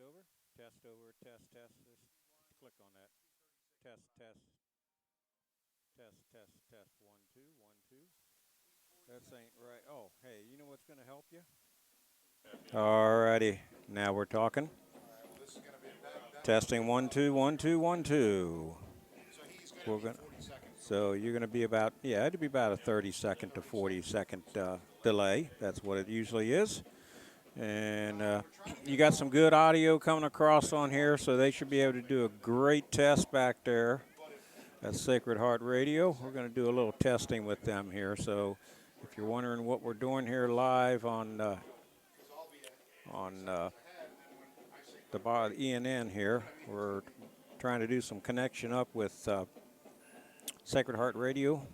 over. Test over. Test, test. Just click on that. Test, test, test, test, test. One, two, one, two. That ain't right. Oh, hey, you know what's going to help you? Alrighty. Now we're talking. Testing one, two, one, two, one, two. We're gonna. So you're going to be about, yeah, it'd be about a 30-second to 40-second delay. That's what it usually is. And you got some good audio coming across on here, so they should be able to do a great test back there at Sacred Heart Radio. We're going to do a little testing with them here. So if you're wondering what we're doing here live on the ENN here, we're trying to do some connection up with Sacred Heart Radio.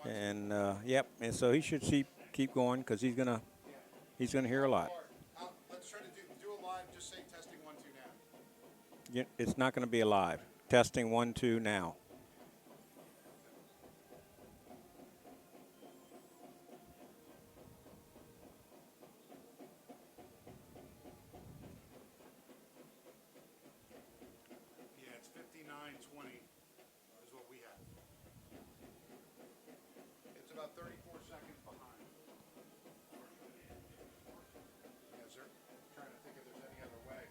And yep, and so he should keep going because he's gonna hear a lot. Let's try to do a live. Just say testing 1 2 now. Yeah, it's not going to be a live. Testing 1 2 now. Yeah, it's 59:20 is what we have. It's about 34 seconds behind. Yes, sir. I'm trying to think if there's any other way.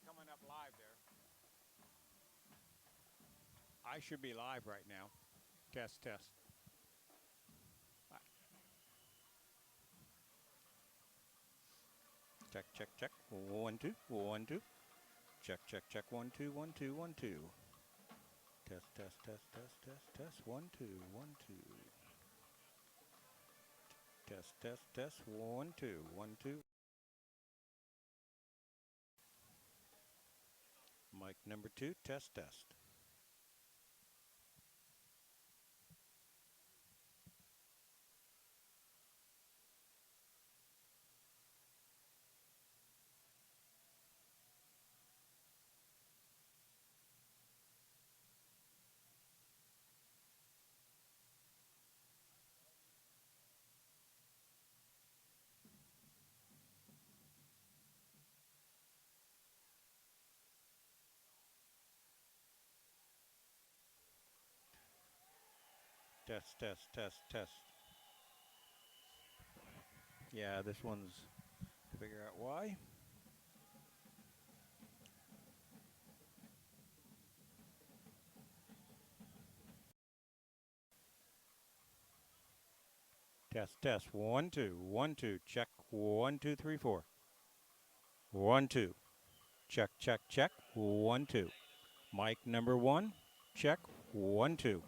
coming up live there. I should be live right now. Test, test. Check, check, check. 1, 2, 1, 2. Check, check, check. 1, 2, 1, 2, 1, 2. Test, test, test, test, test, test. 1, 2, 1, 2. Test, test, test. 1, 2, 1, 2. Mic number 2. Test, test. Test, test, test, test. Yeah, this one's to figure out why. Test, test. 1, 2, 1, 2. Check. 1, 2, 3, 4. 1, 2. Check, check, check. 1, 2. Mic number 1. Check. 1, 2.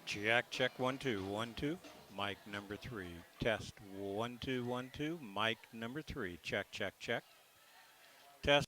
Check, check. 1, 2, 1, 2. Mic number 3. Test. 1, 2, 1, 2. Mic number 3. Check, check, check. Test.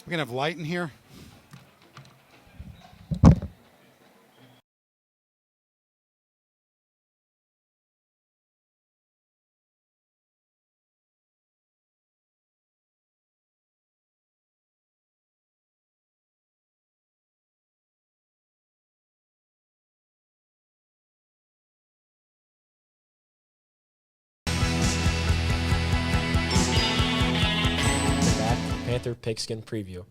We're going to have light in here. Panther Pigskin Preview.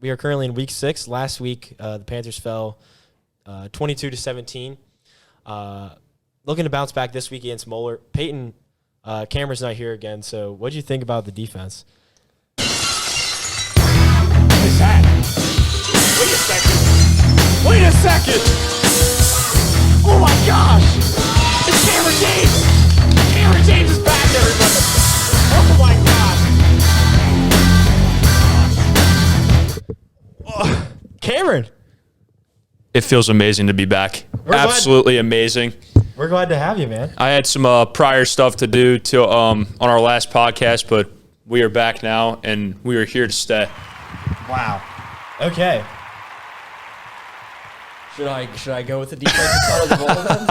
We are currently in week 6. Last week, the Panthers fell 22-17. Looking to bounce back this week against Moeller. Peyton, Cameron's not here again, so what do you think about the defense? What is that? Wait a second! Oh my gosh! It's Cameron James! Cameron James is back, everybody! Oh my gosh! Cameron! It feels amazing to be back. Absolutely amazing. We're glad to have you, man. I had some prior stuff to do on our last podcast, but we are back now, and we are here to stay. Wow. Okay. Should I go with the defensive side of the ball then?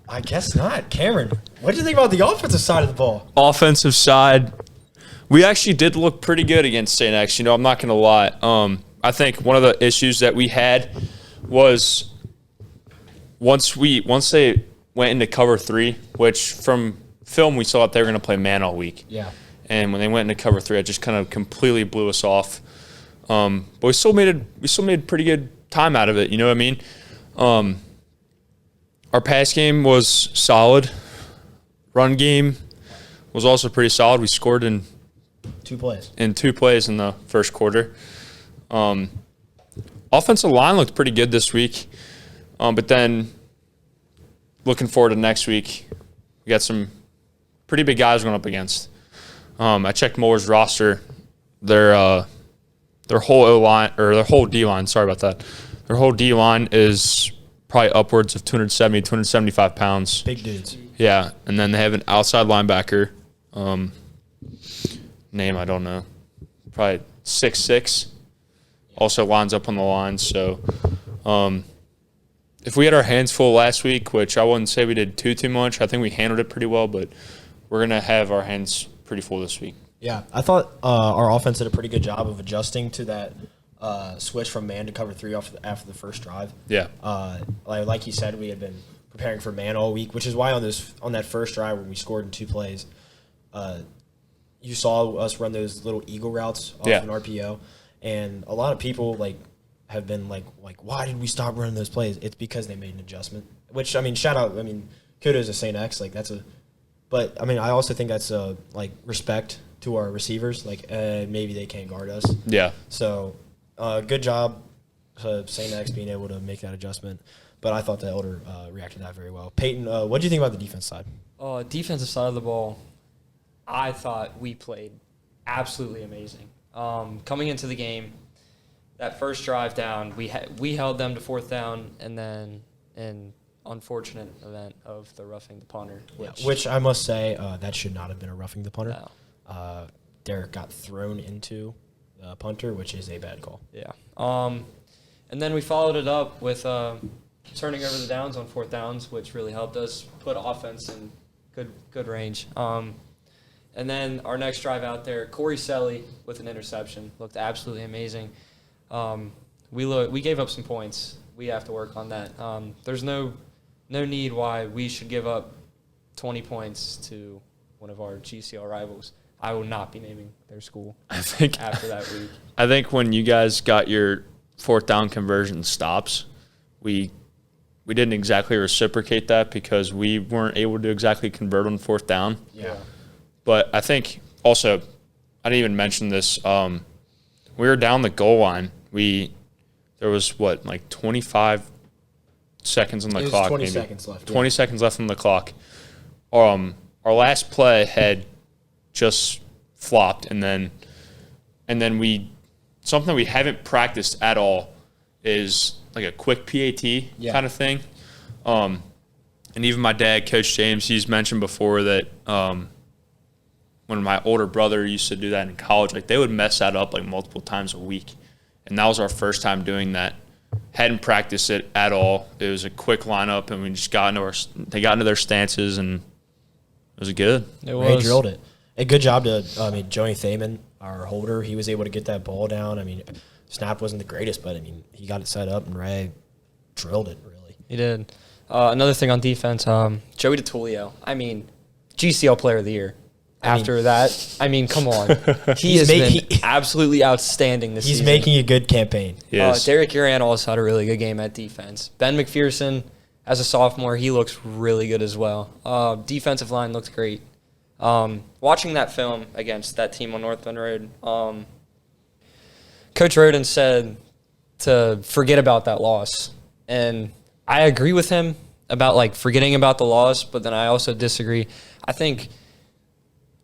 I guess not. Cameron, what do you think about the offensive side of the ball? Offensive side, we actually did look pretty good against St. X. You know, I'm not going to lie. I think one of the issues that we had was once they went into cover 3, which from film we saw that they were going to play man all week. Yeah. And when they went into cover 3, it just kind of completely blew us off. But we still made pretty good time out of it. You know what I mean? Our pass game was solid. Run game was also pretty solid. We scored in 2 plays. In 2 plays in the first quarter. Offensive line looked pretty good this week. But then looking forward to next week, we got some pretty big guys going up against. I checked Moeller's roster. Their whole O-line, or their whole D-line, sorry about that. Their whole D-line is probably upwards of 270, 275 pounds. Big dudes. Yeah, and then they have an outside linebacker. Name I don't know. Probably 6'6". Also lines up on the line. So if we had our hands full last week, which I wouldn't say we did too much, I think we handled it pretty well, but we're going to have our hands pretty full this week. Yeah, I thought our offense did a pretty good job of adjusting to that switch from man to cover 3 after the first drive. Yeah. Like you said, we had been preparing for man all week, which is why on that first drive when we scored in 2 plays, you saw us run those little eagle routes off an RPO, and a lot of people have been like, why did we stop running those plays? It's because they made an adjustment. Which shout out. Kudos to St. X. But I also think that's respect to our receivers. Maybe they can't guard us. Yeah. So, good job to St. X being able to make that adjustment. But I thought the Elder reacted to that very well. Peyton, what do you think about the defense side? Defensive side of the ball, I thought we played absolutely amazing. Coming into the game, that first drive down, we held them to 4th down, and then an unfortunate event of the roughing the punter. Which I must say, that should not have been a roughing the punter. No. Derek got thrown into the punter, which is a bad call. Yeah. And then we followed it up with turning over the downs on 4th downs, which really helped us put offense in good range. And then our next drive out there, Corey Selly with an interception looked absolutely amazing. We gave up some points. We have to work on that. There's no need why we should give up 20 points to one of our GCL rivals. I will not be naming their school after that week. I think when you guys got your 4th down conversion stops, we didn't exactly reciprocate that because we weren't able to exactly convert on 4th down. Yeah. But I think also, I didn't even mention this. We were down the goal line. There was 25 seconds on the clock. 20 maybe. seconds left. 20 seconds left on the clock. Our last play had just flopped, and then something we haven't practiced at all is like a quick PAT kind of thing. And even my dad, Coach James, he's mentioned before that when when my older brother used to do that in college, like they would mess that up like multiple times a week. And that was our first time doing that. Hadn't practiced it at all. It was a quick lineup, and we just they got into their stances, and it was good. It Ray was. drilled it. A good job to, Joey Thaman, our holder, he was able to get that ball down. I mean, snap wasn't the greatest, but, he got it set up, and Ray drilled it, really. He did. Another thing on defense, Joey DeTulio. GCL Player of the Year. After that, come on. He has been absolutely outstanding this season. He's making a good campaign. Yes. Derek Uran also had a really good game at defense. Ben McPherson, as a sophomore, he looks really good as well. Defensive line looked great. Watching that film against that team on North Bend Road, Coach Roden said to forget about that loss. And I agree with him about, forgetting about the loss, but then I also disagree. I think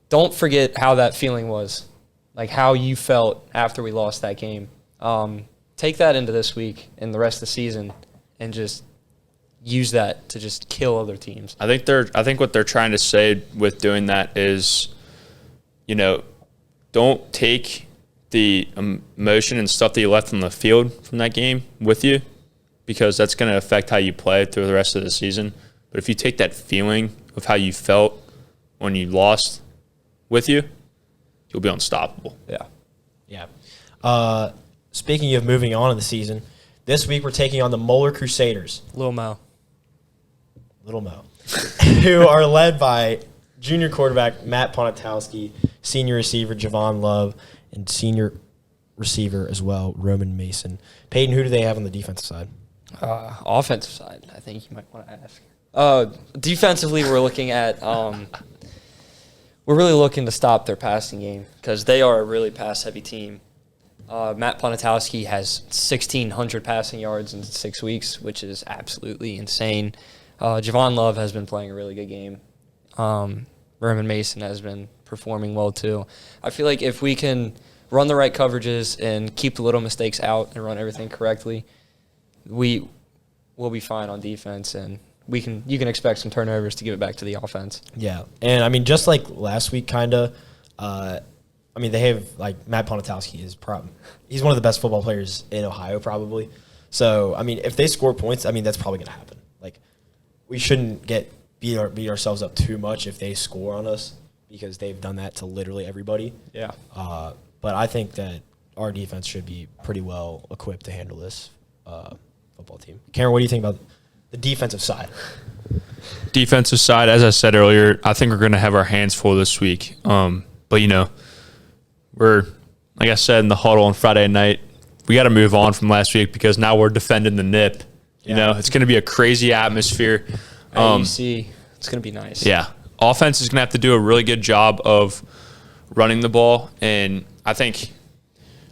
don't forget how that feeling was, how you felt after we lost that game. Take that into this week and the rest of the season and just use that to just kill other teams. I think what they're trying to say with doing that is, don't take the emotion and stuff that you left on the field from that game with you, because that's going to affect how you play through the rest of the season. But if you take that feeling of how you felt when you lost with you, you'll be unstoppable. Yeah. Speaking of moving on in the season, this week we're taking on the Moeller Crusaders. Little Mo, who are led by junior quarterback Matt Ponatowski, senior receiver Javon Love, and senior receiver as well, Roman Mason. Peyton, who do they have on the defensive side? offensive side, I think you might want to ask. Defensively, we're looking at we're really looking to stop their passing game because they are a really pass-heavy team. Matt Ponatowski has 1,600 passing yards in 6 weeks, which is absolutely insane. Javon Love has been playing a really good game. Roman Mason has been performing well too. I feel like if we can run the right coverages and keep the little mistakes out and run everything correctly, we will be fine on defense, and you can expect some turnovers to give it back to the offense. Yeah, and I mean, just like last week, kind of. I mean, they have like Matt Ponatowski is he's one of the best football players in Ohio, probably. So I mean, if they score points, I mean that's probably going to happen. Like, we shouldn't beat ourselves up too much if they score on us, because they've done that to literally everybody. Yeah. But I think that our defense should be pretty well equipped to handle this football team. Karen, what do you think about the defensive side? Defensive side, as I said earlier, I think we're going to have our hands full this week. But, we're, like I said in the huddle on Friday night, we got to move on from last week because now we're defending the NIP. It's going to be a crazy atmosphere. AUC, it's going to be nice. Yeah. Offense is going to have to do a really good job of running the ball. And I think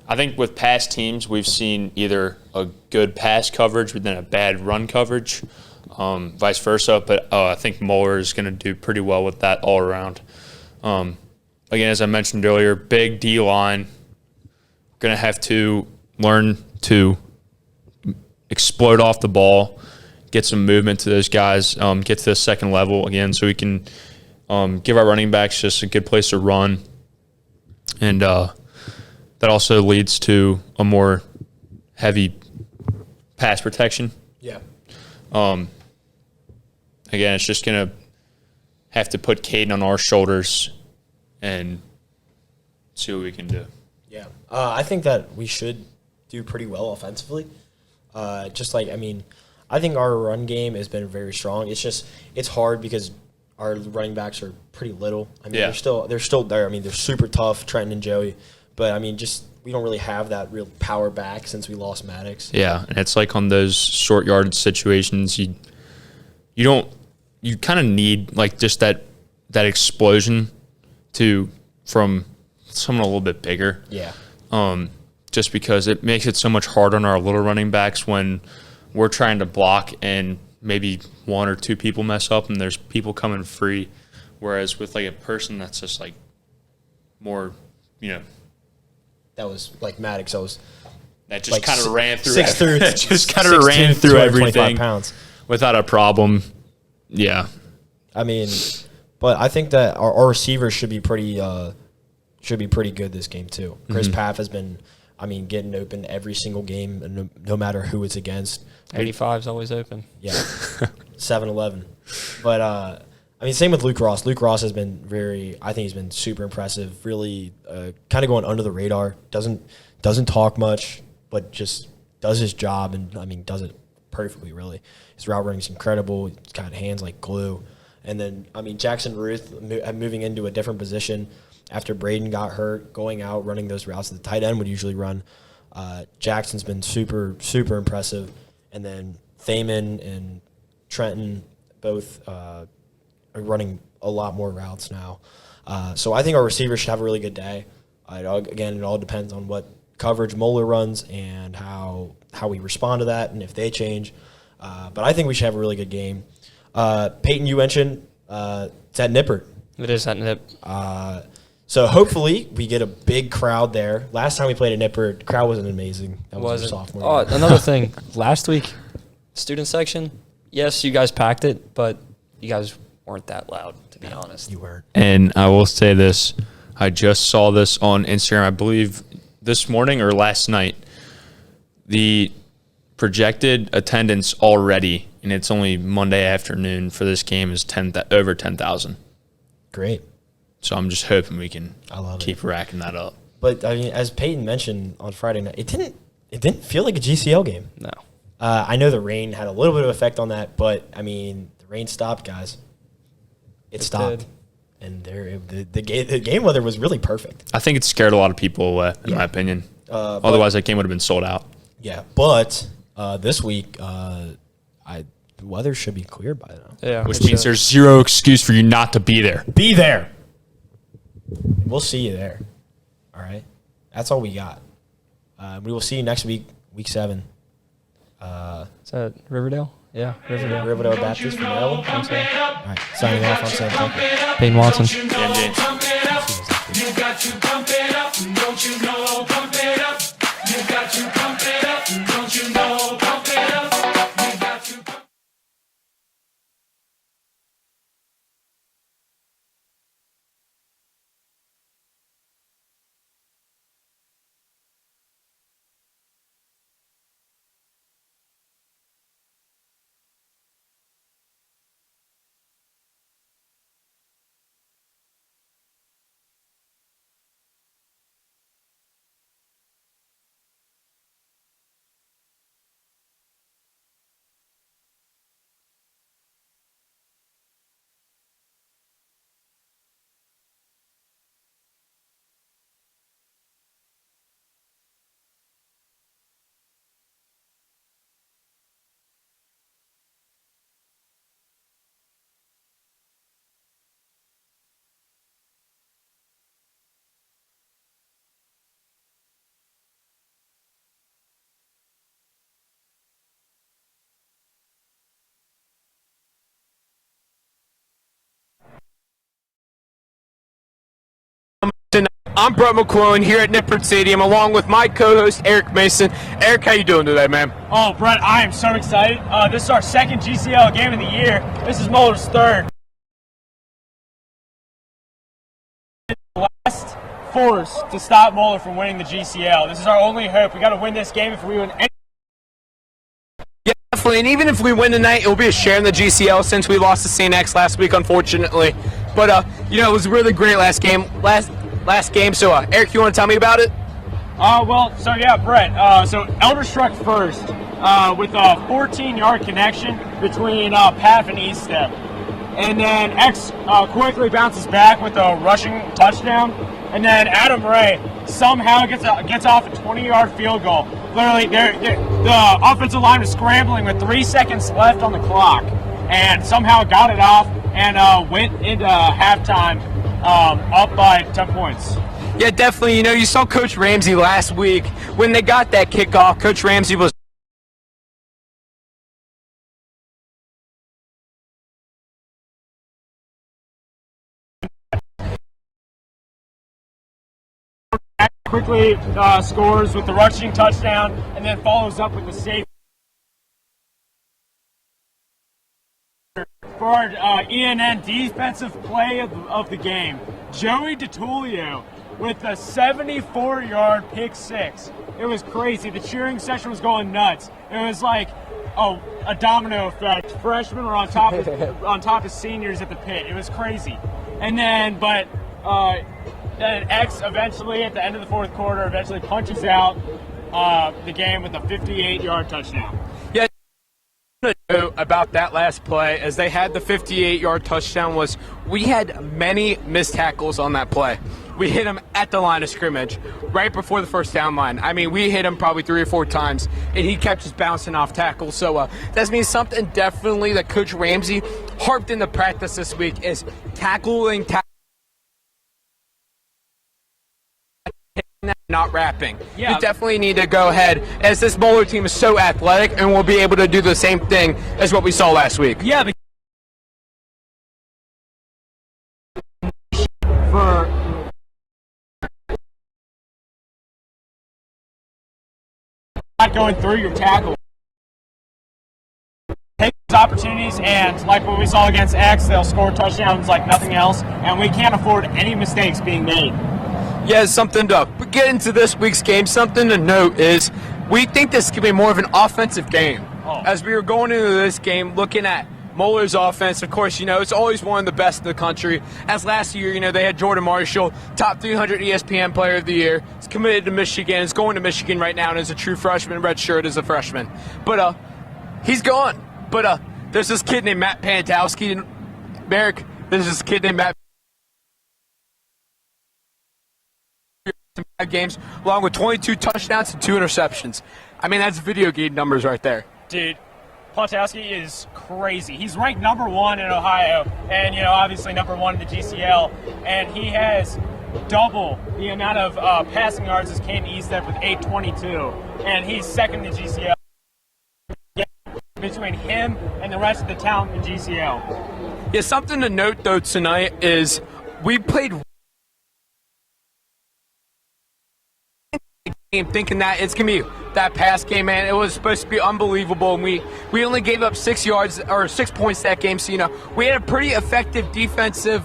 with past teams, we've seen either a good pass coverage but then a bad run coverage, vice versa. But I think Moeller is going to do pretty well with that all around. Again, as I mentioned earlier, big D-line. Going to have to learn to explode off the ball, get some movement to those guys, get to the second level again so we can give our running backs just a good place to run. And that also leads to a more heavy pass protection. Yeah. Again, it's just going to have to put Caden on our shoulders and see what we can do. Yeah. I think that we should do pretty well offensively. I think our run game has been very strong. It's hard because our running backs are pretty little. I mean, they're still there. I mean, they're super tough, Trenton and Joey. But, I mean, we don't really have that real power back since we lost Maddox. Yeah, and it's like on those short yardage situations, you kind of need like just that explosion from someone a little bit bigger. Yeah. Just because it makes it so much harder on our little running backs when we're trying to block and maybe one or two people mess up and there's people coming free. Whereas with like a person that's just like more, That was like Maddox. That just kind of ran through. 6'3", that just kind of ran through everything pounds without a problem. Yeah. I mean, But I think that our receivers should be pretty good this game too. Chris Paff has been, getting open every single game, and no matter who it's against. 85 is always open. Yeah, 7-11. But same with Luke Ross. Luke Ross has been I think he's been super impressive. Really, kind of going under the radar. Doesn't talk much, but just does his job, and does it perfectly. Really, his route running is incredible. He's got hands like glue. And then Jackson Ruth moving into a different position after Braden got hurt, going out running those routes that the tight end would usually run. Jackson's been super impressive, and then Thaman and Trenton both are running a lot more routes now. So I think our receivers should have a really good day. It all depends on what coverage Moeller runs and how we respond to that and if they change. But I think we should have a really good game. Peyton, you mentioned it's at Nippert. It is at Nip. So hopefully we get a big crowd there. Last time we played at Nippert, the crowd wasn't amazing. That was our sophomore year. Another thing. Last week, student section, yes, you guys packed it, but you guys weren't that loud, to be honest. You weren't. And I will say this. I just saw this on Instagram, I believe this morning or last night. The projected attendance already, and it's only Monday afternoon for this game, is over 10,000. Great. So I'm just hoping we can keep it. racking that up. But as Peyton mentioned on Friday night, it didn't feel like a GCL game. No. I know the rain had a little bit of effect on that, but the rain stopped, guys. It stopped. Did. And the game weather was really perfect. I think it scared a lot of people away, in my opinion. Otherwise, that game would have been sold out. Yeah, but this week, the weather should be cleared by now. Yeah. Which means there's zero excuse for you not to be there. Be there. We'll see you there. All right? That's all we got. We will see you next week, week 7. Is that Riverdale? Yeah, Riverdale. Riverdale Baptist from Maryland. All right, signing off. I'm Sam Tucker. Peyton Watson. James. You got to pump it up, don't you know? Pump it up. You got to pump it up, don't you know? Pump it up. You got to pump. I'm Brett McClellan here at Nippert Stadium along with my co-host Eric Mason. Eric, how you doing today, man? Oh, Brett, I am so excited. This is our second GCL game of the year. This is Moeller's third. Last force to stop Moeller from winning the GCL. This is our only hope. We got to win this game. If we win any. Yeah, definitely. And even if we win tonight, it'll be a share in the GCL since we lost to St. X last week, unfortunately. But it was a really great last game. Last game. So, Eric, you want to tell me about it? Brett. So Elder struck first with a 14-yard connection between Paff and Eaststep. And then X quickly bounces back with a rushing touchdown. And then Adam Ray somehow gets off a 20-yard field goal. Literally, the offensive line was scrambling with 3 seconds left on the clock. And somehow got it off and went into halftime up by 10 points. Yeah, definitely. You saw Coach Ramsey last week. When they got that kickoff, Coach Ramsey was quickly scores with the rushing touchdown and then follows up with the safety for our ENN defensive play of the game, Joey DiTullio with a 74-yard pick six. It was crazy. The cheering session was going nuts. It was like a domino effect. Freshmen were on top of seniors at the pit. It was crazy. And then, then X eventually, at the end of the fourth quarter, eventually punches out the game with a 58-yard touchdown. Yeah, about that last play, as they had the 58-yard touchdown, was we had many missed tackles on that play. We hit him at the line of scrimmage, right before the first down line. I mean, we hit him probably 3 or 4 times, and he kept just bouncing off tackles. So that means something definitely that Coach Ramsey harped into practice this week is tackling, not wrapping. Yeah. You definitely need to go ahead, as this Moeller team is so athletic, and we'll be able to do the same thing as what we saw last week. Yeah. For not going through your tackle. Take those opportunities, and like what we saw against X, they'll score touchdowns like nothing else, and we can't afford any mistakes being made. Yeah, something to get into this week's game. Something to note is we think this could be more of an offensive game. As we were going into this game, looking at Moeller's offense, of course, it's always one of the best in the country. As last year, they had Jordan Marshall, top 300 ESPN Player of the Year. He's committed to Michigan. He's going to Michigan right now and is a true freshman, red shirt as a freshman. But he's gone. But there's this kid named Matt Pantowski. Merrick, there's this kid named Matt games, along with 22 touchdowns and 2 interceptions. I mean, that's video game numbers right there. Dude, Pantowski is crazy. He's ranked number 1 in Ohio, and obviously number 1 in the GCL, and he has double the amount of passing yards as Caden Eastep with 822, and he's second in the GCL. Between him and the rest of the talent in the GCL. Yeah, something to note though tonight is we played game thinking that it's gonna be that pass game, man. It was supposed to be unbelievable, and we only gave up 6 yards or 6 points that game. So we had a pretty effective defensive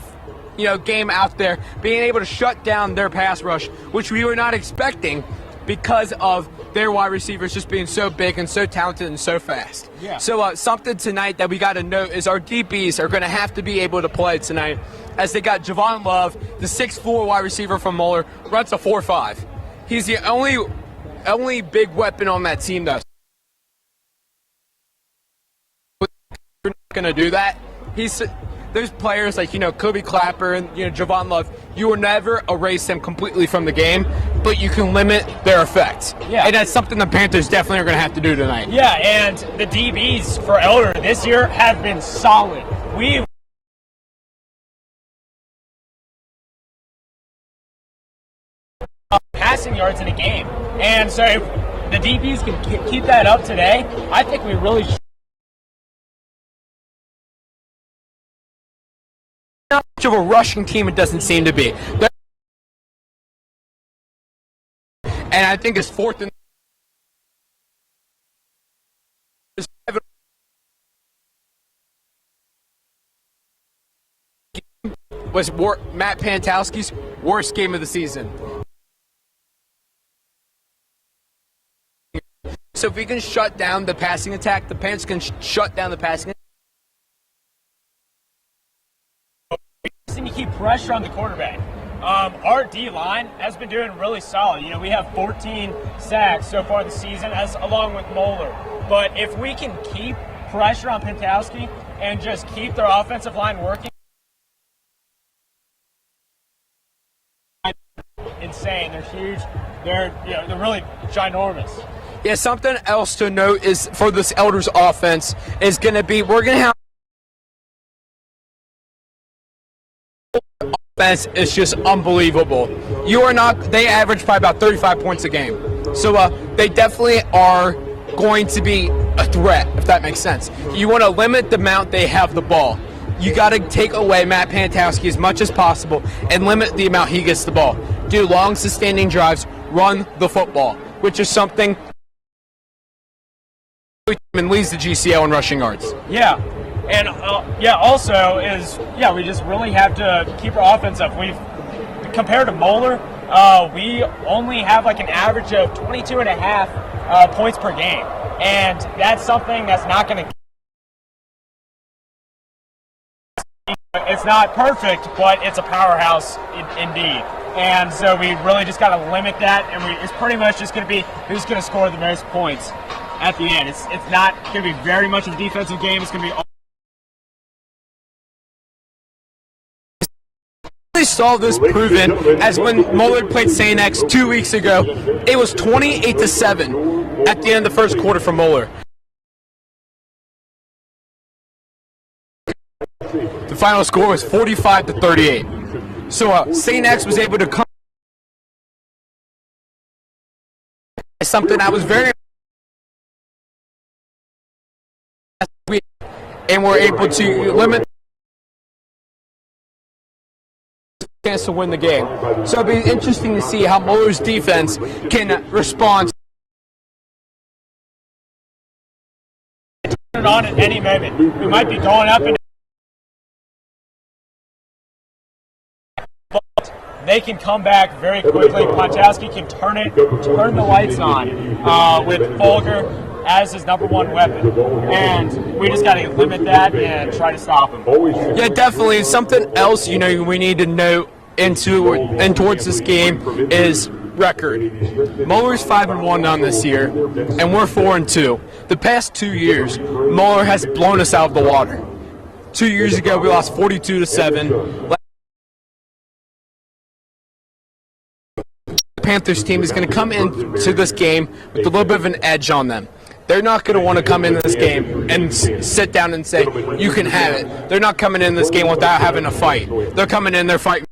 game out there, being able to shut down their pass rush, which we were not expecting because of their wide receivers just being so big and so talented and so fast. Yeah. So something tonight that we got to note is our DBs are going to have to be able to play tonight, as they got Javon Love, the 6'4" wide receiver from Moeller, runs a 4.5. He's the only big weapon on that team, though. We're not going to do that. There's players like, Kobe Clapper and, Javon Love, you will never erase them completely from the game, but you can limit their effect. Yeah. And that's something the Panthers definitely are going to have to do tonight. Yeah, and the DBs for Elder this year have been solid. We passing yards in a game. And so if the DBs can keep that up today, I think we really should. Not much of a rushing team, it doesn't seem to be. And I think it's fourth and was Matt Pantowski's worst game of the season. So if we can shut down the passing attack, the Panthers can shut down the passing attack. To keep pressure on the quarterback. Our D-line has been doing really solid. We have 14 sacks so far this season, along with Moeller. But if we can keep pressure on Pantowski and just keep their offensive line working, insane. They're huge. They're really ginormous. Yeah, something else to note is for this Elders offense is going to be we're going to have offense is just unbelievable. They average probably about 35 points a game. So they definitely are going to be a threat, if that makes sense. You want to limit the amount they have the ball. You got to take away Matt Pantowski as much as possible and limit the amount he gets the ball. Do long sustaining drives, run the football, which is something and leads the GCL in rushing yards. Yeah. And also we just really have to keep our offense up. We've compared to Moeller, we only have like an average of 22 and a half points per game, and that's something that's not going to. It's not perfect, but it's a powerhouse indeed. And so we really just got to limit that, and it's pretty much just going to be who's going to score the most points at the end. It's not going to be very much of a defensive game. It's going to be. We saw this proven as when Moeller played St. X 2 weeks ago. It was 28-7 at the end of the first quarter for Moeller. The final score was 45-38. So St. X was able to come something that was very and we're able to limit chance to win the game. So it'll be interesting to see how Moeller's defense can respond. Turn it on at any moment. We might be going up and they can come back very quickly. Pontowski can turn the lights on with Folger as his number one weapon. And we just got to limit that and try to stop him. Yeah, definitely. Something else, we need to note towards this game is record. Moeller's 5-1 on this year, and we're 4-2. The past 2 years, Moeller has blown us out of the water. 2 years ago, we lost 42-7. The Panthers team is going to come into this game with a little bit of an edge on them. They're not going to want to come into this game and sit down and say, you can have it. They're not coming in this game without having a fight. They're coming in there fighting.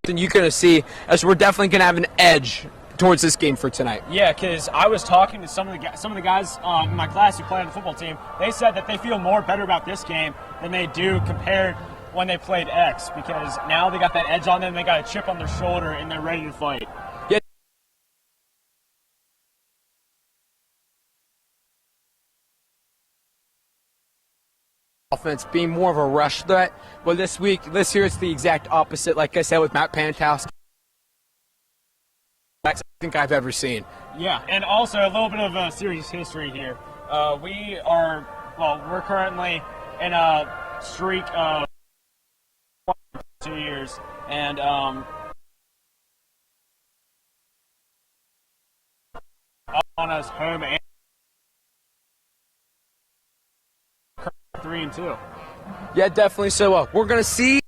And you're going to see as we're definitely going to have an edge towards this game for tonight. Yeah, because I was talking to some of the guys in my class who play on the football team. They said that they feel better about this game than they do compared when they played X, because now they got that edge on them, they got a chip on their shoulder, and they're ready to fight. Yeah. Offense being more of a rush threat, but this year it's the exact opposite. Like I said, with Matt Pantowski, I think I've ever seen. Yeah, and also a little bit of a serious history here. We're currently in a streak of 2 years, and on us home and 3-2. Yeah, definitely. So we're going to see.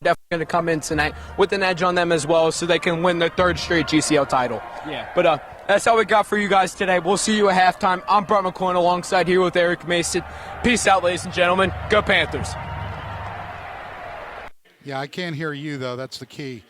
Definitely going to come in tonight with an edge on them as well, so they can win their third straight GCL title. Yeah. But that's all we got for you guys today. We'll see you at halftime. I'm Brett McCoy alongside here with Eric Mason. Peace out, ladies and gentlemen. Go Panthers. Yeah, I can't hear you, though. That's the key.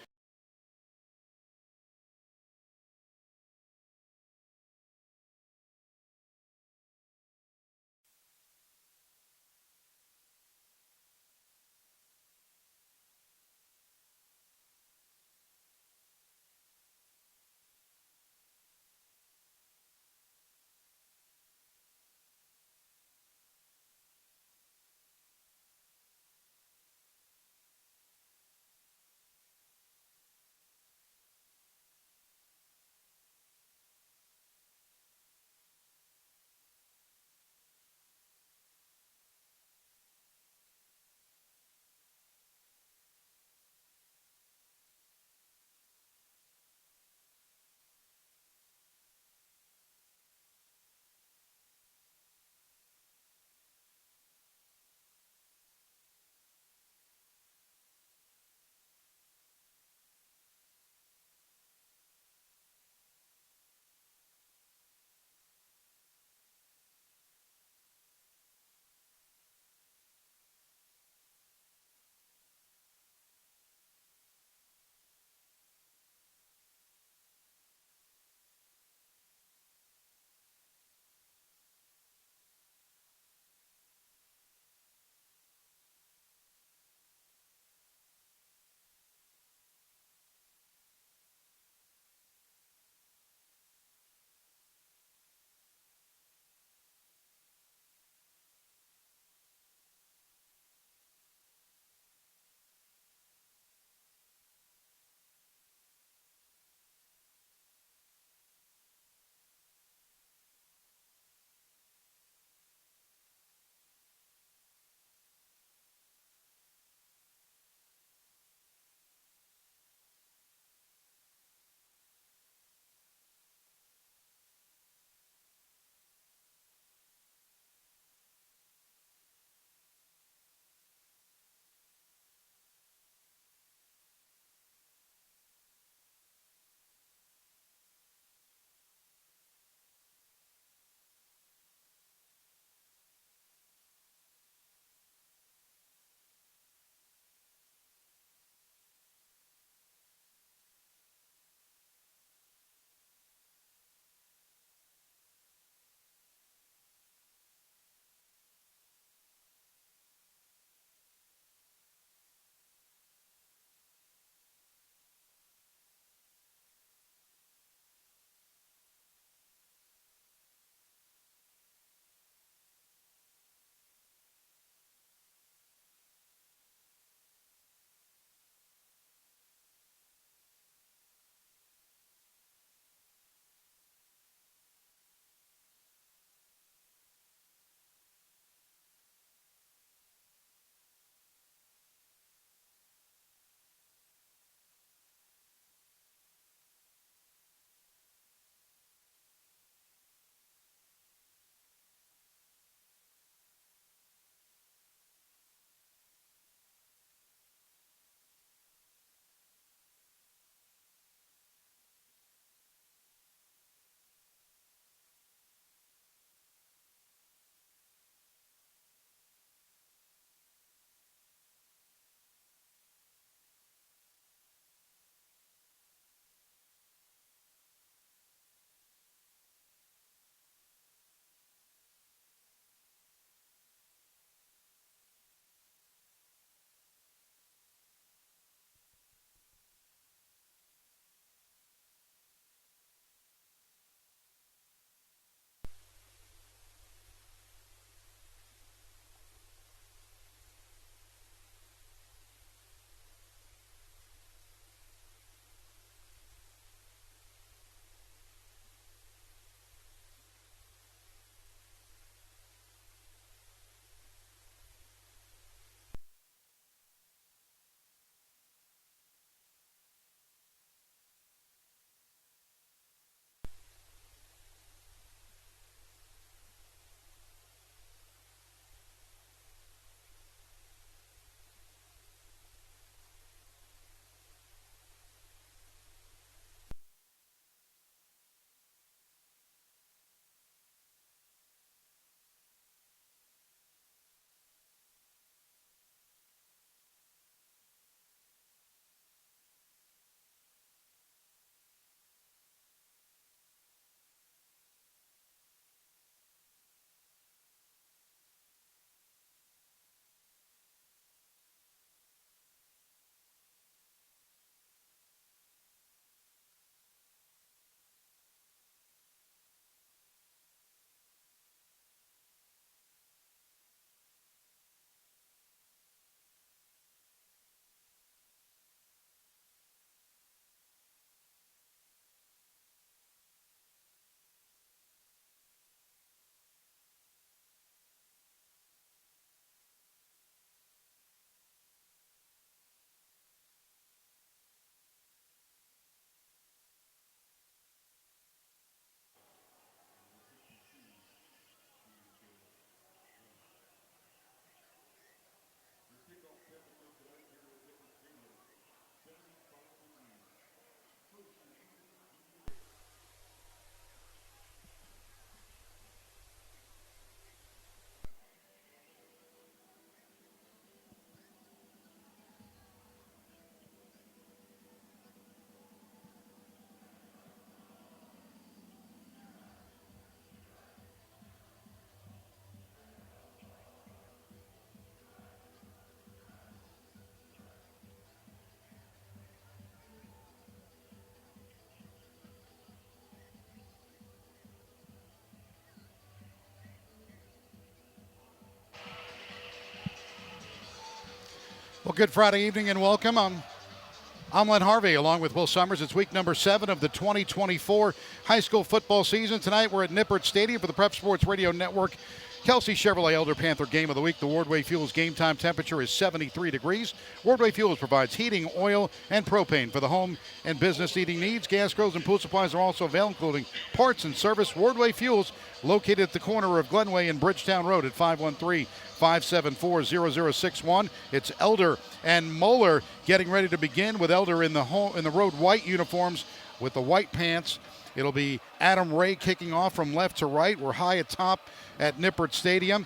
Well, good Friday evening and welcome. I'm Len Harvey along with Will Summers. It's week number 7 of the 2024 high school football season. Tonight we're at Nippert Stadium for the Prep Sports Radio Network Kelsey Chevrolet Elder Panther Game of the Week. The Wardway Fuels game time temperature is 73 degrees. Wardway Fuels provides heating, oil, and propane for the home and business heating needs. Gas, grills, and pool supplies are also available, including parts and service. Wardway Fuels, located at the corner of Glenway and Bridgetown Road at 513-574-0061. It's Elder and Moeller getting ready to begin with Elder in the road white uniforms with the white pants. It'll be Adam Ray kicking off from left to right. We're high atop at Nippert Stadium.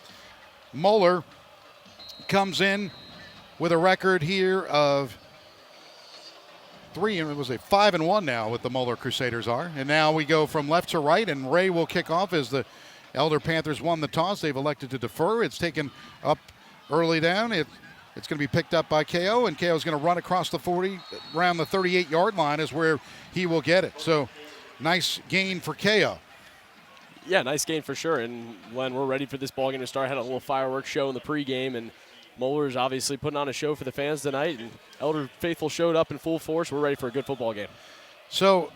Moeller comes in with a record here of 5-1 now with the Moeller Crusaders are. And now we go from left to right, and Ray will kick off as the Elder Panthers won the toss. They've elected to defer. It's taken up early down. It's going to be picked up by KO, and KO is going to run across the 40, around the 38-yard line is where he will get it. So nice gain for KO. Yeah, nice gain for sure. And when we're ready for this ball game to start, had a little fireworks show in the pregame, and Moeller's obviously putting on a show for the fans tonight. And Elder Faithful showed up in full force. We're ready for a good football game. So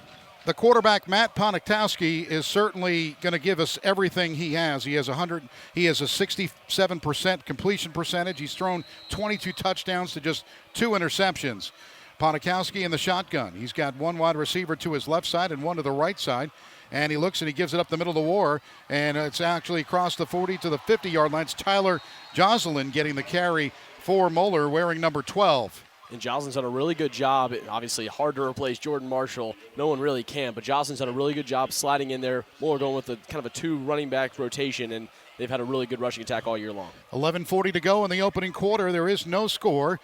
the quarterback, Matt Ponitowski, is certainly going to give us everything he has. He has a 67% completion percentage. He's thrown 22 touchdowns to just 2 interceptions. Ponitowski in the shotgun. He's got one wide receiver to his left side and one to the right side. And he looks and he gives it up the middle of the war. And it's actually across the 40 to the 50-yard line. It's Tyler Jocelyn getting the carry for Moeller, wearing number 12. And Jocelyn's done a really good job. Obviously, hard to replace Jordan Marshall. No one really can. But Jocelyn's done a really good job sliding in there. Moeller going with a kind of a 2 running back rotation. And they've had a really good rushing attack all year long. 11:40 to go in the opening quarter. There is no score.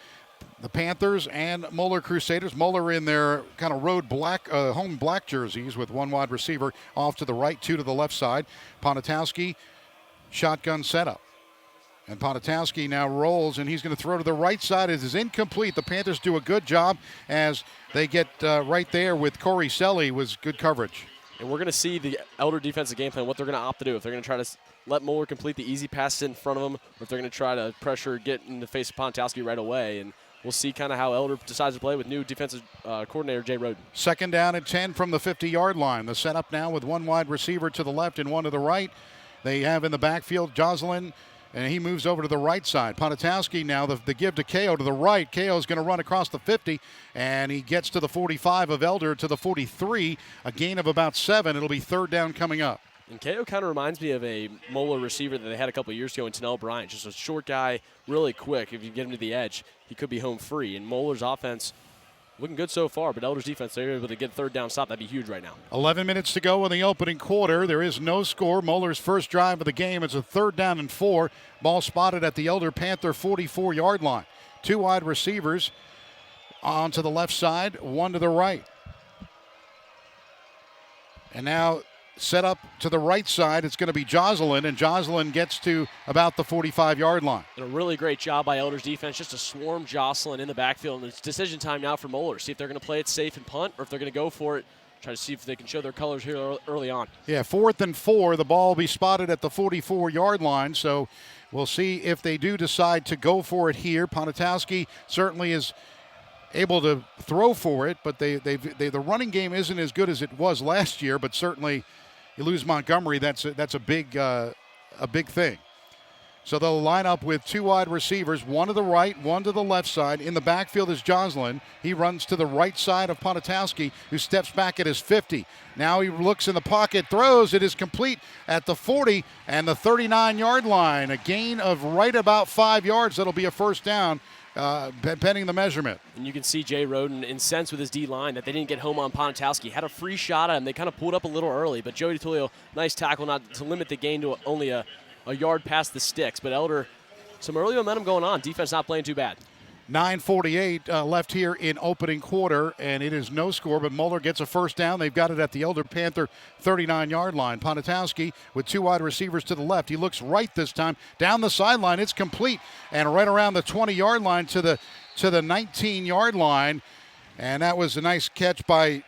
The Panthers and Moeller Crusaders. Moeller in their kind of road black, home black jerseys with one wide receiver off to the right, 2 to the left side. Ponitowski, shotgun setup. And Ponitowski now rolls, and he's going to throw to the right side. It is incomplete. The Panthers do a good job as they get right there with Corey Selly with good coverage. And we're going to see the Elder defensive game plan, what they're going to opt to do. If they're going to try to let Moeller complete the easy passes in front of them, or if they're going to try to pressure, get in the face of Ponitowski right away. And we'll see kind of how Elder decides to play with new defensive coordinator Jay Roden. 2nd down and 10 from the 50-yard line. The setup now with one wide receiver to the left and one to the right. They have in the backfield Jocelyn, and he moves over to the right side. Ponitowski now, the give to KO to the right. KO is going to run across the 50, and he gets to the 45 of Elder to the 43, a gain of about 7. It'll be 3rd down coming up. And KO kind of reminds me of a Moeller receiver that they had a couple of years ago in Tennell Bryant. Just a short guy, really quick. If you get him to the edge, he could be home free. And Moeller's offense looking good so far, but Elder's defense, they're able to get 3rd down stop. That'd be huge right now. 11 minutes to go in the opening quarter. There is no score. Moeller's first drive of the game. It's a 3rd down and 4. Ball spotted at the Elder Panther 44-yard line. 2 wide receivers on to the left side, 1 to the right. And now set up to the right side, it's going to be Jocelyn, and Jocelyn gets to about the 45-yard line. And a really great job by Elder's defense just to swarm Jocelyn in the backfield. And it's decision time now for Moeller. See if they're going to play it safe and punt, or if they're going to go for it, try to see if they can show their colors here early on. Yeah, 4th and 4. The ball will be spotted at the 44-yard line, so we'll see if they do decide to go for it here. Ponitowski certainly is able to throw for it, but the running game isn't as good as it was last year, but certainly you lose Montgomery, that's a big thing. So they'll line up with 2 wide receivers, 1 to the right, 1 to the left side. In the backfield is Jocelyn. He runs to the right side of Ponitowski, who steps back at his 50. Now he looks in the pocket, throws. It is complete at the 40 and the 39-yard line. A gain of right about 5 yards. That'll be a 1st down. Pending the measurement. And you can see Jay Roden incensed with his D-line that they didn't get home on Ponitowski. Had a free shot at him. They kind of pulled up a little early, but Joey DiTullio, nice tackle not to limit the gain to only a yard past the sticks. But Elder, some early momentum going on. Defense not playing too bad. 9:48 left here in opening quarter, and it is no score, but Moeller gets a 1st down. They've got it at the Elder Panther 39-yard line. Ponitowski with 2 wide receivers to the left. He looks right this time. Down the sideline, it's complete, and right around the 20-yard line to the 19-yard line. And that was a nice catch by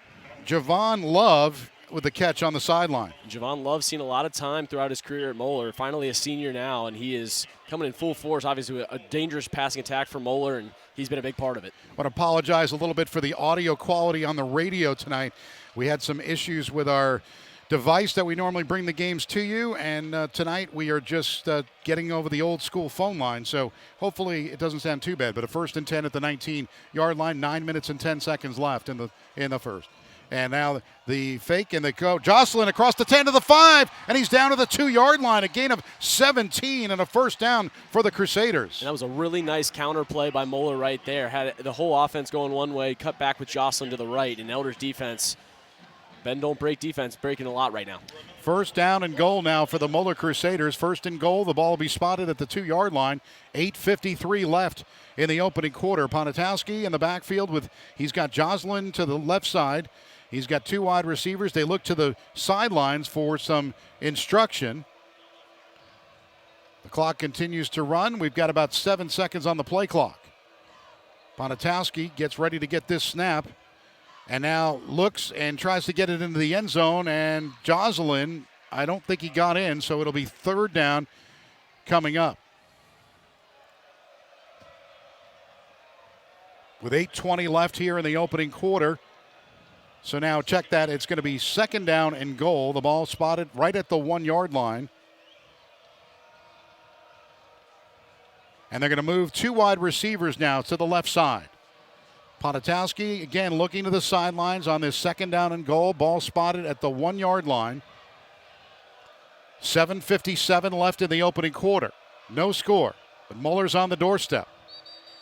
Javon Love, with the catch on the sideline. Javon Love's seen a lot of time throughout his career at Moeller. Finally a senior now, and he is coming in full force. Obviously a dangerous passing attack for Moeller, and he's been a big part of it. I want to apologize a little bit for the audio quality on the radio tonight. We had some issues with our device that we normally bring the games to you, and tonight we are just getting over the old school phone line, so hopefully it doesn't sound too bad. But a 1st and 10 at the 19-yard line, 9 minutes and 10 seconds left in the first. And now the fake and the go. Jocelyn across the 10 to the 5, and he's down to the 2-yard line. A gain of 17 and a first down for the Crusaders. And that was a really nice counter play by Moeller right there. Had the whole offense going one way, cut back with Jocelyn to the right, and Elder's defense, bend don't break defense, breaking a lot right now. First down and goal now for the Moeller Crusaders. First and goal. The ball will be spotted at the 2-yard line. 8:53 left in the opening quarter. Ponitowski in the backfield he's got Jocelyn to the left side. He's got 2 wide receivers. They look to the sidelines for some instruction. The clock continues to run. We've got about 7 seconds on the play clock. Ponitowski gets ready to get this snap and now looks and tries to get it into the end zone. And Jocelyn, I don't think he got in, so it'll be 3rd down coming up. With 8:20 left here in the opening quarter. So now check that. It's going to be 2nd down and goal. The ball spotted right at the 1-yard line. And they're going to move 2 wide receivers now to the left side. Ponitowski, again, looking to the sidelines on this 2nd down and goal. Ball spotted at the 1-yard line. 7:57 left in the opening quarter. No score, but Moeller's on the doorstep.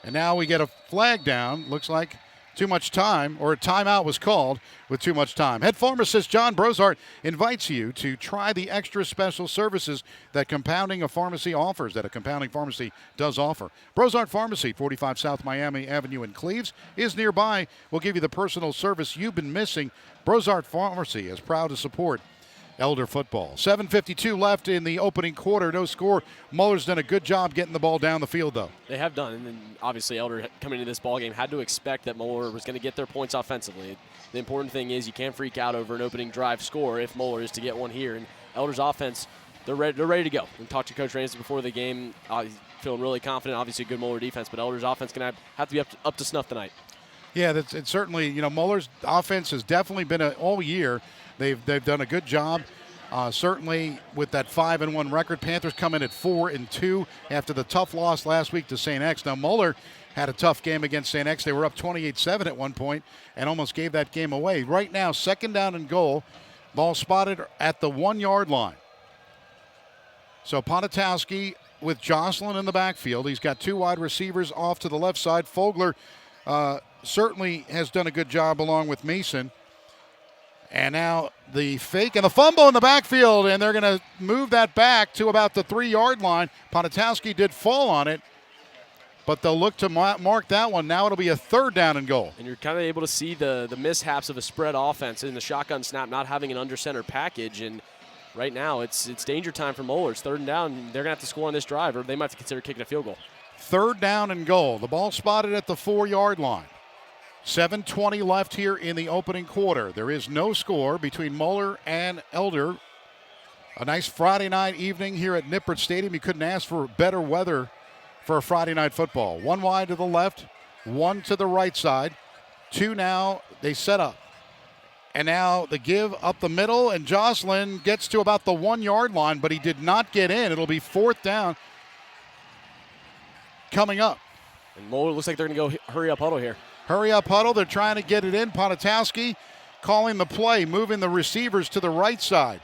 And now we get a flag down. Looks like too much time, or a timeout was called with too much time. Head pharmacist John Brozart invites you to try the extra special services that Compounding a Pharmacy offers, that a Compounding Pharmacy does offer. Brozart Pharmacy, 45 South Miami Avenue in Cleves, is nearby. We'll give you the personal service you've been missing. Brozart Pharmacy is proud to support Elder football. 7:52 left in the opening quarter. No score. Moeller's done a good job getting the ball down the field, though. They have done, and then obviously Elder coming into this ball game had to expect that Moeller was going to get their points offensively. The important thing is you can't freak out over an opening drive score if Moeller is to get one here. And Elder's offense, they're ready to go. We talked to Coach Ramsey before the game. He's feeling really confident. Obviously, a good Moeller defense, but Elder's offense going to have to be up to snuff tonight. Yeah, it's certainly, Moeller's offense has definitely been all year. They've done a good job. Certainly with that 5-1 record. Panthers come in at 4-2 after the tough loss last week to St. X. Now Moeller had a tough game against St. X. They were up 28-7 at one point and almost gave that game away. Right now, 2nd down and goal. Ball spotted at the 1-yard line. So Ponitowski with Jocelyn in the backfield. He's got 2 wide receivers off to the left side. Fogler certainly has done a good job along with Mason. And now the fake and the fumble in the backfield, and they're going to move that back to about the 3-yard line. Ponitowski did fall on it, but they'll look to mark that one. Now it'll be a 3rd down and goal. And you're kind of able to see the mishaps of a spread offense in the shotgun snap, not having an under center package. And right now it's danger time for Moeller. It's 3rd and down. They're going to have to score on this drive, or they might have to consider kicking a field goal. 3rd down and goal. The ball spotted at the 4-yard line. 7:20 left here in the opening quarter. There is no score between Moeller and Elder. A nice Friday night evening here at Nippert Stadium. You couldn't ask for better weather for a Friday night football. 1 wide to the left, 1 to the right side. 2 now, they set up. And now the give up the middle, and Jocelyn gets to about the 1-yard line, but he did not get in. It'll be 4th down coming up. And Moeller looks like they're going to go hurry up huddle here. Hurry up huddle. They're trying to get it in. Ponitowski calling the play, moving the receivers to the right side.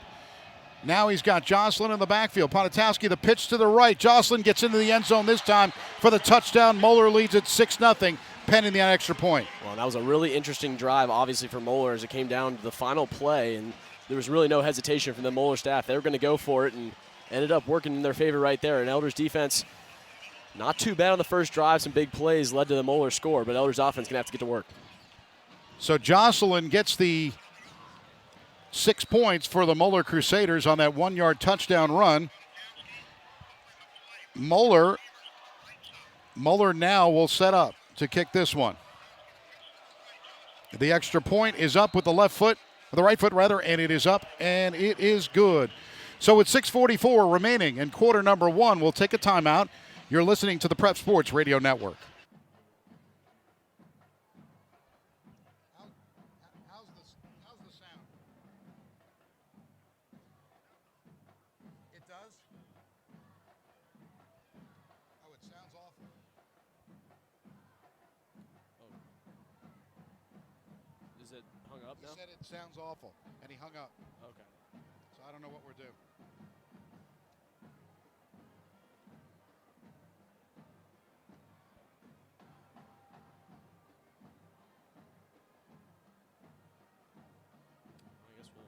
Now he's got Jocelyn in the backfield. Ponitowski, the pitch to the right. Jocelyn gets into the end zone this time for the touchdown. Moeller leads it 6-0, pending the extra point. Well, that was a really interesting drive, obviously, for Moeller as it came down to the final play, and there was really no hesitation from the Moeller staff. They were going to go for it and ended up working in their favor right there. And Elder's defense, not too bad on the first drive. Some big plays led to the Moeller score, but Elder's offense going to have to get to work. So Jocelyn gets the 6 points for the Moeller Crusaders on that 1-yard touchdown run. Moeller now will set up to kick this one. The extra point is up with the left foot the right foot rather, and it is up, and it is good. So with 6:44 remaining in quarter number 1, we'll take a timeout. You're listening to the Prep Sports Radio Network. How's the sound? It does? Oh, it sounds awful. Is it hung up now? He said it sounds awful, and he hung up. Okay. So I don't know what we're doing. I guess we'll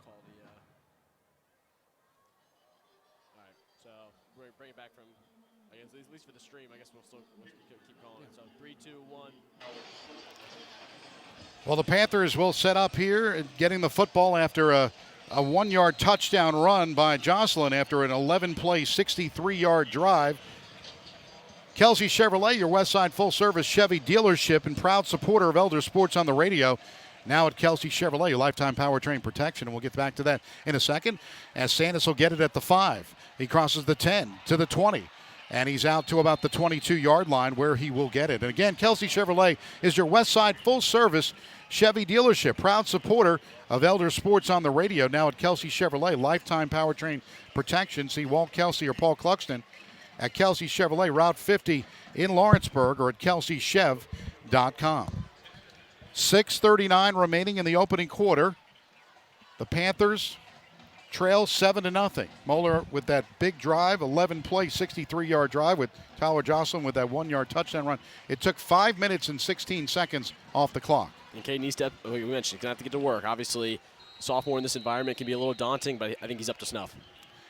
call the. All right, so we're bring it back from. I guess at least for the stream, I guess we'll keep calling it. So 3, 2, 1. Well, the Panthers will set up here, getting the football after a 1-yard touchdown run by Jocelyn after an 11-play, 63-yard drive. Kelsey Chevrolet, your Westside full-service Chevy dealership and proud supporter of Elder Sports on the radio. Now at Kelsey Chevrolet, lifetime powertrain protection, and we'll get back to that in a second. As Sandus will get it at the 5. He crosses the 10 to the 20. And he's out to about the 22-yard line where he will get it. And again, Kelsey Chevrolet is your Westside full-service Chevy dealership, proud supporter of Elder Sports on the radio. Now at Kelsey Chevrolet, lifetime powertrain protection. See Walt Kelsey or Paul Cluxton at Kelsey Chevrolet, Route 50 in Lawrenceburg, or at kelseychev.com. 6:39 remaining in the opening quarter. The Panthers trail 7-0. Moeller with that big drive, 11-play, 63-yard drive with Tyler Jocelyn with that 1-yard touchdown run. It took 5 minutes and 16 seconds off the clock. And Caden Eastep, we mentioned, going to have to get to work. Obviously, sophomore in this environment can be a little daunting, but I think he's up to snuff.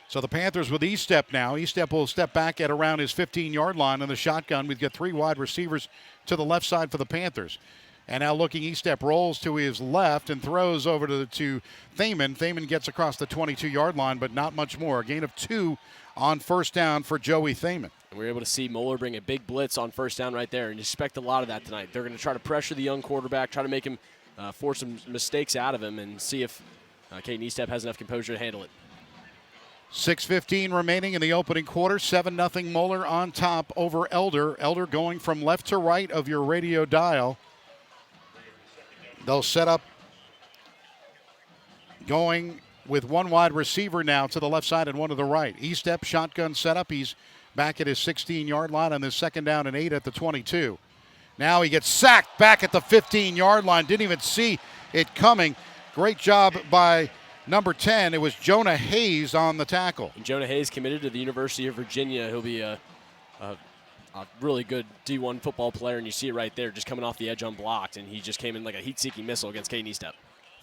So the Panthers with Eastep now. Eastep will step back at around his 15-yard line in the shotgun. We've got 3 wide receivers to the left side for the Panthers. And now looking, Eastep rolls to his left and throws over to Thaman. Thaman gets across the 22-yard line, but not much more. A gain of 2 on first down for Joey Thaman. And we were able to see Moeller bring a big blitz on first down right there, and you expect a lot of that tonight. They're going to try to pressure the young quarterback, try to make him force some mistakes out of him, and see if Caden Eastep has enough composure to handle it. 6:15 remaining in the opening quarter. 7-0 Moeller on top over Elder. Elder going from left to right of your radio dial. They'll set up going with 1 wide receiver now to the left side and 1 to the right. Eastep shotgun setup. He's back at his 16-yard line on this 2nd down and 8 at the 22. Now he gets sacked back at the 15-yard line. Didn't even see it coming. Great job by number 10. It was Jonah Hayes on the tackle. And Jonah Hayes committed to the University of Virginia. He'll be a really good D1 football player, and you see it right there, just coming off the edge unblocked, and he just came in like a heat-seeking missile against Caden Eastep.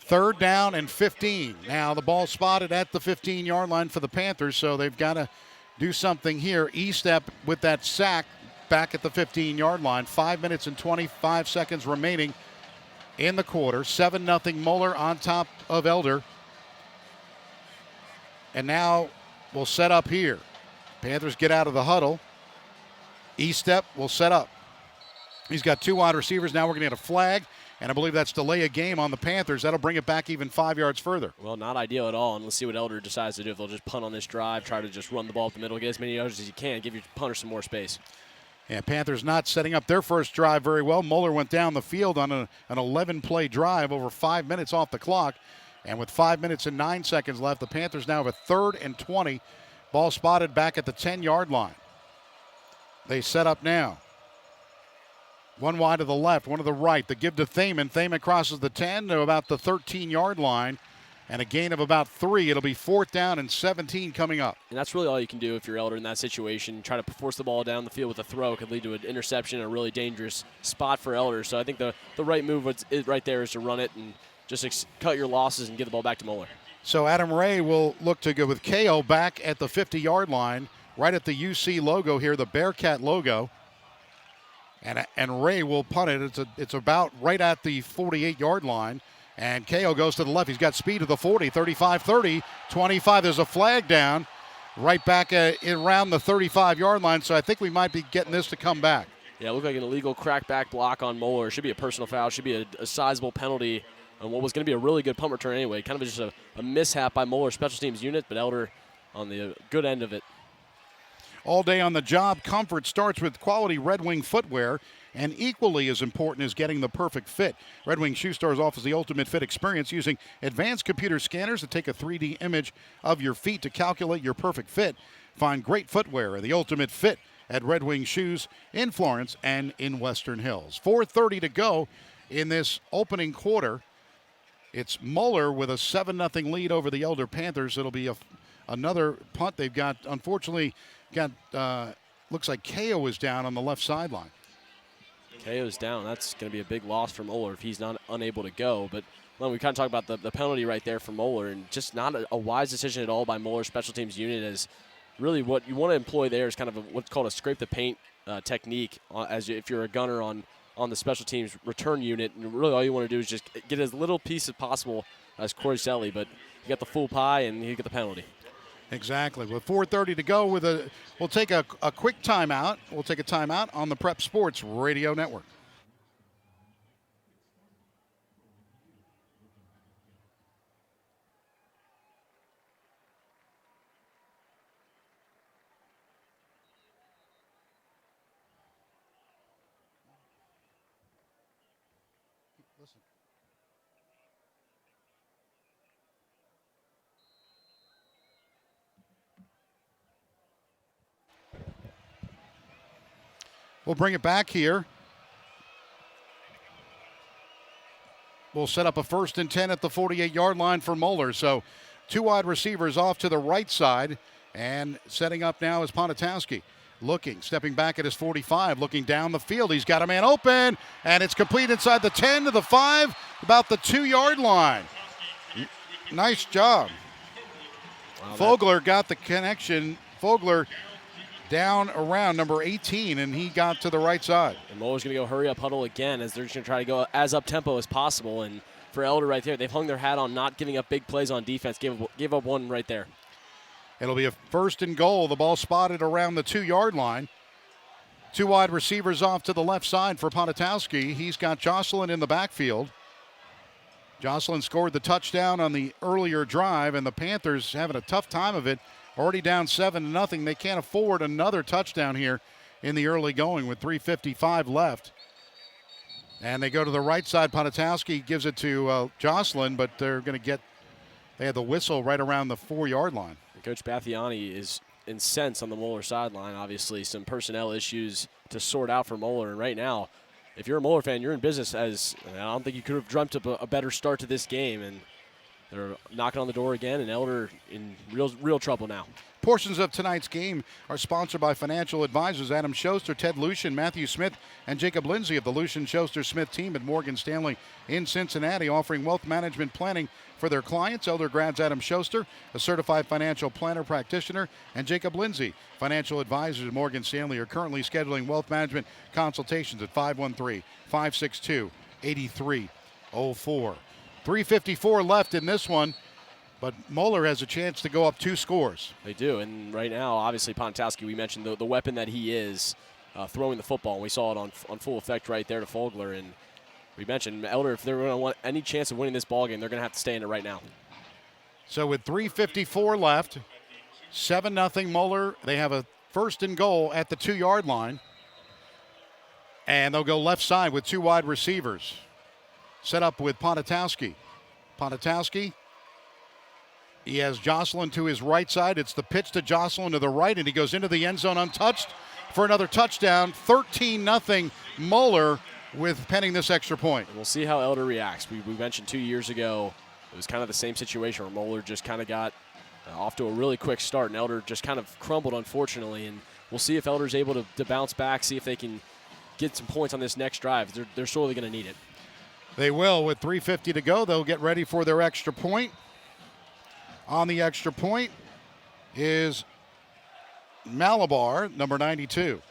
3rd down and 15. Now the ball spotted at the 15-yard line for the Panthers, so they've got to do something here. Eastep with that sack back at the 15-yard line. 5 minutes and 25 seconds remaining in the quarter. 7-0 Moeller on top of Elder. And now we'll set up here. Panthers get out of the huddle. Eastep will set up. He's got 2 wide receivers. Now we're going to get a flag, and I believe that's delay a game on the Panthers. That'll bring it back even 5 yards further. Well, not ideal at all, and let's see what Elder decides to do. If they'll just punt on this drive, try to just run the ball up the middle, get as many yards as you can, give your punter some more space. Yeah, Panthers not setting up their first drive very well. Moeller went down the field on an 11-play drive over 5 minutes off the clock. And with 5 minutes and 9 seconds left, the Panthers now have a 3rd and 20. Ball spotted back at the 10-yard line. They set up now. 1 wide to the left, 1 to the right. The give to Thaman. Thaman crosses the 10 to about the 13-yard line. And a gain of about 3. It'll be 4th down and 17 coming up. And that's really all you can do if you're Elder in that situation. Try to force the ball down the field with a throw. It could lead to an interception and a really dangerous spot for Elder. So I think the right move right there is to run it and just cut your losses and give the ball back to Moeller. So Adam Ray will look to go with KO back at the 50-yard line, right at the UC logo here, the Bearcat logo. And Ray will punt it. It's about right at the 48-yard line. And KO goes to the left. He's got speed to the 40, 35, 30, 25. There's a flag down right back around the 35-yard line. So I think we might be getting this to come back. Yeah, it looked like an illegal crackback block on Moeller. Should be a personal foul. Should be a sizable penalty on what was going to be a really good punt return anyway. Kind of just a mishap by Moeller special teams unit, but Elder on the good end of it. All day on the job, comfort starts with quality Red Wing footwear, and equally as important is getting the perfect fit. Red Wing Shoe Stores offers the ultimate fit experience using advanced computer scanners that take a 3D image of your feet to calculate your perfect fit. Find great footwear and the ultimate fit at Red Wing Shoes in Florence and in Western Hills. 4:30 to go in this opening quarter. It's Moeller with a 7-0 lead over the Elder Panthers. It'll be another punt. They've got, unfortunately, looks like KO is down on the left sideline. KO's down. That's going to be a big loss for Moeller if he's not unable to go. But we kind of talked about the penalty right there for Moeller, and just not a wise decision at all by Moeller special teams unit. As really what you want to employ there is kind of what's called a scrape the paint technique, as if you're a gunner on the special teams return unit. And really all you want to do is just get as little piece as possible as Corey Selly, but you got the full pie and you get the penalty. Exactly. With 4:30 to go, we'll take a quick timeout. We'll take a timeout on the Prep Sports Radio Network. We'll bring it back here. We'll set up a 1st and 10 at the 48-yard line for Moeller. So 2 wide receivers off to the right side, and setting up now is Ponitowski. Stepping back at his 45, looking down the field. He's got a man open, and it's complete inside the 10 to the 5, about the 2-yard line. Nice job. Wow, Fogler got the connection. Fogler down around number 18, and he got to the right side. And Moeller's going to go hurry up huddle again as they're just going to try to go as up tempo as possible. And for Elder right there, they've hung their hat on not giving up big plays on defense. Gave up one right there. It'll be a 1st and goal. The ball spotted around the 2-yard line. 2 wide receivers off to the left side for Ponitowski. He's got Jocelyn in the backfield. Jocelyn scored the touchdown on the earlier drive, and the Panthers having a tough time of it. Already down 7-0. They can't afford another touchdown here in the early going with 3:55 left. And they go to the right side. Ponitowski gives it to Jocelyn, but they had the whistle right around the 4-yard line. Coach Bathiani is incensed on the Moeller sideline. Obviously, some personnel issues to sort out for Moeller. And right now, if you're a Moeller fan, you're in business. I don't think you could have dreamt up a better start to this game. And they're knocking on the door again, and Elder in real trouble now. Portions of tonight's game are sponsored by financial advisors Adam Schuster, Ted Lucian, Matthew Smith, and Jacob Lindsay of the Lucian Schuster Smith team at Morgan Stanley in Cincinnati, offering wealth management planning for their clients. Elder grads Adam Schuster, a certified financial planner practitioner, and Jacob Lindsay, financial advisors at Morgan Stanley, are currently scheduling wealth management consultations at 513-562-8304. 3:54 left in this one, but Moeller has a chance to go up 2 scores. They do, and right now, obviously, Ponitowski, we mentioned the weapon that he is, throwing the football. We saw it on full effect right there to Fogler, and we mentioned Elder, if they're going to want any chance of winning this ballgame, they're going to have to stay in it right now. So with 3:54 left, 7-0 Moeller. They have a 1st and goal at the 2-yard line, and they'll go left side with 2 wide receivers. Set up with Ponitowski. Ponitowski, he has Jocelyn to his right side. It's the pitch to Jocelyn to the right, and he goes into the end zone untouched for another touchdown. 13-0 Moeller with penning this extra point. And we'll see how Elder reacts. We mentioned 2 years ago, it was kind of the same situation where Moeller just kind of got off to a really quick start, and Elder just kind of crumbled, unfortunately. And we'll see if Elder's able to bounce back, see if they can get some points on this next drive. They're sorely going to need it. They will. With 3:50 to go, they'll get ready for their extra point. On the extra point is Malabar, number 92.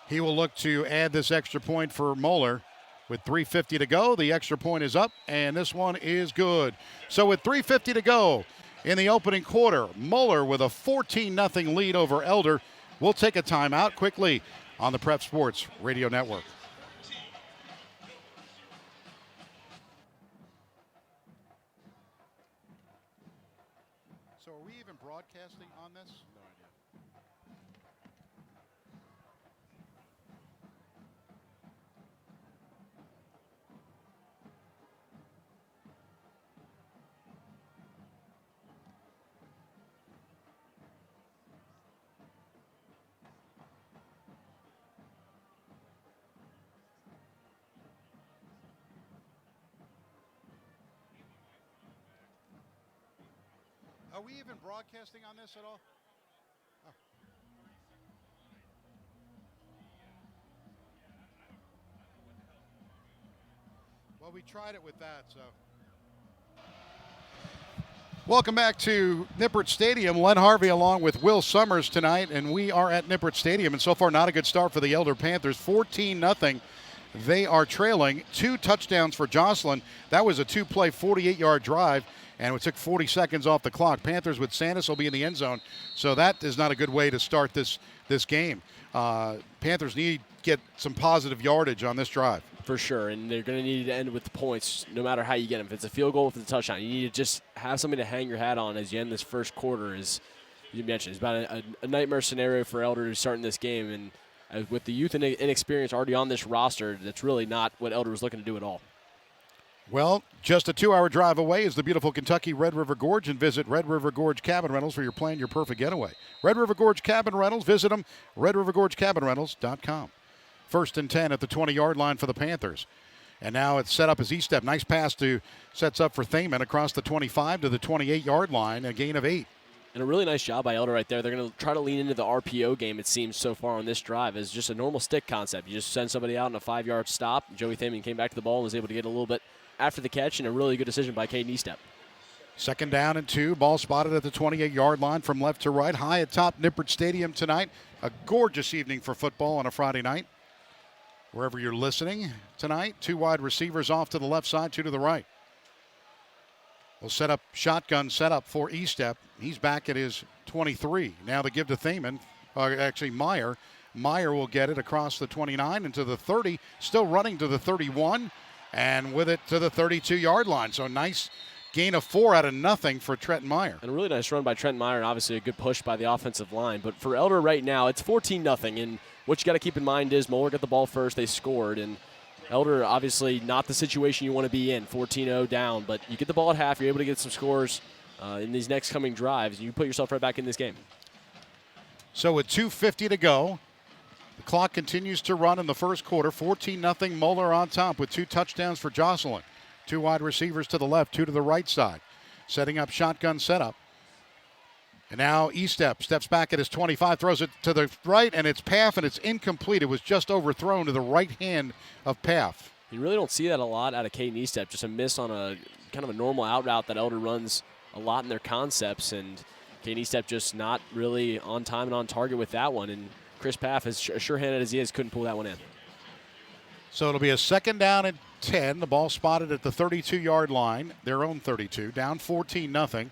He will look to add this extra point for Moeller. With 3:50 to go, the extra point is up, and this one is good. So with 3:50 to go in the opening quarter, Moeller with a 14-0 lead over Elder. We'll take a timeout quickly. on the Prep Sports Radio Network. So are we even broadcasting on this? No idea. Are we even broadcasting on this at all? Oh. Well, we tried it with that, so. Welcome back to Nippert Stadium. Len Harvey along with Will Summers tonight, and we are at Nippert Stadium, and so far not a good start for the Elder Panthers. 14-0. They are trailing. 2 touchdowns for Jocelyn. That was a 2-play, 48-yard drive, and it took 40 seconds off the clock. Panthers with Sandus will be in the end zone, so that is not a good way to start this game. Panthers need to get some positive yardage on this drive. For sure, and they're going to need to end with the points no matter how you get them. If it's a field goal, if it's a touchdown, you need to just have something to hang your hat on as you end this first quarter. As you mentioned, it's about a nightmare scenario for Elder starting this game, and with the youth and inexperience already on this roster, that's really not what Elder was looking to do at all. Well, just a 2-hour drive away is the beautiful Kentucky Red River Gorge, and visit Red River Gorge Cabin Rentals for your plan, your perfect getaway. Red River Gorge Cabin Rentals, visit them, redrivergorgecabinrentals.com. 1st and 10 at the 20-yard line for the Panthers. And now it's set up as E-step. Nice pass sets up for Thaman across the 25 to the 28-yard line, a gain of 8. And a really nice job by Elder right there. They're going to try to lean into the RPO game, it seems, so far on this drive. It's just a normal stick concept. You just send somebody out in a 5-yard stop. Joey Thaman came back to the ball and was able to get a little bit after the catch, and a really good decision by Caden E-step. 2nd down and 2. Ball spotted at the 28-yard line from left to right. High atop Nippert Stadium tonight. A gorgeous evening for football on a Friday night. Wherever you're listening tonight, 2 wide receivers off to the left side, 2 to the right. We'll set up shotgun setup for E-step. He's back at his 23. Now the give to Thaman, actually Meyer. Meyer will get it across the 29 and to the 30, still running to the 31, and with it to the 32-yard line. So nice gain of 4 out of nothing for Trenton Meyer. And a really nice run by Trenton Meyer, and obviously a good push by the offensive line. But for Elder right now, it's 14-0, and what you got to keep in mind is Moeller got the ball first, they scored, and Elder obviously not the situation you want to be in, 14-0 down, but you get the ball at half, you're able to get some scores in these next coming drives, and you put yourself right back in this game. So with 2:50 to go, the clock continues to run in the first quarter. 14-0, Moeller on top with 2 touchdowns for Jocelyn. 2 wide receivers to the left, 2 to the right side. Setting up shotgun setup. And now E-step steps back at his 25, throws it to the right, and it's Paff, and it's incomplete. It was just overthrown to the right hand of Paff. You really don't see that a lot out of Caden E-step, just a miss on a kind of a normal out route that Elder runs a lot in their concepts, and Caden E-step just not really on time and on target with that one, and Chris Paff, as sure-handed as he is, couldn't pull that one in. So it'll be a 2nd down and 10. The ball spotted at the 32-yard line, their own 32, down 14-0.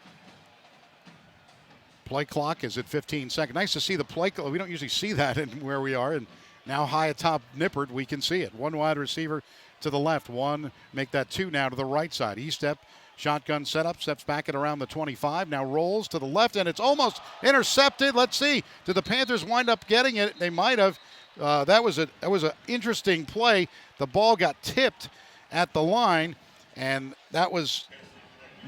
Play clock is at 15 seconds. Nice to see the play clock. We don't usually see that in where we are. And now high atop Nippert, we can see it. 1 wide receiver to the left. 1, make that 2 now to the right side. E-step, shotgun setup, steps back at around the 25. Now rolls to the left, and it's almost intercepted. Let's see. Did the Panthers wind up getting it? They might have. That was an interesting play. The ball got tipped at the line, and that was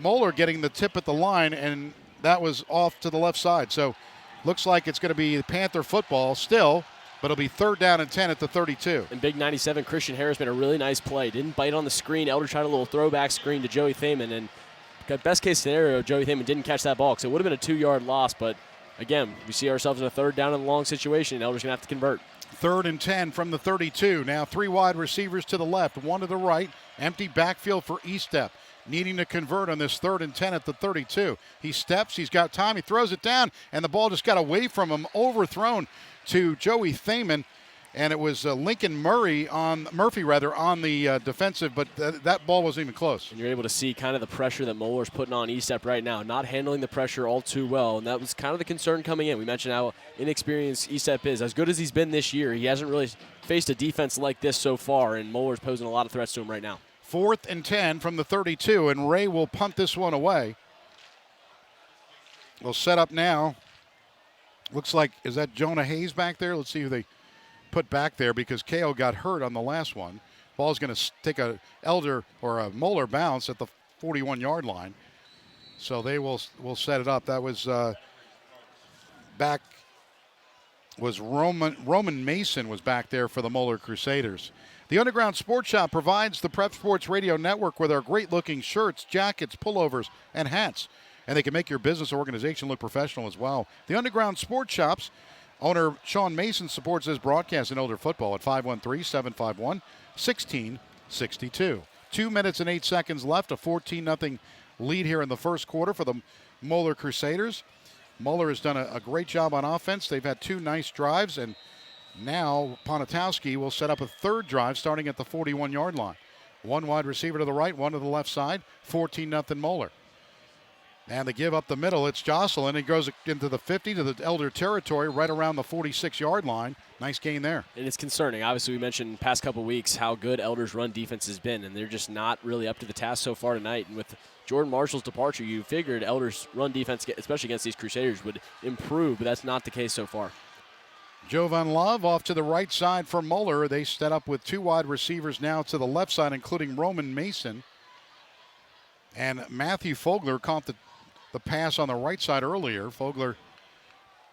Moeller getting the tip at the line, and that was off to the left side. So looks like it's going to be Panther football still, but it'll be 3rd down and 10 at the 32. And big 97, Christian Harris made a really nice play. Didn't bite on the screen. Elder tried a little throwback screen to Joey Thaman, and best case scenario, Joey Thaman didn't catch that ball, because it would have been a 2-yard loss. But again, we see ourselves in a 3rd down and long situation, and Elder's going to have to convert. 3rd and 10 from the 32. Now 3 wide receivers to the left, 1 to the right. Empty backfield for E-step. Needing to convert on this 3rd and 10 at the 32. He steps, he's got time, he throws it down, and the ball just got away from him, overthrown to Joey Thaman. and it was Murphy on the defensive, but that ball wasn't even close. And you're able to see kind of the pressure that Moeller's putting on ESTEP right now, not handling the pressure all too well, and that was kind of the concern coming in. We mentioned how inexperienced ESTEP is. As good as he's been this year, he hasn't really faced a defense like this so far, and Moeller's posing a lot of threats to him right now. 4th and 10 from the 32, and Ray will punt this one away. We'll set up now. Looks like, is that Jonah Hayes back there? Let's see who they put back there because KO got hurt on the last one. Ball's going to take a Elder or a Moeller bounce at the 41-yard line. So they will set it up. That was back was Roman Mason was back there for the Moeller Crusaders. The Underground Sports Shop provides the Prep Sports Radio Network with our great-looking shirts, jackets, pullovers, and hats. And they can make your business or organization look professional as well. The Underground Sports Shops owner Sean Mason supports this broadcast in Elder football at 513-751-1662. 2 minutes and 8 seconds left, a 14-0 lead here in the first quarter for the Moeller Crusaders. Moeller has done a great job on offense. They've had 2 nice drives, and now Ponitowski will set up a third drive starting at the 41-yard line. 1 wide receiver to the right, 1 to the left side, 14-0 Moeller. And the give up the middle, it's Jocelyn. He goes into the 50 to the Elder territory right around the 46-yard line. Nice gain there. And it's concerning. Obviously, we mentioned past couple weeks how good Elder's run defense has been, and they're just not really up to the task so far tonight. And with Jordan Marshall's departure, you figured Elder's run defense, especially against these Crusaders, would improve, but that's not the case so far. Jovan Love off to the right side for Moeller. They set up with 2 wide receivers now to the left side, including Roman Mason. And Matthew Fogler caught the pass on the right side earlier. Fogler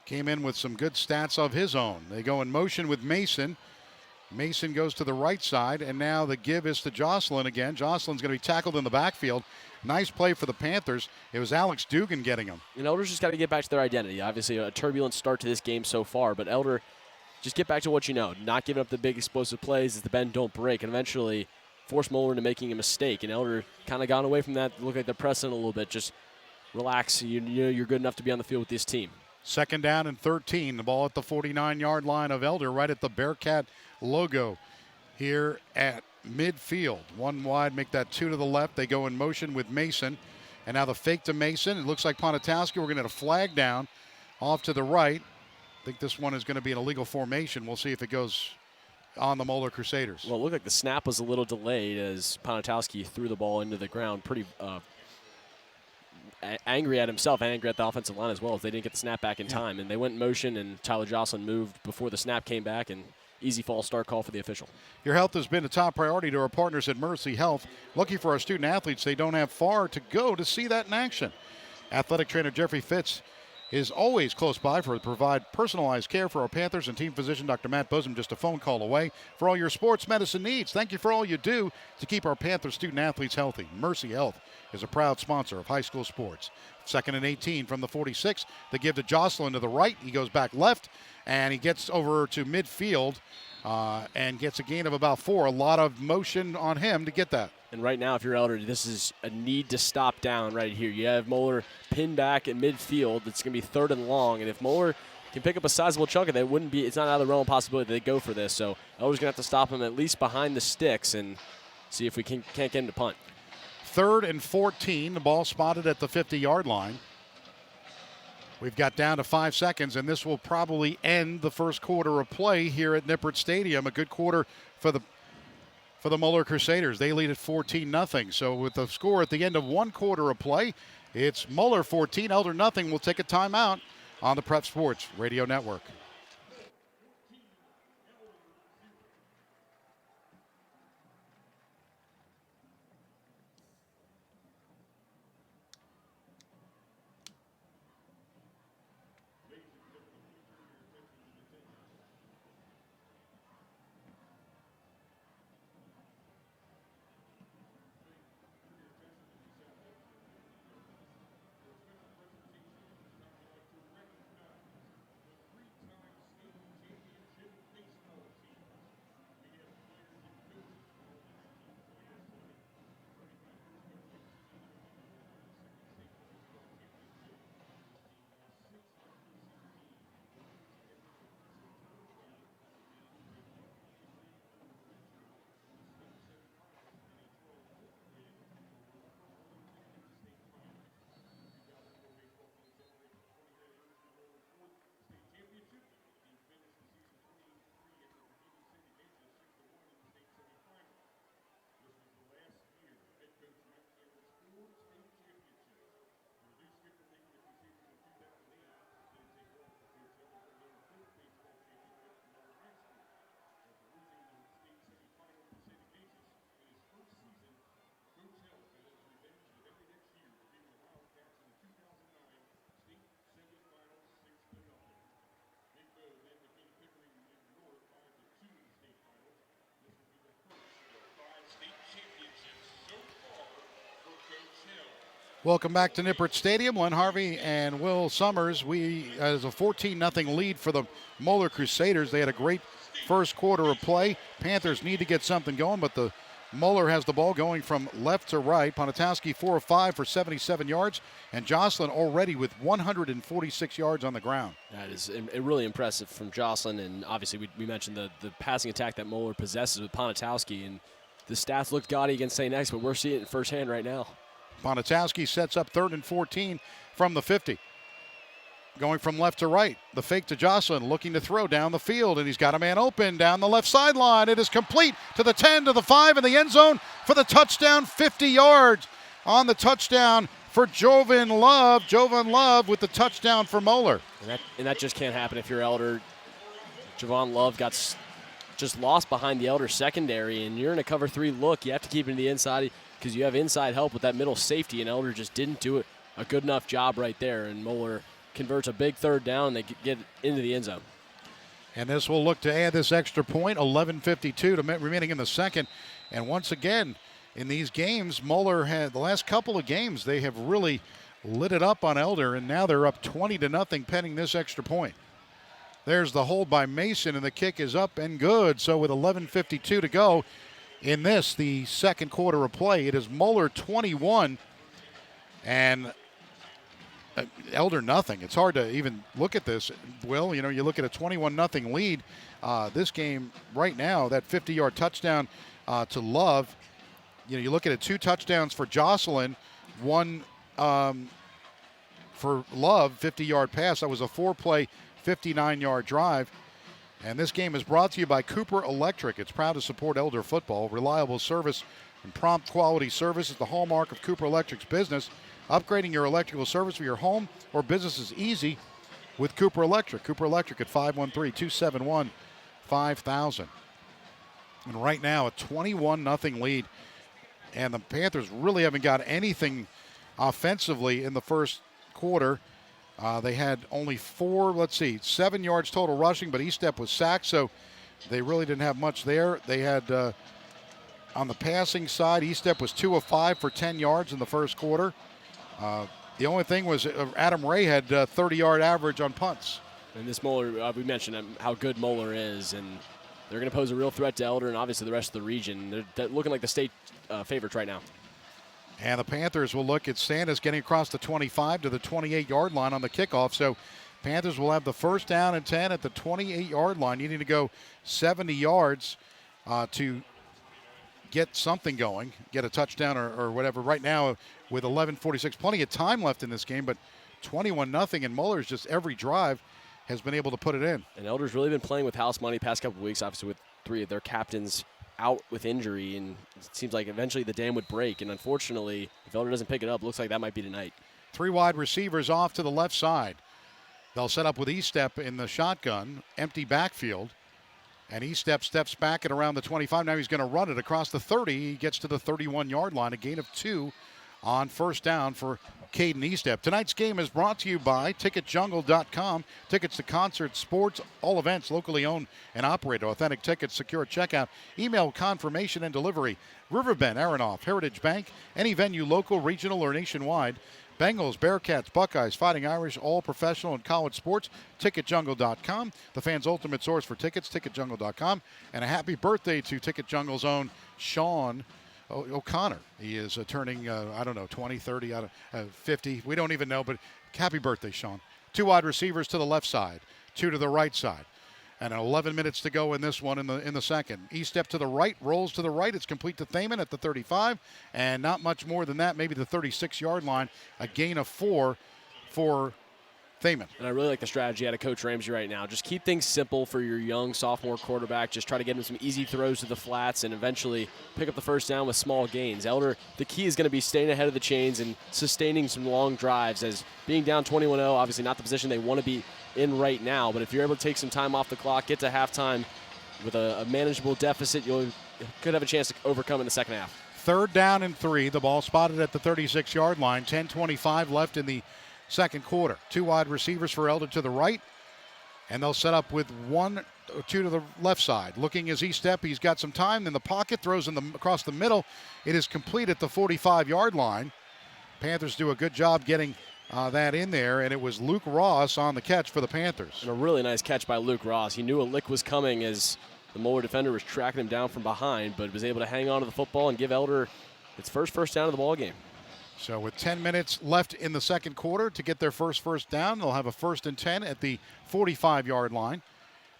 came in with some good stats of his own. They go in motion with Mason. Mason goes to the right side, and now the give is to Jocelyn again. Jocelyn's going to be tackled in the backfield. Nice play for the Panthers. It was Alex Dugan getting him. And Elder's just got to get back to their identity. Obviously, a turbulent start to this game so far, but Elder, just get back to what you know. Not giving up the big explosive plays as the bend don't break, and eventually force Moeller into making a mistake. And Elder kind of gone away from that. Look like they're pressing a little bit. Just relax. You know you're good enough to be on the field with this team. 2nd down and 13. The ball at the 49-yard line of Elder, right at the Bearcat logo here at midfield. 1 wide, make that 2 to the left. They go in motion with Mason. And now the fake to Mason. It looks like Ponitowski. We're going to get a flag down off to the right. I think this one is going to be an illegal formation. We'll see if it goes on the Moeller Crusaders. Well, it looked like the snap was a little delayed as Ponitowski threw the ball into the ground pretty angry at himself, angry at the offensive line as well, as they didn't get the snap back in time. And they went in motion, and Tyler Jocelyn moved before the snap came back, and easy false start call for the official. Your health has been a top priority to our partners at Mercy Health. Looking for our student athletes, they don't have far to go to see that in action. Athletic trainer Jeffrey Fitz is always close by to provide personalized care for our Panthers, and team physician Dr. Matt Bosom just a phone call away for all your sports medicine needs. Thank you for all you do to keep our Panther student athletes healthy. Mercy Health is a proud sponsor of high school sports. 2nd and 18 from the 46. They give to Jocelyn to the right. He goes back left, and he gets over to midfield and gets a gain of about 4. A lot of motion on him to get that. And right now, if you're Elder, this is a need to stop down right here. You have Moeller pinned back at midfield. It's going to be 3rd and long. And if Moeller can pick up a sizable chunk of that, it's not out of the realm of possibility that they go for this. So Elder's going to have to stop him at least behind the sticks and see if we can't get him to punt. 3rd and 14. The ball spotted at the 50-yard line. We've got down to 5 seconds, and this will probably end the first quarter of play here at Nippert Stadium. A good quarter for the Moeller Crusaders. They lead at 14-0. So with the score at the end of 1 quarter of play, it's Moeller 14, Elder nothing. We'll take a timeout on the Prep Sports Radio Network. Welcome back to Nippert Stadium. Len Harvey and Will Summers. We has a 14-0 lead for the Moeller Crusaders. They had a great first quarter of play. Panthers need to get something going, but the Moeller has the ball going from left to right. Ponitowski 4 of 5 for 77 yards, and Jocelyn already with 146 yards on the ground. That is really impressive from Jocelyn, and obviously we mentioned the passing attack that Moeller possesses with Ponitowski, and the stats looked gaudy against St. X, but we're seeing it firsthand right now. Ponitowski sets up 3rd and 14 from the 50. Going from left to right. The fake to Jocelyn, looking to throw down the field, and he's got a man open down the left sideline. It is complete to the 10, to the 5, in the end zone for the touchdown, 50 yards on the touchdown for Jovan Love. Jovan Love with the touchdown for Moeller. And that just can't happen if you're Elder. Jovan Love got just lost behind the Elder secondary, and you're in a cover 3 look. You have to keep it to the inside because you have inside help with that middle safety, and Elder just didn't do a good enough job right there, and Moeller converts a big 3rd down, and they get into the end zone. And this will look to add this extra point, 11:52 remaining in the second. And once again, in these games, Moeller had the last couple of games, they have really lit it up on Elder, and now they're up 20-0 pending this extra point. There's the hold by Mason, and the kick is up and good. So with 11:52 to go in this, the second quarter of play, it is Moeller 21 and Elder nothing. It's hard to even look at this, Will. You know, you look at a 21-0 lead. This game right now, that 50-yard touchdown to Love. You know, you look at it, 2 touchdowns for Jocelyn, 1 for Love, 50-yard pass. That was a 4-play, 59-yard drive. And this game is brought to you by Cooper Electric. It's proud to support Elder football. Reliable service and prompt quality service is the hallmark of Cooper Electric's business. Upgrading your electrical service for your home or business is easy with Cooper Electric. Cooper Electric at 513-271-5000. And right now, a 21-0 lead. And the Panthers really haven't got anything offensively in the first quarter. They had only 7 yards total rushing, but Estep was sacked, so they really didn't have much there. They had, on the passing side, Estep was 2 of 5 for 10 yards in the first quarter. The only thing was Adam Ray had 30-yard average on punts. And this Moeller, we mentioned how good Moeller is, and they're going to pose a real threat to Elder and obviously the rest of the region. They're looking like the state favorites right now. And the Panthers will look at Sandus getting across the 25 to the 28-yard line on the kickoff. So Panthers will have the first down and 10 at the 28-yard line, needing to go 70 yards to get something going, get a touchdown or whatever. Right now, with 11:46, plenty of time left in this game, but 21-0, and Moeller's just every drive has been able to put it in. And Elder's really been playing with house money past couple of weeks, obviously with 3 of their captains out with injury, and it seems like eventually the dam would break. And unfortunately, if Elder doesn't pick it up, it looks like that might be tonight. 3 wide receivers off to the left side. They'll set up with Estep in the shotgun, empty backfield. And Estep steps back at around the 25. Now he's going to run it across the 30. He gets to the 31-yard line, a gain of 2 on first down for Caden Estep. Tonight's game is brought to you by TicketJungle.com. Tickets to concerts, sports, all events, locally owned and operated. Authentic tickets, secure checkout, email confirmation and delivery. Riverbend, Aronoff, Heritage Bank, any venue, local, regional, or nationwide. Bengals, Bearcats, Buckeyes, Fighting Irish, all professional and college sports. TicketJungle.com, the fans' ultimate source for tickets. TicketJungle.com, and a happy birthday to Ticket Jungle's own Sean O'Connor. He is turning, 20, 30, 50. We don't even know, but happy birthday, Sean. 2 wide receivers to the left side, 2 to the right side. And 11 minutes to go in this one in the second. Estep to the right, rolls to the right. It's complete to Thaman at the 35. And not much more than that, maybe the 36-yard line. A gain of 4 for Thaman. And I really like the strategy out of Coach Ramsey right now. Just keep things simple for your young sophomore quarterback. Just try to get him some easy throws to the flats and eventually pick up the first down with small gains. Elder, the key is going to be staying ahead of the chains and sustaining some long drives, as being down 21-0, obviously not the position they want to be in right now. But if you're able to take some time off the clock, get to halftime with a manageable deficit, you could have a chance to overcome in the second half. 3rd down and 3. The ball spotted at the 36-yard line. 10:25 left in the second quarter. 2 wide receivers for Elder to the right, and they'll set up with 1 or 2 to the left side. Looking as Estep, he's got some time in the pocket, throws across the middle. It is complete at the 45-yard line. Panthers do a good job getting that in there, and it was Luke Ross on the catch for the Panthers. And a really nice catch by Luke Ross. He knew a lick was coming as the Moeller defender was tracking him down from behind, but was able to hang on to the football and give Elder its first down of the ball game. So with 10 minutes left in the second quarter to get their first down, they'll have a 1st and 10 at the 45-yard line.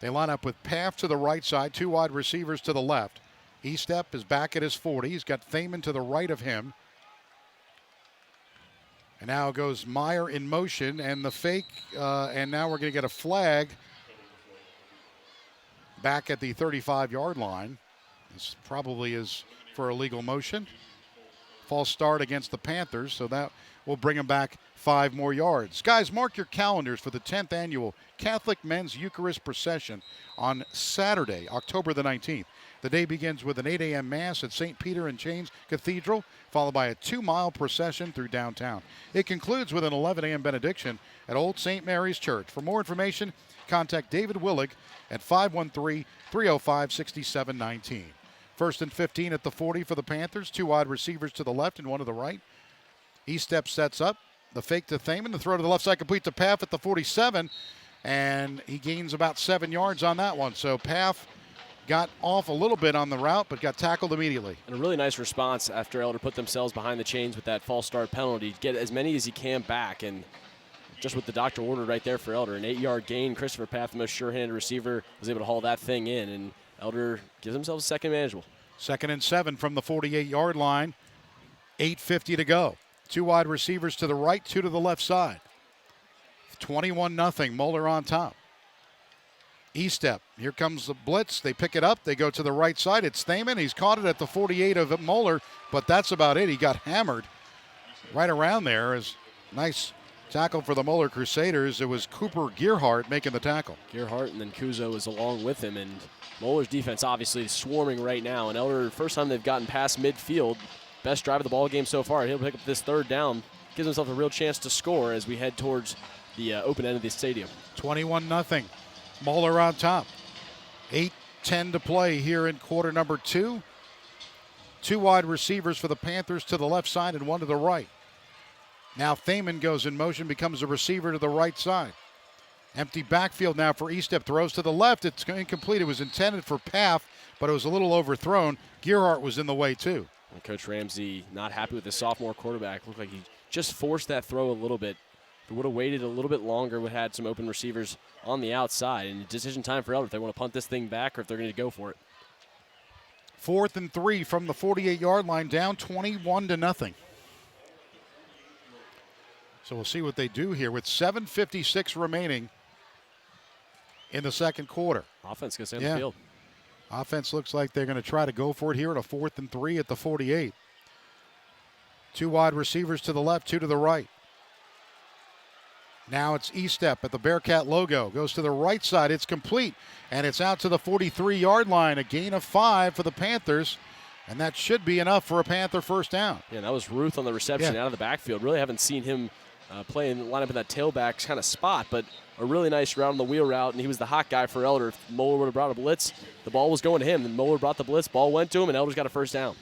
They line up with Paff to the right side, 2 wide receivers to the left. Estep is back at his 40. He's got Thaman to the right of him. And now goes Meyer in motion, and the fake, and now we're going to get a flag back at the 35-yard line. This probably is for illegal motion. False start against the Panthers, so that will bring them back 5 more yards. Guys, mark your calendars for the 10th annual Catholic Men's Eucharist Procession on Saturday, October the 19th. The day begins with an 8 a.m. Mass at St. Peter and James Cathedral, followed by a 2-mile procession through downtown. It concludes with an 11 a.m. benediction at Old St. Mary's Church. For more information, contact David Willig at 513-305-6719. 1st and 15 at the 40 for the Panthers. 2 wide receivers to the left and 1 to the right. Estep sets up. The fake to Thaman. The throw to the left side complete to Paff at the 47. And he gains about 7 yards on that one. So Paff got off a little bit on the route, but got tackled immediately. And a really nice response after Elder put themselves behind the chains with that false start penalty. Get as many as he can back. And just with the doctor ordered right there for Elder, an 8-yard gain. Christopher Paff, the most sure-handed receiver, was able to haul that thing in. And Elder gives themselves a second manageable. 2nd and 7 from the 48-yard line. 8:50 to go. 2 wide receivers to the right, 2 to the left side. 21-0. Moeller on top. Estep. Here comes the blitz. They pick it up. They go to the right side. It's Thaman. He's caught it at the 48 of Moeller, but that's about it. He got hammered right around there. Is nice tackle for the Moeller Crusaders. It was Cooper Gearhart making the tackle. Gearhart and then Kuzo is along with him, and Moeller's defense obviously swarming right now. And Elder, first time they've gotten past midfield, best drive of the ball game so far. He'll pick up this 3rd down, gives himself a real chance to score as we head towards the open end of the stadium. 21-0. Moeller on top. 8:10 to play here in quarter number 2. 2 wide receivers for the Panthers to the left side and 1 to the right. Now Thaman goes in motion, becomes a receiver to the right side. Empty backfield now for Estep. Throws to the left. It's incomplete. It was intended for Paff, but it was a little overthrown. Gearhart was in the way too. And Coach Ramsey not happy with the sophomore quarterback. Looked like he just forced that throw a little bit. If he would have waited a little bit longer, would have had some open receivers on the outside. And decision time for Elder if they want to punt this thing back or if they're going to go for it. 4th and 3 from the 48-yard line, down 21-0. So we'll see what they do here with 7:56 remaining in the second quarter. Offense going to stay on the field. Offense looks like they're going to try to go for it here at a 4th and 3 at the 48. 2 wide receivers to the left, 2 to the right. Now it's Estep at the Bearcat logo. Goes to the right side. It's complete. And it's out to the 43-yard line. A gain of 5 for the Panthers. And that should be enough for a Panther 1st down. Yeah, that was Ruth on the reception out of the backfield. Really haven't seen him play and line up in that tailback kind of spot, but a really nice route on the wheel route, and he was the hot guy for Elder. If Moeller would have brought a blitz, the ball was going to him. Then Moeller brought the blitz, ball went to him, and Elder's got a 1st down.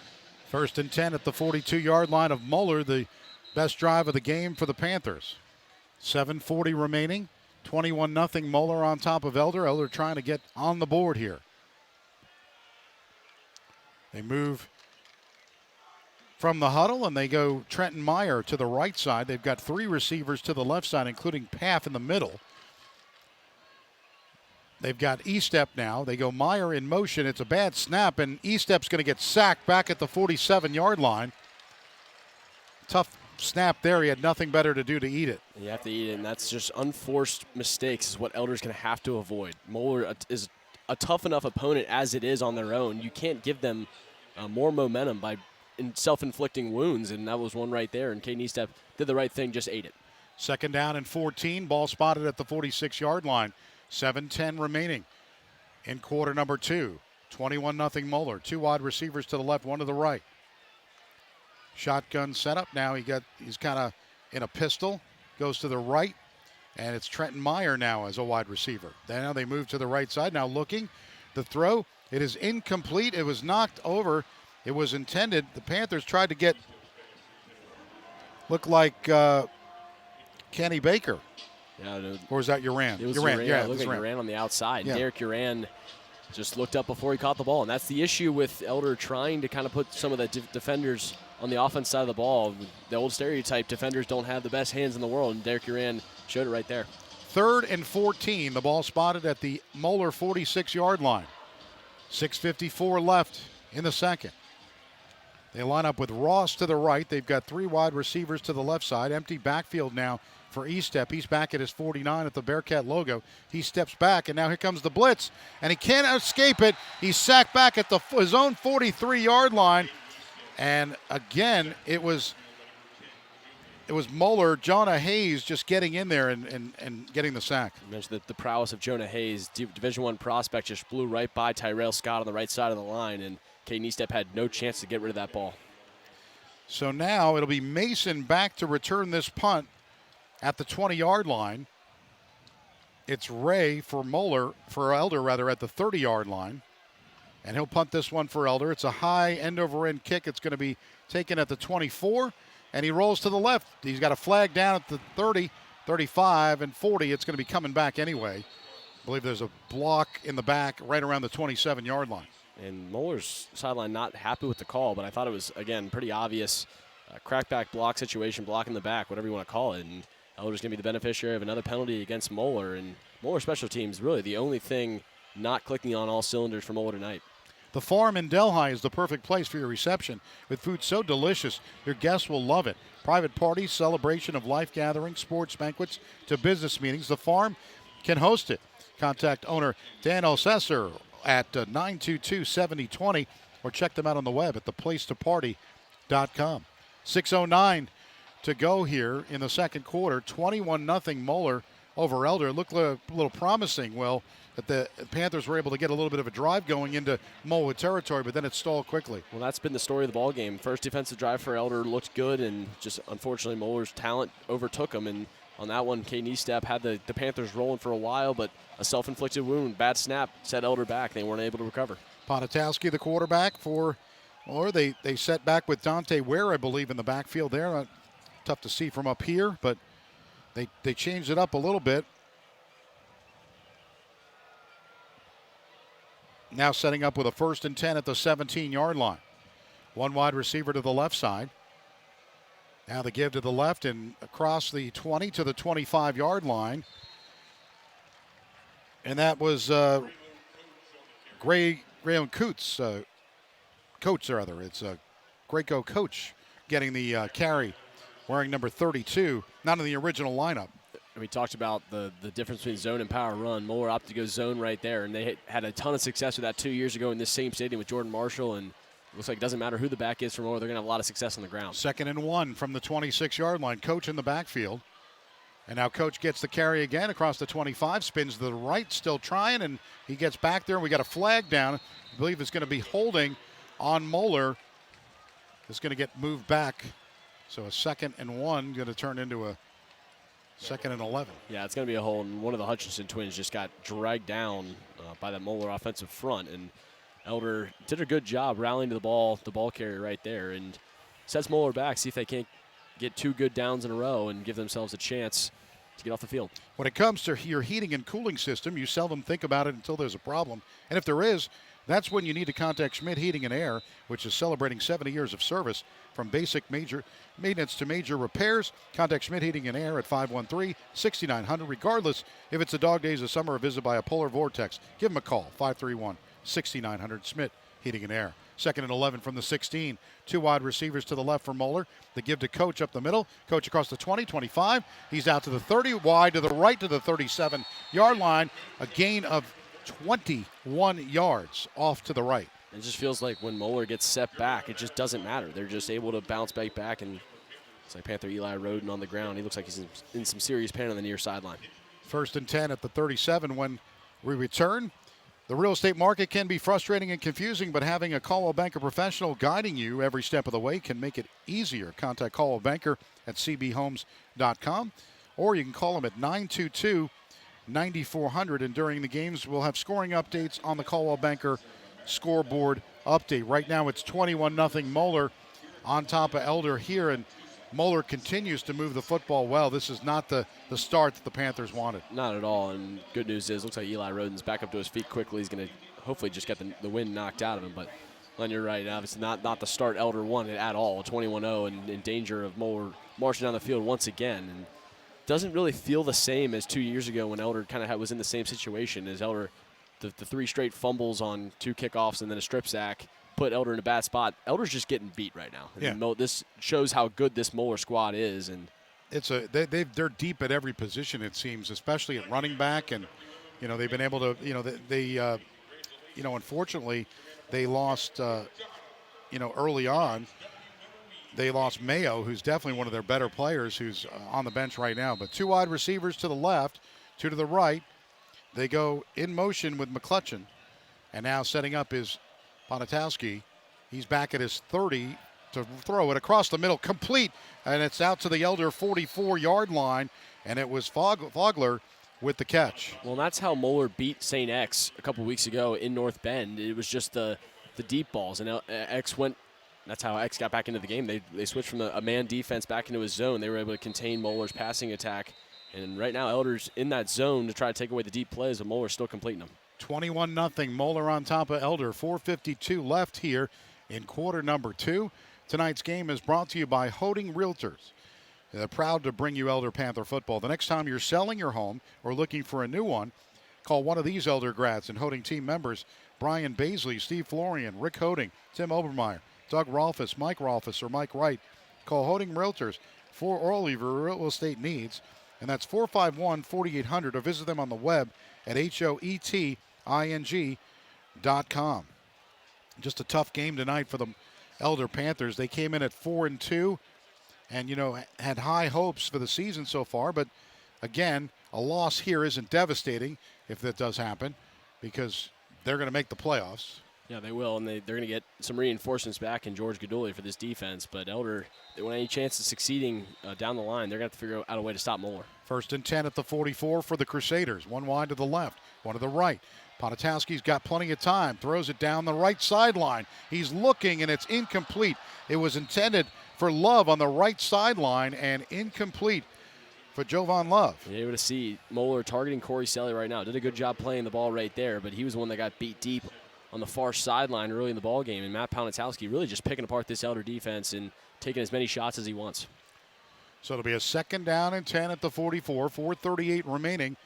1st and 10 at the 42-yard line of Moeller, the best drive of the game for the Panthers. 7:40 remaining, 21-0. Moeller on top of Elder. Elder trying to get on the board here. They move from the huddle, and they go Trenton Meyer to the right side. They've got 3 receivers to the left side, including Paff in the middle. They've got Estep now. They go Meyer in motion. It's a bad snap, and Estep's going to get sacked back at the 47-yard line. Tough snap there. He had nothing better to do to eat it. You have to eat it, and that's just unforced mistakes is what Elder's going to have to avoid. Moeller is a tough enough opponent as it is on their own. You can't give them more momentum by self-inflicting wounds, and that was one right there. And Caden Estep did the right thing, just ate it. 2nd down and 14. Ball spotted at the 46-yard line. 7:10 remaining in quarter number 2. 21-0 Moeller. 2 wide receivers to the left, 1 to the right. Shotgun setup. Now he's kind of in a pistol. Goes to the right, and it's Trenton Meyer now as a wide receiver. Now they move to the right side. Now looking. The throw. It is incomplete. It was knocked over. It was intended. The Panthers tried to get looked like Kenny Baker. Yeah, no, Or is that Uran? it was Uran, Uran. yeah, Look at Uran. Uran on the outside. Yeah. Derek Uran just looked up before he caught the ball, and that's the issue with Elder trying to kind of put some of the defenders on the offense side of the ball. The old stereotype, defenders don't have the best hands in the world, and Derek Uran showed it right there. 3rd and 14. The ball spotted at the Moeller 46-yard line. 6:54 left in the second. They line up with Ross to the right. They've got 3 wide receivers to the left side. Empty backfield now for Estep. He's back at his 49 at the Bearcat logo. He steps back, and now here comes the blitz, and he can't escape it. He's sacked back at his own 43-yard line, and again, it was Moeller, Jonah Hayes, just getting in there and getting the sack. You mentioned the prowess of Jonah Hayes, Division I prospect, just blew right by Tyrell Scott on the right side of the line, and Caden Estep had no chance to get rid of that ball. So now it'll be Mason back to return this punt at the 20-yard line. It's Ray for Elder at the 30-yard line. And he'll punt this one for Elder. It's a high end-over-end kick. It's going to be taken at the 24, and he rolls to the left. He's got a flag down at the 30, 35, and 40. It's going to be coming back anyway. I believe there's a block in the back right around the 27-yard line. And Moeller's sideline not happy with the call, but I thought it was, again, pretty obvious. Crackback block situation, block in the back, whatever you want to call it. And Elder's going to be the beneficiary of another penalty against Moeller. And Moeller special teams, really the only thing not clicking on all cylinders for Moeller tonight. The Farm in Delhi is the perfect place for your reception. With food so delicious, your guests will love it. Private parties, celebration of life gatherings, sports banquets, to business meetings, the Farm can host it. Contact owner Dan Elsesser at 922-7020 or check them out on the web at theplacetoparty.com. 6:09 to go here in the second quarter. 21-0 Moeller over Elder. It looked a little promising. Well, that the Panthers were able to get a little bit of a drive going into Moeller territory, but then it stalled quickly. Well, that's been the story of the ball game. First defensive drive for Elder looked good, and just unfortunately Moeller's talent overtook him. And on that one, Caden Estep had the Panthers rolling for a while, but a self-inflicted wound, bad snap, set Elder back. They weren't able to recover. Ponitowski, the quarterback for, or they set back with Dante Ware, I believe, in the backfield there. Tough to see from up here, but they changed it up a little bit. Now setting up with a 1st and 10 at the 17-yard line. One wide receiver to the left side. Now the give to the left and across the 20 to the 25-yard line. And that was Graham Coates. Coates, rather. It's Graco Coach getting the carry, wearing number 32, not in the original lineup. We talked about the difference between zone and power run. Moeller opted to go zone right there, and they had a ton of success with that 2 years ago in this same stadium with Jordan Marshall, and it looks like it doesn't matter who the back is for Moeller, they're going to have a lot of success on the ground. 2nd and 1 from the 26-yard line. Coach in the backfield. And now Coach gets the carry again across the 25, spins to the right, still trying, and he gets back there, and we got a flag down. I believe it's going to be holding on Moeller. It's going to get moved back. So a 2nd and 1 going to turn into a 2nd and 11. Yeah, it's going to be a hole, and one of the Hutchinson twins just got dragged down by that Moeller offensive front, and Elder did a good job rallying to the ball carrier right there, and sets Moeller back, see if they can't get 2 good downs in a row and give themselves a chance to get off the field. When it comes to your heating and cooling system, you seldom think about it until there's a problem. And if there is, that's when you need to contact Schmidt Heating and Air, which is celebrating 70 years of service. From basic major maintenance to major repairs, contact Schmidt Heating and Air at 513-6900. Regardless if it's the dog days of summer or visit by a polar vortex, give them a call, 531-6900. Schmidt Heating and Air. 2nd and 11 from the 16. 2 wide receivers to the left for Moeller. The give to Coach up the middle. Coach across the 20, 25. He's out to the 30, wide to the right to the 37-yard line. A gain of 21 yards off to the right. It just feels like when Moeller gets set back, it just doesn't matter. They're just able to bounce back, and it's like Panther Eli Roden on the ground. He looks like he's in some serious pain on the near sideline. 1st and 10 at the 37 when we return. The real estate market can be frustrating and confusing, but having a Caldwell Banker professional guiding you every step of the way can make it easier. Contact Caldwell Banker at cbhomes.com, or you can call them at 922-9400. And during the games, we'll have scoring updates on the Caldwell Banker scoreboard update. Right now, it's 21-0 Moeller on top of Elder here, and Moeller continues to move the football well. This is not the start that the Panthers wanted. Not at all. And good news is, looks like Eli Roden's back up to his feet quickly. He's going to hopefully just get the wind knocked out of him. But Len, you're right. Obviously not the start Elder wanted at all. 21-0 and in danger of Moeller marching down the field once again. And doesn't really feel the same as 2 years ago when Elder kind of was in the same situation as Elder. The 3 straight fumbles on 2 kickoffs and then a strip sack put Elder in a bad spot. Elder's just getting beat right now. Yeah. This shows how good this Moeller squad is. And they're deep at every position, it seems, especially at running back. And, they've been able to, they unfortunately, they lost, early on. They lost Mayo, who's definitely one of their better players, who's on the bench right now. But 2 wide receivers to the left, 2 to the right. They go in motion with McClutchin. And now setting up is Ponatowski. He's back at his 30 to throw it across the middle, complete. And it's out to the Elder 44-yard line. And it was Fogler with the catch. Well, that's how Moeller beat St. X a couple weeks ago in North Bend. It was just the deep balls. And X went. That's how X got back into the game. They switched from a man defense back into his zone. They were able to contain Moeller's passing attack. And right now, Elder's in that zone to try to take away the deep plays, but Moeller's still completing them. 21-0. Moeller on top of Elder. 4:52 left here in quarter number 2. Tonight's game is brought to you by Holding Realtors. They're proud to bring you Elder Panther football. The next time you're selling your home or looking for a new one, call one of these Elder grads and Holding team members: Brian Baisley, Steve Florian, Rick Holding, Tim Obermeyer, Doug Rolfus, Mike Rolfus, or Mike Wright. Call Holding Realtors for all of your real estate needs. And that's 451-4800, or visit them on the web at hoeting.com. Just a tough game tonight for the Elder Panthers. They came in at 4-2 and, had high hopes for the season so far. But, again, a loss here isn't devastating if that does happen, because they're going to make the playoffs. Yeah, they will, and they're going to get some reinforcements back in George Gaduli for this defense. But Elder, they want any chance of succeeding down the line, they're going to have to figure out a way to stop Moeller. 1st and 10 at the 44 for the Crusaders. 1 wide to the left, 1 to the right. Ponatowski's got plenty of time, throws it down the right sideline. He's looking, and it's incomplete. It was intended for Love on the right sideline, and incomplete for Jovan Love. You're able to see Moeller targeting Corey Selly right now. Did a good job playing the ball right there, but he was the one that got beat deep on the far sideline early in the ball game. And Matt Ponatowski really just picking apart this Elder defense and taking as many shots as he wants. So it'll be a 2nd down and 10 at the 44. 4:38 remaining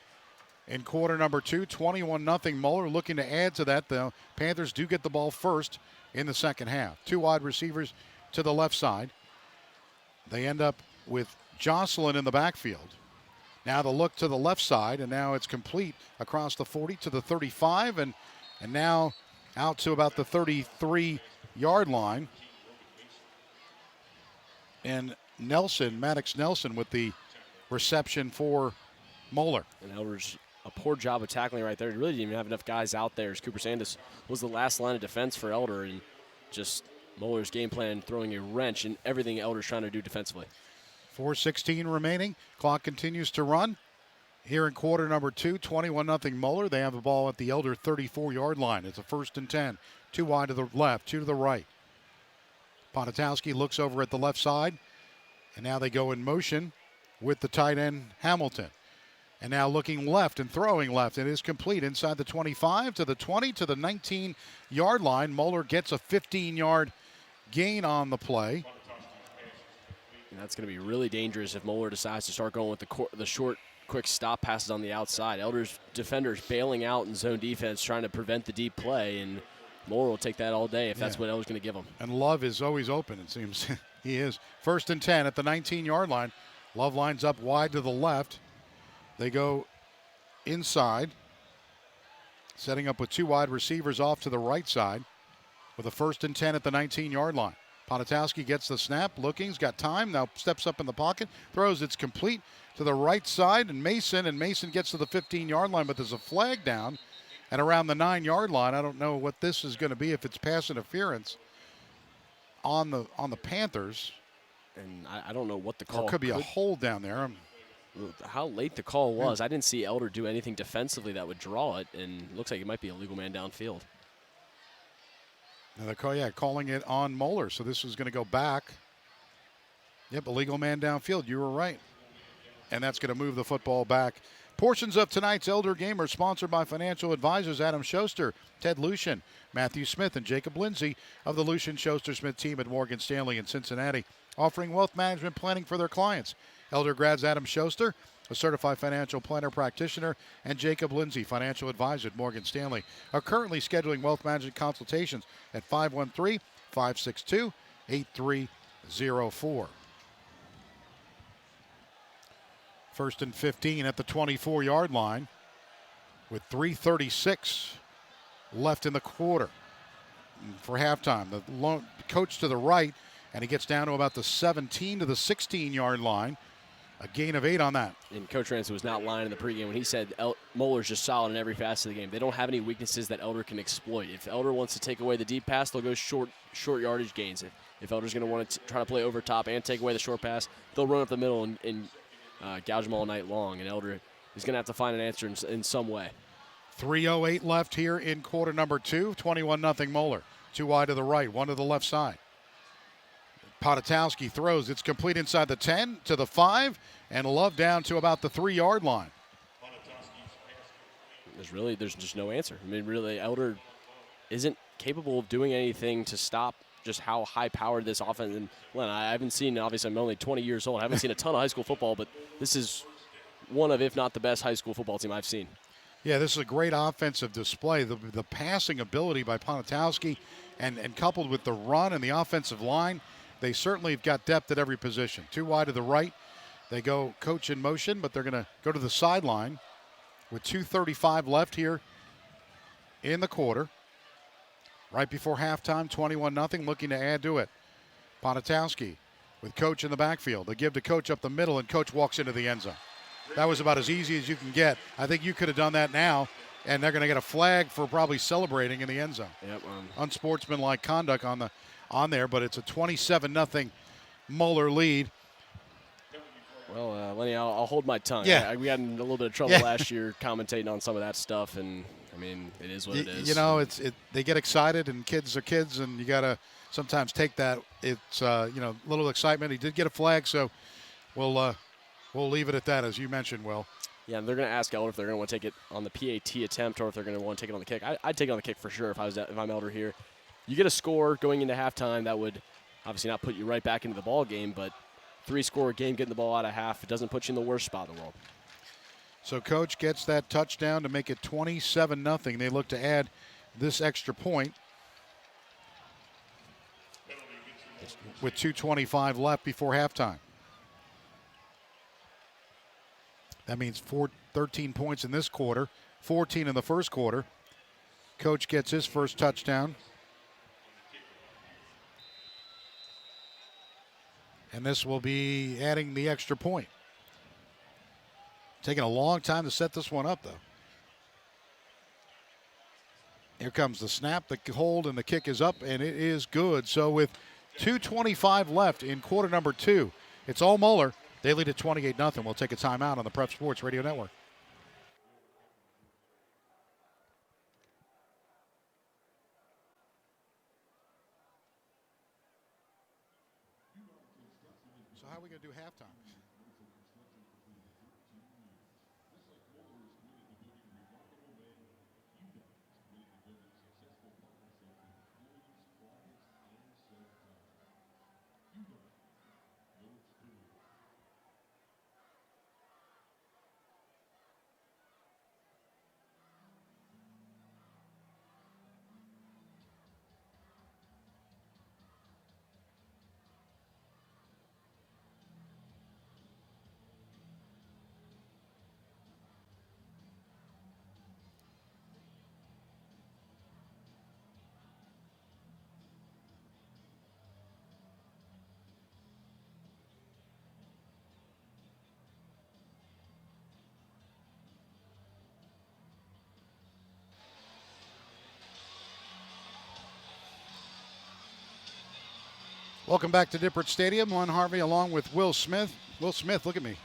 in quarter number 2. 21-0 Moeller, looking to add to that. The Panthers do get the ball first in the second half. 2 wide receivers to the left side. They end up with Jocelyn in the backfield. Now the look to the left side, and now it's complete across the 40 to the 35, and now out to about the 33-yard line. And Maddox Nelson with the reception for Moeller. And Elder's a poor job of tackling right there. He really didn't even have enough guys out there, as Cooper Sandus was the last line of defense for Elder, and just Moeller's game plan throwing a wrench in everything Elder's trying to do defensively. 4:16 remaining. Clock continues to run. Here in quarter number 2, 21-0 Moeller. They have the ball at the Elder 34-yard line. It's a 1st and 10. 2 wide to the left, 2 to the right. Ponatowski looks over at the left side, and now they go in motion with the tight end Hamilton. And now looking left and throwing left. It is complete inside the 25 to the 20 to the 19-yard line. Moeller gets a 15-yard gain on the play. And that's going to be really dangerous if Moeller decides to start going with the short, quick stop passes on the outside. Elder's defenders bailing out in zone defense, trying to prevent the deep play, and Moeller will take that all day if that's what Elder's going to give him. And Love is always open, it seems. He is. 1st and 10 at the 19-yard line. Love lines up wide to the left. They go inside, setting up with 2 wide receivers off to the right side with a 1st and 10 at the 19-yard line. Ponatowski gets the snap, looking, he's got time, now steps up in the pocket, throws, it's complete to the right side, and Mason gets to the 15-yard line, but there's a flag down at around the 9-yard line. I don't know what this is going to be, if it's pass interference on the Panthers. And I don't know what the call or could be a hold down there. How late the call was. I didn't see Elder do anything defensively that would draw it, and it looks like it might be a legal man downfield. Now they're calling it on Moeller, so this is going to go back. Yep, illegal man downfield. You were right. And that's going to move the football back. Portions of tonight's Elder Game are sponsored by financial advisors Adam Schuster, Ted Lucian, Matthew Smith, and Jacob Lindsay of the Lucian Schuster Smith team at Morgan Stanley in Cincinnati, offering wealth management planning for their clients. Elder grads Adam Schuster, a certified financial planner practitioner, and Jacob Lindsay, financial advisor at Morgan Stanley, are currently scheduling wealth management consultations at 513-562-8304. First and 15 at the 24-yard line with 3:36 left in the quarter for halftime. The coach to the right, and he gets down to about the 17 to the 16-yard line. A gain of 8 on that. And Coach Ransom was not lying in the pregame when he said Moeller's just solid in every facet of the game. They don't have any weaknesses that Elder can exploit. If Elder wants to take away the deep pass, they'll go short yardage gains. If Elder's going to want to try to play over top and take away the short pass, they'll run up the middle and gouge them all night long. And Elder is going to have to find an answer in some way. 3:08 left here in quarter number 2. 21-0 Moeller. 2 wide to the right, 1 to the left side. Podotowski throws. It's complete inside the 10 to the 5, and Love down to about the 3-yard line. There's just no answer. I mean, really, Elder isn't capable of doing anything to stop just how high-powered this offense. And Len, I haven't seen, obviously, I'm only 20 years old. I haven't seen a ton of high school football, but this is one of, if not the best high school football team I've seen. Yeah, this is a great offensive display. The passing ability by Podotowski and coupled with the run and the offensive line, they certainly have got depth at every position. 2 wide to the right. They go coach in motion, but they're going to go to the sideline with 2:35 left here in the quarter. Right before halftime, 21-0, looking to add to it. Podotowski with coach in the backfield. They give to coach up the middle, and coach walks into the end zone. That was about as easy as you can get. I think you could have done that now, and they're going to get a flag for probably celebrating in the end zone. Yep. Unsportsmanlike conduct on there, but it's a 27-0 Moeller lead. Well, Lenny, I'll hold my tongue. Yeah. We got in a little bit of trouble last year commentating on some of that stuff, and I mean, it is what it is. You know, they get excited, and kids are kids, and you got to sometimes take that. It's little excitement. He did get a flag, so we'll leave it at that, as you mentioned, Will. Yeah, and they're going to ask Elder if they're going to want to take it on the PAT attempt or if they're going to want to take it on the kick. I'd take it on the kick for sure if I'm Elder here. You get a score going into halftime that would obviously not put you right back into the ball game, but 3-score game, getting the ball out of half, it doesn't put you in the worst spot in the world. So coach gets that touchdown to make it 27-0. They look to add this extra point with 2:25 left before halftime. That means 13 points in this quarter, 14 in the first quarter. Coach gets his first touchdown. And this will be adding the extra point. Taking a long time to set this one up, though. Here comes the snap, the hold, and the kick is up, and it is good. So with 2:25 left in quarter number 2, it's all Moeller. They lead at 28-0. We'll take a timeout on the Prep Sports Radio Network. So how are we going to do halftime? Welcome back to Dippert Stadium. Len Harvey along with Will Smith. Will Smith, look at me.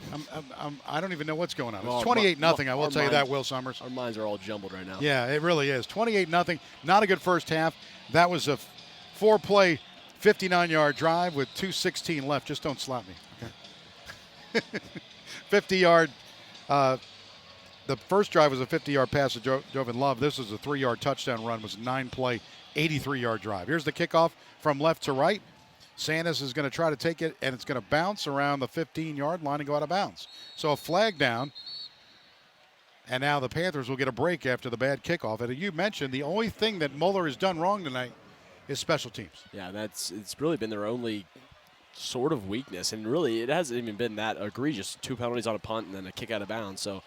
I don't even know what's going on. It's 28-0. I will tell you that, Will Summers. Our minds are all jumbled right now. Yeah, it really is. 28-0. Not a good first half. That was a four-play 59-yard drive with 2:16 left. Just don't slap me. Okay. 50-yard. The first drive was a 50-yard pass to Jovan Love. This was a 3-yard touchdown run. It was a 9-play, 83-yard drive. Here's the kickoff from left to right. Sanders is going to try to take it, and it's going to bounce around the 15-yard line and go out of bounds. So a flag down. And now the Panthers will get a break after the bad kickoff. And you mentioned the only thing that Moeller has done wrong tonight is special teams. Yeah, it's really been their only sort of weakness. And really, it hasn't even been that egregious. 2 penalties on a punt and then a kick out of bounds. So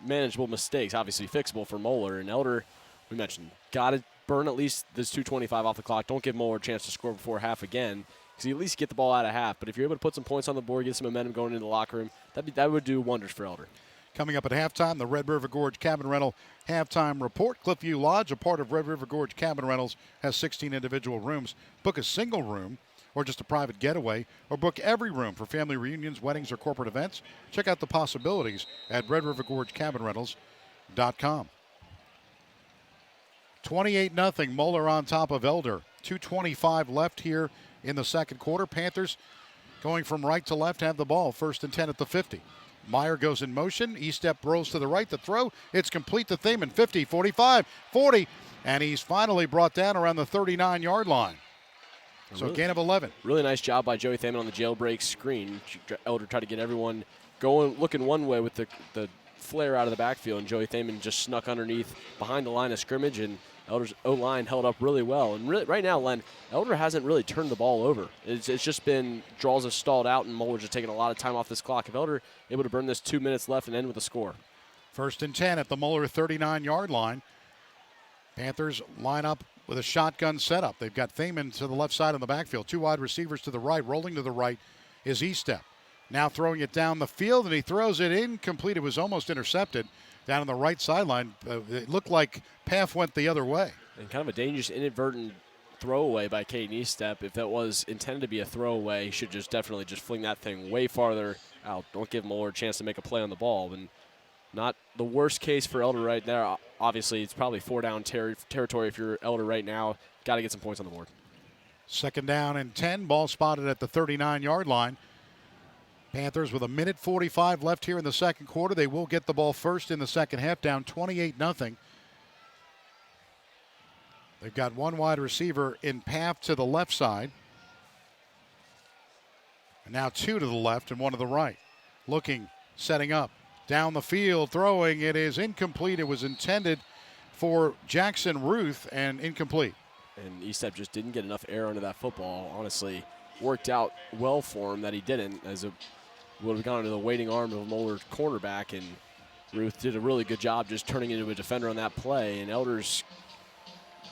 manageable mistakes, obviously fixable for Moeller. And Elder, we mentioned, got to burn at least this 2:25 off the clock. Don't give Moeller a chance to score before half again, because you at least get the ball out of half. But if you're able to put some points on the board, get some momentum going into the locker room, that would do wonders for Elder. Coming up at halftime, the Red River Gorge Cabin Rental halftime report. Cliffview Lodge, a part of Red River Gorge Cabin Rentals, has 16 individual rooms. Book a single room or just a private getaway, or book every room for family reunions, weddings, or corporate events. Check out the possibilities at redrivergorgecabinrentals.com. 28-0, Moeller on top of Elder. 2:25 left here in the second quarter. Panthers going from right to left have the ball. 1st and 10 at the 50. Meyer goes in motion. E-step rolls to the right. The throw, it's complete to Thaman. 50, 45, 40, and he's finally brought down around the 39-yard line. So gain of 11. Really nice job by Joey Thaman on the jailbreak screen. Elder tried to get everyone going, looking one way with the flare out of the backfield, and Joey Thaman just snuck underneath behind the line of scrimmage, and Elder's O-line held up really well. And really, right now, Len, Elder hasn't really turned the ball over. It's just been draws have stalled out, and Moeller's just taking a lot of time off this clock. If Elder able to burn this 2 minutes left and end with a score. 1st and 10 at the Moeller 39-yard line. Panthers line up with a shotgun setup. They've got Thaman to the left side on the backfield. 2 wide receivers to the right. Rolling to the right is E-step. Now throwing it down the field, and he throws it incomplete. It was almost intercepted down on the right sideline. It looked like Paff went the other way. And kind of a dangerous, inadvertent throwaway by Caden Eastep. If that was intended to be a throwaway, he should just definitely just fling that thing way farther out. Don't give Moeller a chance to make a play on the ball. And not the worst case for Elder right there. Obviously, it's probably 4-down territory if you're Elder right now. Got to get some points on the board. 2nd down and 10. Ball spotted at the 39-yard line. Panthers with 1:45 left here in the second quarter. They will get the ball first in the second half, down 28-0. They've got 1 wide receiver in Paff to the left side. And now 2 to the left and 1 to the right. Looking, setting up, down the field, throwing. It is incomplete. It was intended for Jackson Ruth and incomplete. And Eastep just didn't get enough air under that football. Honestly, worked out well for him that he didn't, as it would have gone into the waiting arm of Moeller's cornerback, and Ruth did a really good job just turning into a defender on that play, and Elder's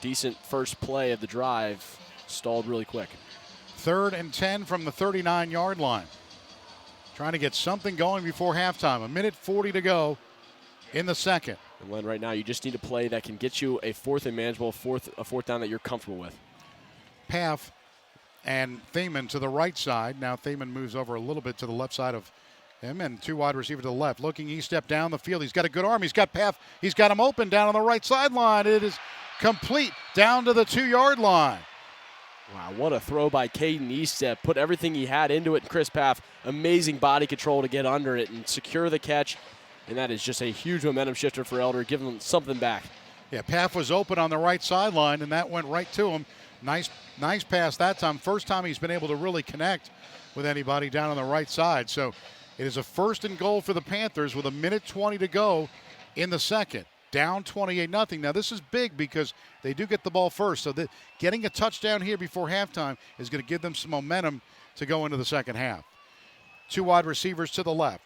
decent first play of the drive stalled really quick. 3rd and 10 from the 39-yard line. Trying to get something going before halftime. 1:40 to go in the second. And Len, right now you just need a play that can get you a 4th and manageable, a fourth down that you're comfortable with. Paff and Thaman to the right side. Now Thaman moves over a little bit to the left side of him, and 2 wide receiver to the left. Looking, E-step down the field. He's got a good arm. He's got Paff. He's got him open down on the right sideline. It is complete down to the 2-yard line. Wow, what a throw by Caden Eastep. Put everything he had into it, and Chris Paff, amazing body control to get under it and secure the catch. And that is just a huge momentum shifter for Elder, giving them something back. Yeah, Paff was open on the right sideline, and that went right to him. Nice pass that time. First time he's been able to really connect with anybody down on the right side. So it is a 1st and goal for the Panthers with 1:20 to go in the second. Down 28-0. Now this is big because they do get the ball first. So getting a touchdown here before halftime is going to give them some momentum to go into the second half. 2 wide receivers to the left.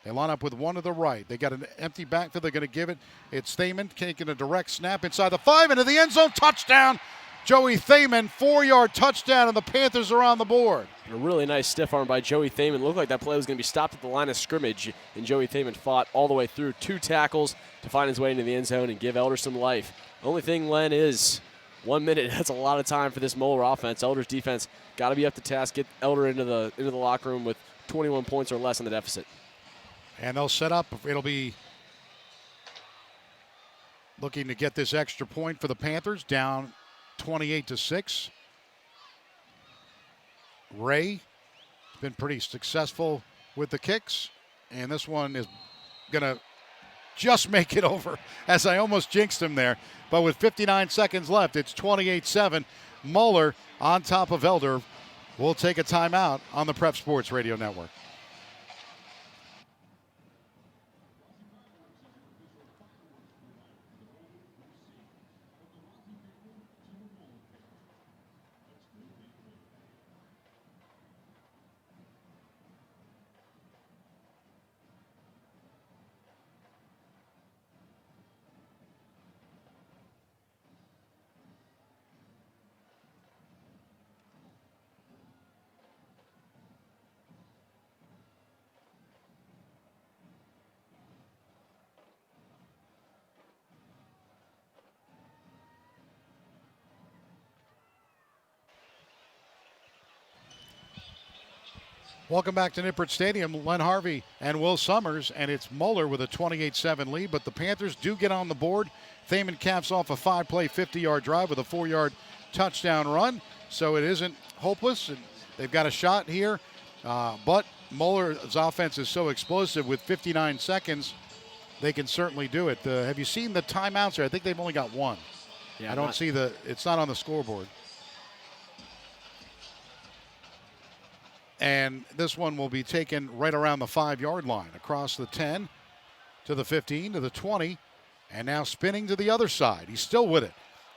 They line up with 1 to the right. They got an empty backfield. They're going to give it. It's Thaman taking a direct snap inside the 5 into the end zone. Touchdown. Joey Thaman, 4-yard touchdown, and the Panthers are on the board. A really nice stiff arm by Joey Thaman. Looked like that play was going to be stopped at the line of scrimmage, and Joey Thaman fought all the way through 2 tackles to find his way into the end zone and give Elder some life. Only thing, Len, is 1 minute. That's a lot of time for this Moeller offense. Elder's defense got to be up to task, get Elder into the locker room with 21 points or less in the deficit. And they'll set up. It'll be looking to get this extra point for the Panthers, down 28-6. Ray has been pretty successful with the kicks, and this one is going to just make it over, as I almost jinxed him there. But with 59 seconds left, it's 28-7. Moeller on top of Elder. We'll take a timeout on the Prep Sports Radio Network. Welcome back to Nippert Stadium. Len Harvey and Will Summers, and it's Moeller with a 28-7 lead, but the Panthers do get on the board. Thaman caps off a 5-play, 50-yard drive with a 4-yard touchdown run, so it isn't hopeless. And they've got a shot here, but Moeller's offense is so explosive with 59 seconds, they can certainly do it. Have you seen the timeouts here? I think they've only got one. Yeah, I don't see it's not on the scoreboard. And this one will be taken right around the 5-yard line, across the 10 to the 15 to the 20, and now spinning to the other side. He's still with it.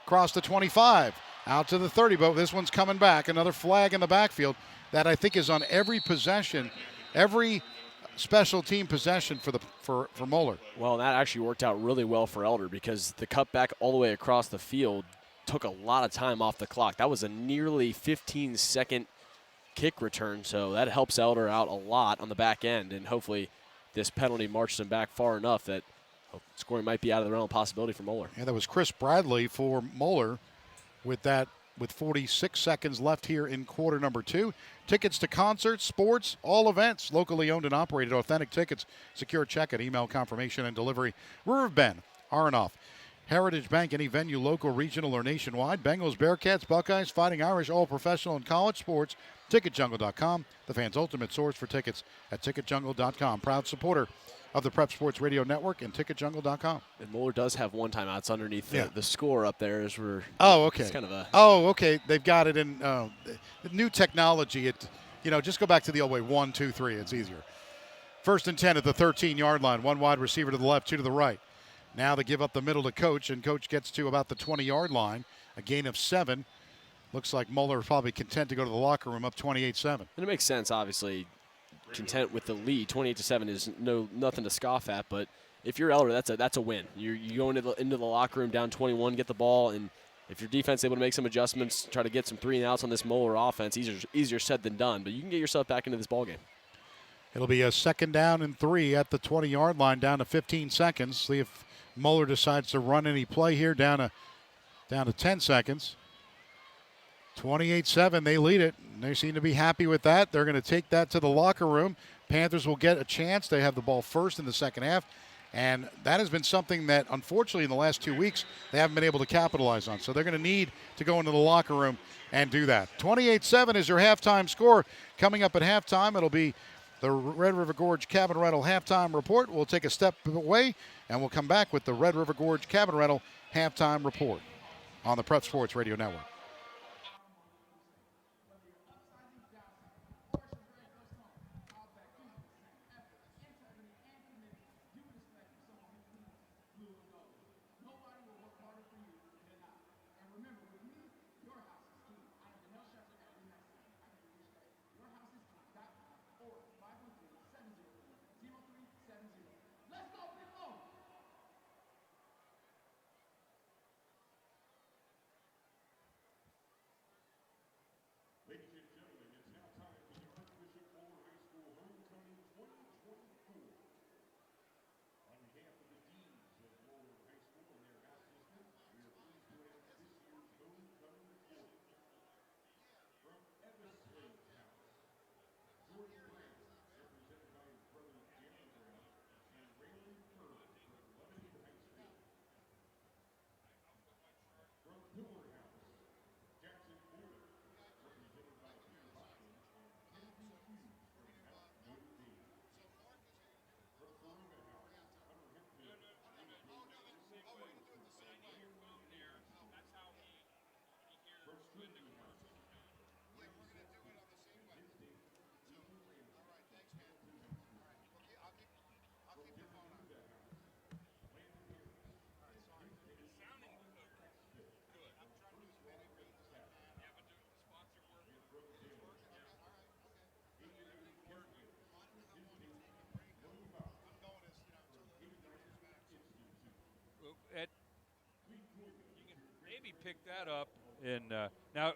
Across the 25, out to the 30, but this one's coming back. Another flag in the backfield that I think is on every possession, every special team possession for Moeller. Well, that actually worked out really well for Elder because the cutback all the way across the field took a lot of time off the clock. That was a nearly 15-second kick return, so that helps Elder out a lot on the back end, and hopefully this penalty marches him back far enough that scoring might be out of the realm of possibility for Moeller. Yeah, that was Chris Bradley for Moeller with 46 seconds left here in quarter number 2. Tickets to concerts, sports, all events, locally owned and operated. Authentic tickets, secure check-in, email confirmation and delivery. River Bend, Aronoff, Heritage Bank, any venue, local, regional, or nationwide. Bengals, Bearcats, Buckeyes, Fighting Irish, all professional and college sports. TicketJungle.com, the fans' ultimate source for tickets at TicketJungle.com. Proud supporter of the Prep Sports Radio Network and TicketJungle.com. And Moeller does have one timeout. It's underneath the score up there as we're. Oh, okay. It's kind of a. Oh, okay. They've got it in the new technology. Just go back to the old way. 1, 2, 3. It's easier. First and 10 at the 13-yard line. One wide receiver to the left, 2 to the right. Now they give up the middle to Coach, and Coach gets to about the 20-yard line. A gain of 7. Looks like Moeller is probably content to go to the locker room up 28-7. And it makes sense, obviously. Content with the lead. 28-7 is nothing to scoff at, but if you're Elder, that's a win. You go into the locker room down 21, get the ball, and if your defense is able to make some adjustments, try to get some 3 and outs on this Moeller offense, easier said than done. But you can get yourself back into this ballgame. It'll be a 2nd down and 3 at the 20-yard line, down to 15 seconds. See if Moeller decides to run any play here, down to 10 seconds. 28-7, they lead it. They seem to be happy with that. They're going to take that to the locker room. Panthers will get a chance. They have the ball first in the second half, and that has been something that, unfortunately, in the last 2 weeks, they haven't been able to capitalize on. So they're going to need to go into the locker room and do that. 28-7 is your halftime score. Coming up at halftime, it'll be the Red River Gorge Cabin Rental halftime report. We'll take a step away, and we'll come back with the Red River Gorge Cabin Rental halftime report on the Prep Sports Radio Network. maybe pick that up. And now,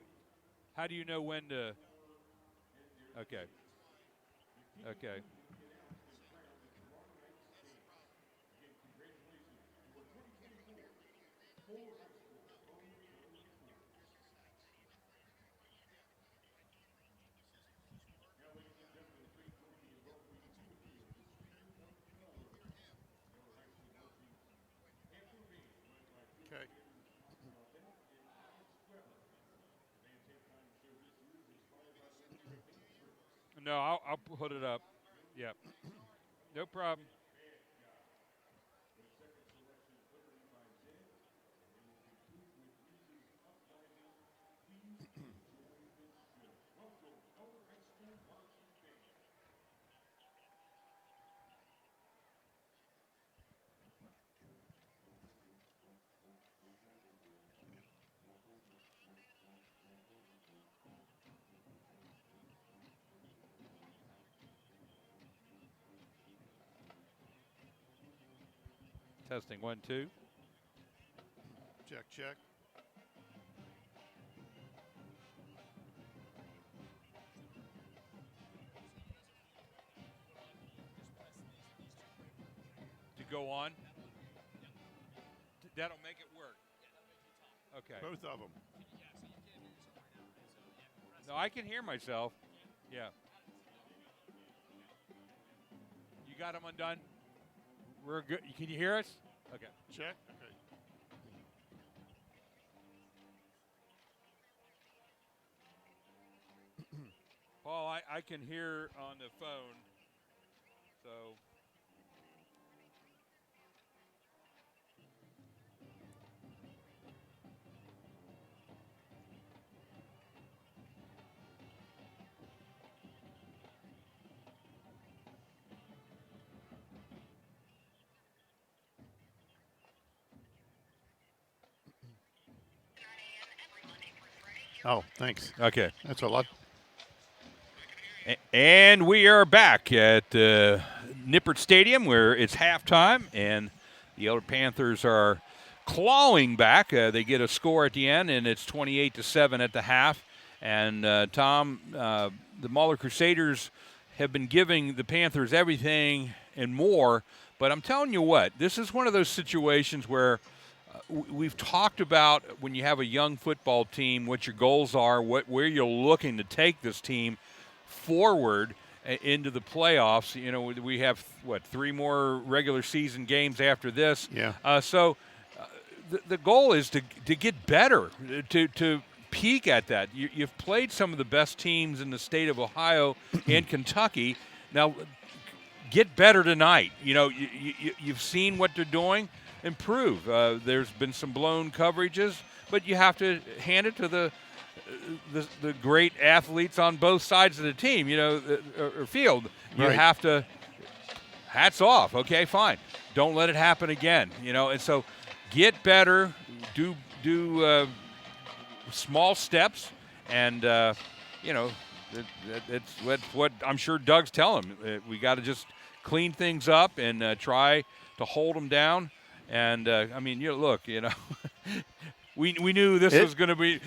how do you know when to? Okay. Okay. Okay. No, I'll put it up. Yep. No problem. Testing 1, 2. Check, check. To go on. That'll make it work. Okay. Both of them. No, I can hear myself. Yeah. You got them undone? We're good. Can you hear us? Okay. Check. Okay. Paul, I can hear on the phone. So. Oh, thanks. Okay. That's a lot. And we are back at Nippert Stadium where it's halftime, and the Elder Panthers are clawing back. They get a score at the end, and it's 28-7 at the half. And, Tom, the Moeller Crusaders have been giving the Panthers everything and more. But I'm telling you what, this is one of those situations where we've talked about when you have a young football team, what your goals are, where you're looking to take this team forward into the playoffs. You know, we have, 3 more regular season games after this. Yeah. So the goal is to get better, to peak at that. You've played some of the best teams in the state of Ohio and Kentucky. Now, get better tonight. You know, you've seen what they're doing. Improve. There's been some blown coverages, but you have to hand it to the great athletes on both sides of the team, or field. You Right. have to, hats off. Okay, fine. Don't let it happen again. And so get better, do small steps, and it's what I'm sure Doug's telling them. We got to just clean things up and try to hold them down. And we knew this was going to be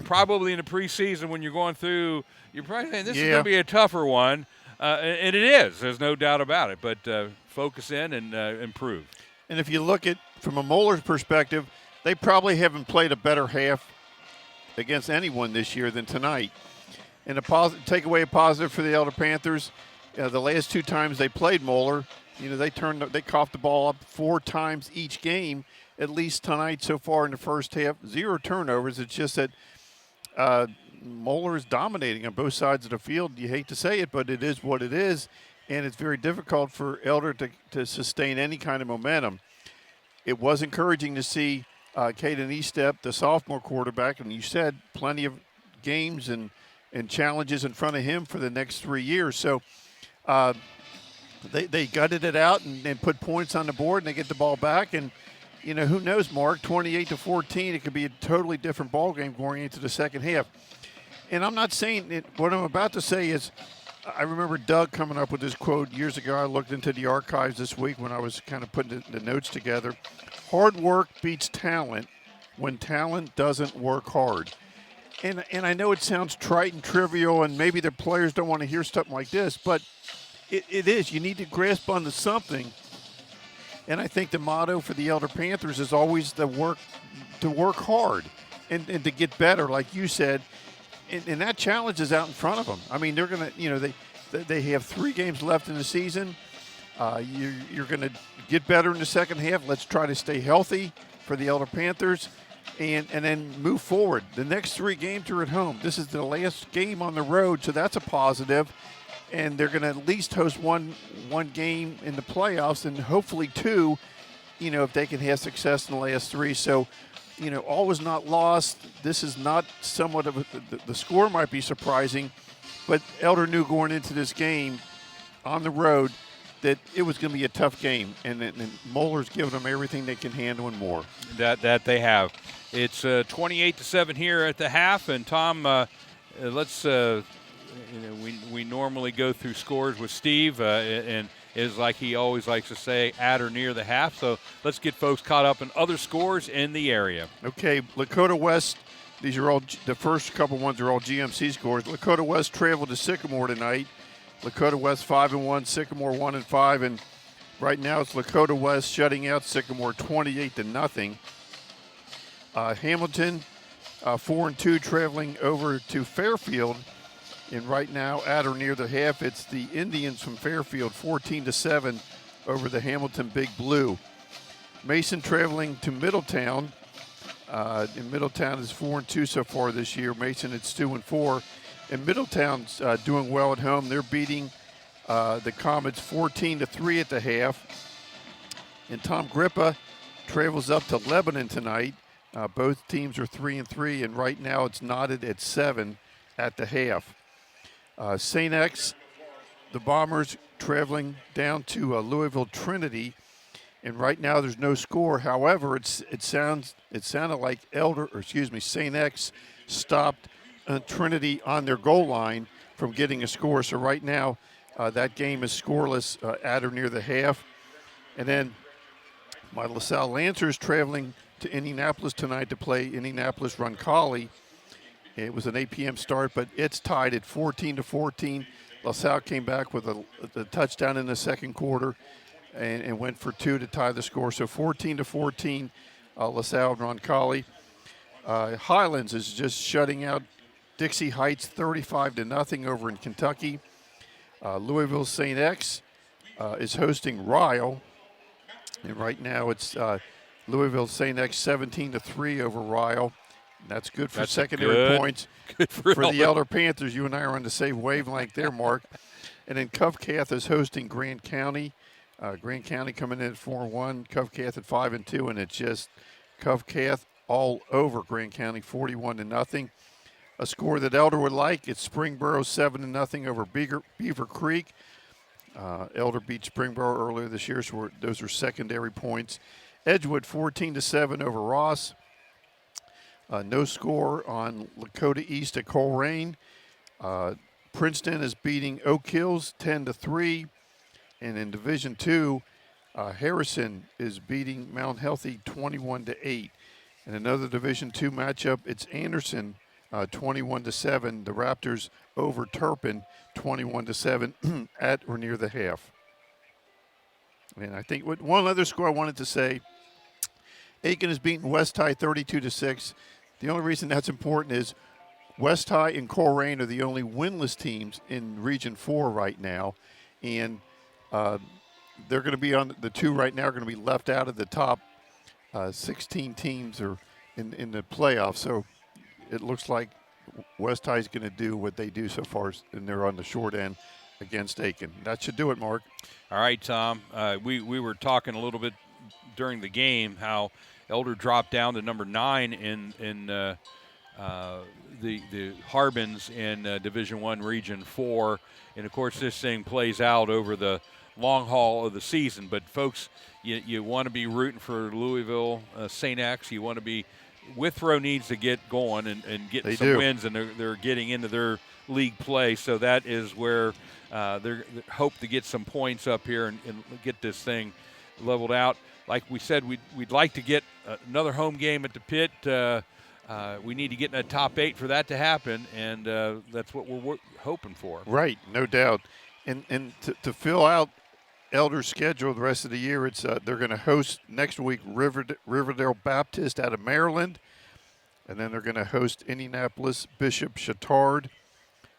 probably in the preseason when you're going through. You're probably saying this is going to be a tougher one, and it is. There's no doubt about it. But focus in and improve. And if you look at from a Moeller's perspective, they probably haven't played a better half against anyone this year than tonight. And take away a positive for the Elder Panthers. The last 2 times they played Moeller, they coughed the ball up 4 times each game. At least tonight so far in the first half, 0 turnovers. It's just that Moeller is dominating on both sides of the field. You hate to say it, but it is what it is, and it's very difficult for Elder to sustain any kind of momentum. It was encouraging to see Caden Estep, the sophomore quarterback, and you said plenty of games and challenges in front of him for the next 3 years. So they gutted it out and put points on the board, and they get the ball back. And, who knows, Mark, 28-14, it could be a totally different ball game going into the second half. And I'm not saying it. What I'm about to say is I remember Doug coming up with this quote years ago. I looked into the archives this week when I was kind of putting the notes together. Hard work beats talent, when talent doesn't work hard. And I know it sounds trite and trivial, and maybe the players don't want to hear stuff like this, but it is. You need to grasp onto something. And I think the motto for the Elder Panthers is always to work hard and to get better, like you said. And that challenge is out in front of them. I mean, they're going to, they have 3 games left in the season. You're going to get better in the second half. Let's try to stay healthy for the Elder Panthers and then move forward. The next 3 games are at home. This is the last game on the road, so that's a positive. And they're going to at least host one game in the playoffs and hopefully 2, if they can have success in the last 3. So, all is not lost. This is not somewhat of the score might be surprising, but Elder knew going into this game on the road that it was going to be a tough game, and Moeller's giving them everything they can handle and more. That they have. It's 28-7 here at the half, and Tom, let's. We normally go through scores with Steve, and is like he always likes to say, at or near the half. So let's get folks caught up in other scores in the area. Okay, Lakota West. These are all the first couple ones are all GMC scores. Lakota West traveled to Sycamore tonight. Lakota West 5-1, Sycamore 1-5, and right now it's Lakota West shutting out Sycamore 28-0. Hamilton 4-2 traveling over to Fairfield. And right now, at or near the half, it's the Indians from Fairfield, 14-7 over the Hamilton Big Blue. Mason traveling to Middletown. And Middletown is 4-2 so far this year. Mason, it's 2-4. And Middletown's doing well at home. They're beating the Comets 14-3 at the half. And Tom Grippa travels up to Lebanon tonight. Both teams are 3-3, and right now it's knotted at 7 at the half. St. X, the Bombers traveling down to Louisville Trinity, and right now there's no score. However, it sounded like St. X stopped Trinity on their goal line from getting a score. So right now that game is scoreless at or near the half. And then my LaSalle Lancers traveling to Indianapolis tonight to play Indianapolis Roncalli. It was an 8 p.m. start, but it's tied at 14-14. LaSalle came back with a touchdown in the second quarter and went for 2 to tie the score. So 14-14, LaSalle Roncalli. Highlands is just shutting out Dixie Heights 35-0 over in Kentucky. Louisville St. X is hosting Ryle. And right now it's Louisville St. X 17-3 over Ryle. That's good for secondary points. Good for the Elder Panthers. You and I are on the same wavelength there, Mark. And then Covcath is hosting Grant County. Grant County coming in at 4-1. Covcath at 5-2, and it's just Covcath all over Grant County, 41-0. A score that Elder would like. It's Springboro 7-0 over Beaver Creek. Elder beat Springboro earlier this year, so those are secondary points. Edgewood 14-7 over Ross. No score on Lakota East at Coleraine. Princeton is beating Oak Hills 10-3. And in Division II, Harrison is beating Mount Healthy 21-8. And another Division II matchup, it's Anderson 21-7. The Raptors over Turpin 21-7 at or near the half. And I think one other score I wanted to say, Aiken is beating West High 32-6. The only reason that's important is West High and Coleraine are the only winless teams in Region 4 right now. And they're going to be on the 2 right now are going to be left out of the top 16 teams are in the playoffs. So it looks like West High is going to do what they do so far, and they're on the short end against Aiken. That should do it, Mark. All right, Tom. We were talking a little bit during the game how Elder dropped down to number 9 in the Harbins in Division I Region 4. And, of course, this thing plays out over the long haul of the season. But, folks, you want to be rooting for Louisville, St. X. You want to be – Withrow needs to get going and get some wins, and they're getting into their league play. So that is where they hope to get some points up here and get this thing leveled out. Like we said, we'd like to get another home game at the Pit. We need to get in the top 8 for that to happen, and that's what we're hoping for. Right, no doubt. And to fill out Elder's schedule the rest of the year, it's they're going to host next week Riverdale Baptist out of Maryland, and then they're going to host Indianapolis Bishop Chatard,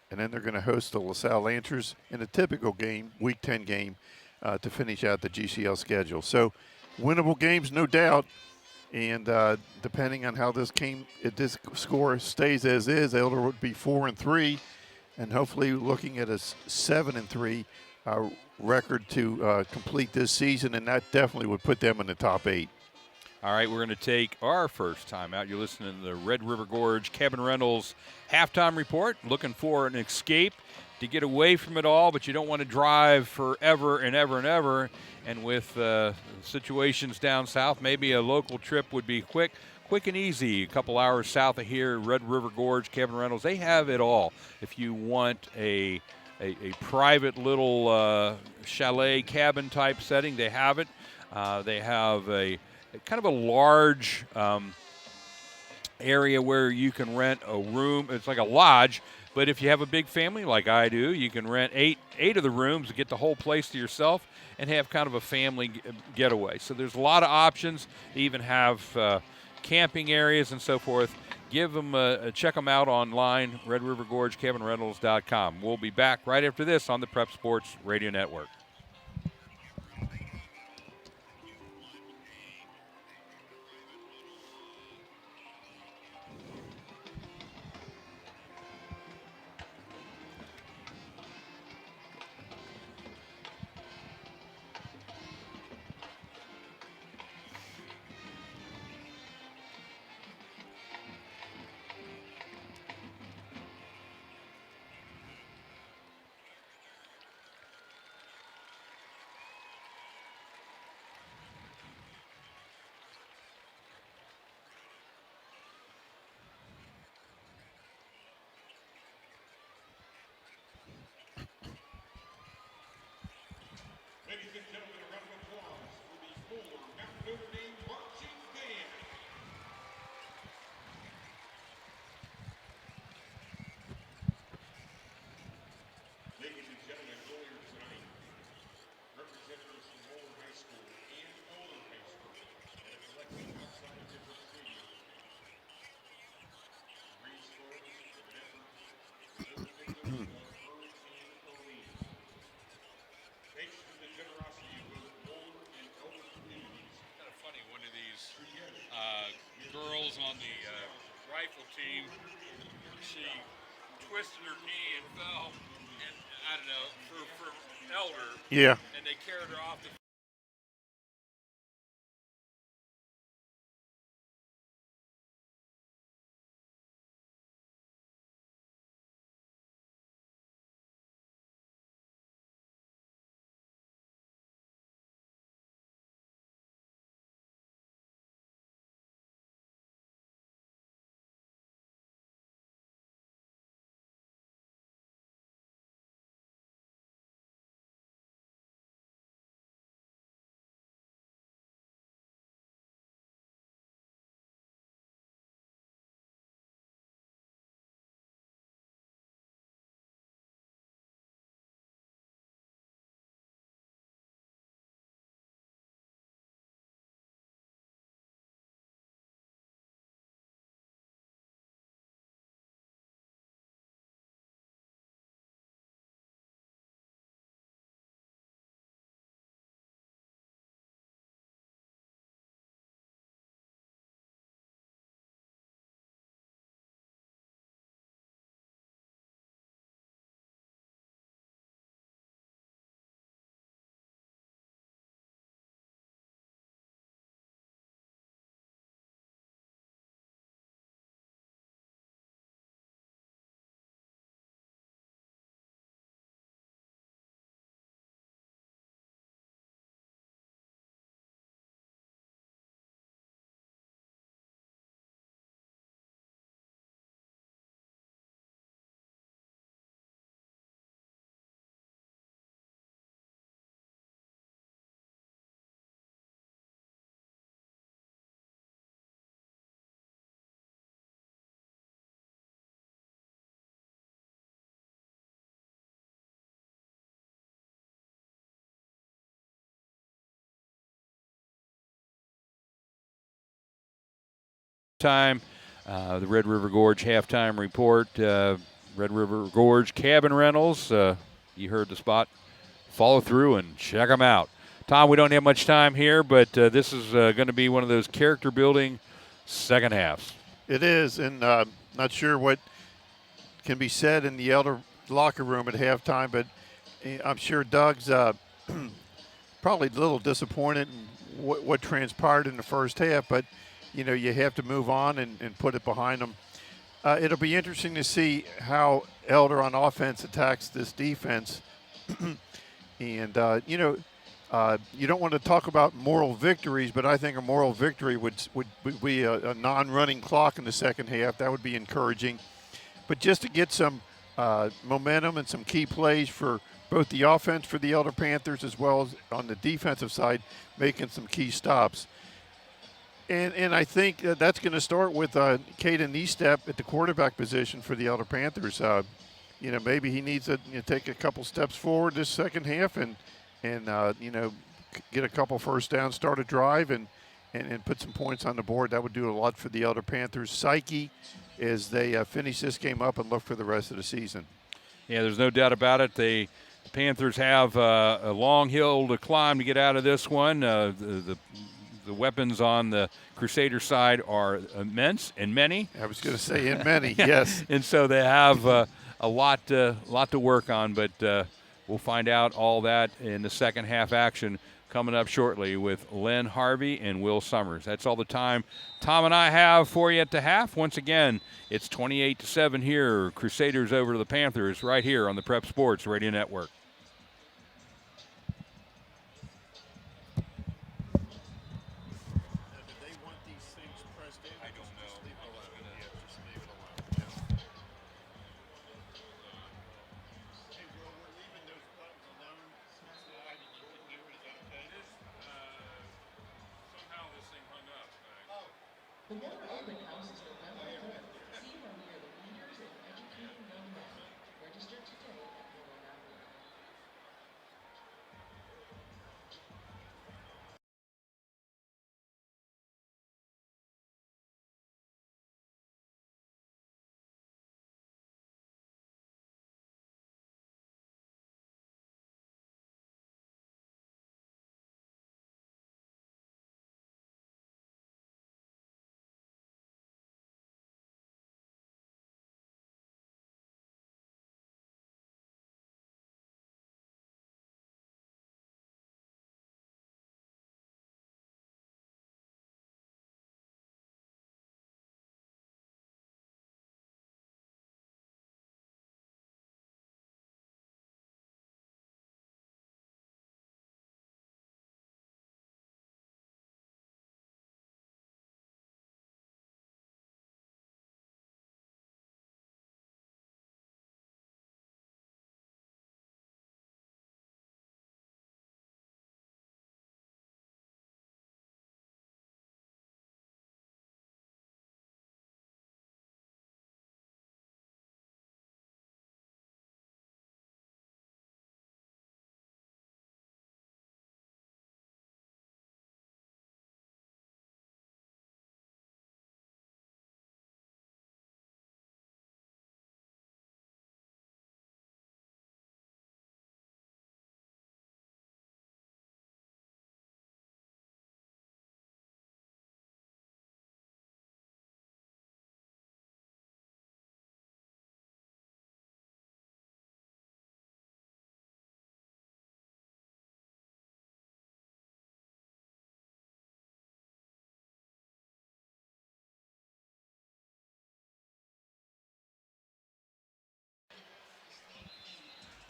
and then they're going to host the LaSalle Lancers in a typical game, Week 10 game, to finish out the GCL schedule. So winnable games, no doubt. And depending on how this score stays as is, Elder would be 4-3, and hopefully looking at a 7-3 record to complete this season, and that definitely would put them in the top 8. All right, we're going to take our first time out. You're listening to the Red River Gorge Cabin Rentals halftime report. Looking for an escape to get away from it all, but you don't want to drive forever and ever and ever. And with situations down south, maybe a local trip would be quick and easy. A couple hours south of here, Red River Gorge Cabin Rentals, they have it all. If you want a private little chalet cabin type setting, they have it. They have a kind of a large area where you can rent a room. It's like a lodge, but if you have a big family like I do, you can rent eight of the rooms to get the whole place to yourself and have kind of a family getaway. So there's a lot of options. They even have camping areas and so forth. Give them check them out online, RedRiverGorgeCabinRentals.com. We'll be back right after this on the Prep Sports Radio Network. Ladies and gentlemen, a round of applause for the Moeller Mount Notre Dame Marching Band. Ladies and gentlemen, earlier tonight, representatives from Moeller High School and Moeller High School at a collection outside of Different Stadium raised funds for an effort for those victims of Hurricane Helene. Thanks to the generosity of both Moeller and Elder communities. Kind of funny, one of these girls on the rifle team, she twisted her knee and fell, and I don't know, for Elder. Yeah. And they carried her off the halftime. The Red River Gorge halftime report. Red River Gorge Cabin Rentals. You heard the spot. Follow through and check them out. Tom, we don't have much time here, but this is going to be one of those character-building second halves. It is, and not sure what can be said in the Elder locker room at halftime, but I'm sure Doug's probably a little disappointed in what transpired in the first half, but, you know, you have to move on and put it behind them. It'll be interesting to see how Elder on offense attacks this defense. And, you know, you don't want to talk about moral victories, but I think a moral victory would be a non-running clock in the second half. That would be encouraging. But just to get some momentum and some key plays for both the offense for the Elder Panthers as well as on the defensive side, making some key stops. And I think that's going to start with Caden Niestep at the quarterback position for the Elder Panthers. You know, maybe he needs to take a couple steps forward this second half and you know, get a couple first downs, start a drive, and put some points on the board. That would do a lot for the Elder Panthers' psyche as they finish this game up and look for the rest of the season. Yeah, there's no doubt about it. The Panthers have a long hill to climb to get out of this one. The weapons on the Crusader side are immense and many. I was going to say in many, yes. And so they have a lot to work on, but we'll find out all that in the second half action coming up shortly with Len Harvey and Will Summers. That's all the time Tom and I have for you at the half. Once again, it's 28-7 here. Crusaders over to the Panthers right here on the Prep Sports Radio Network.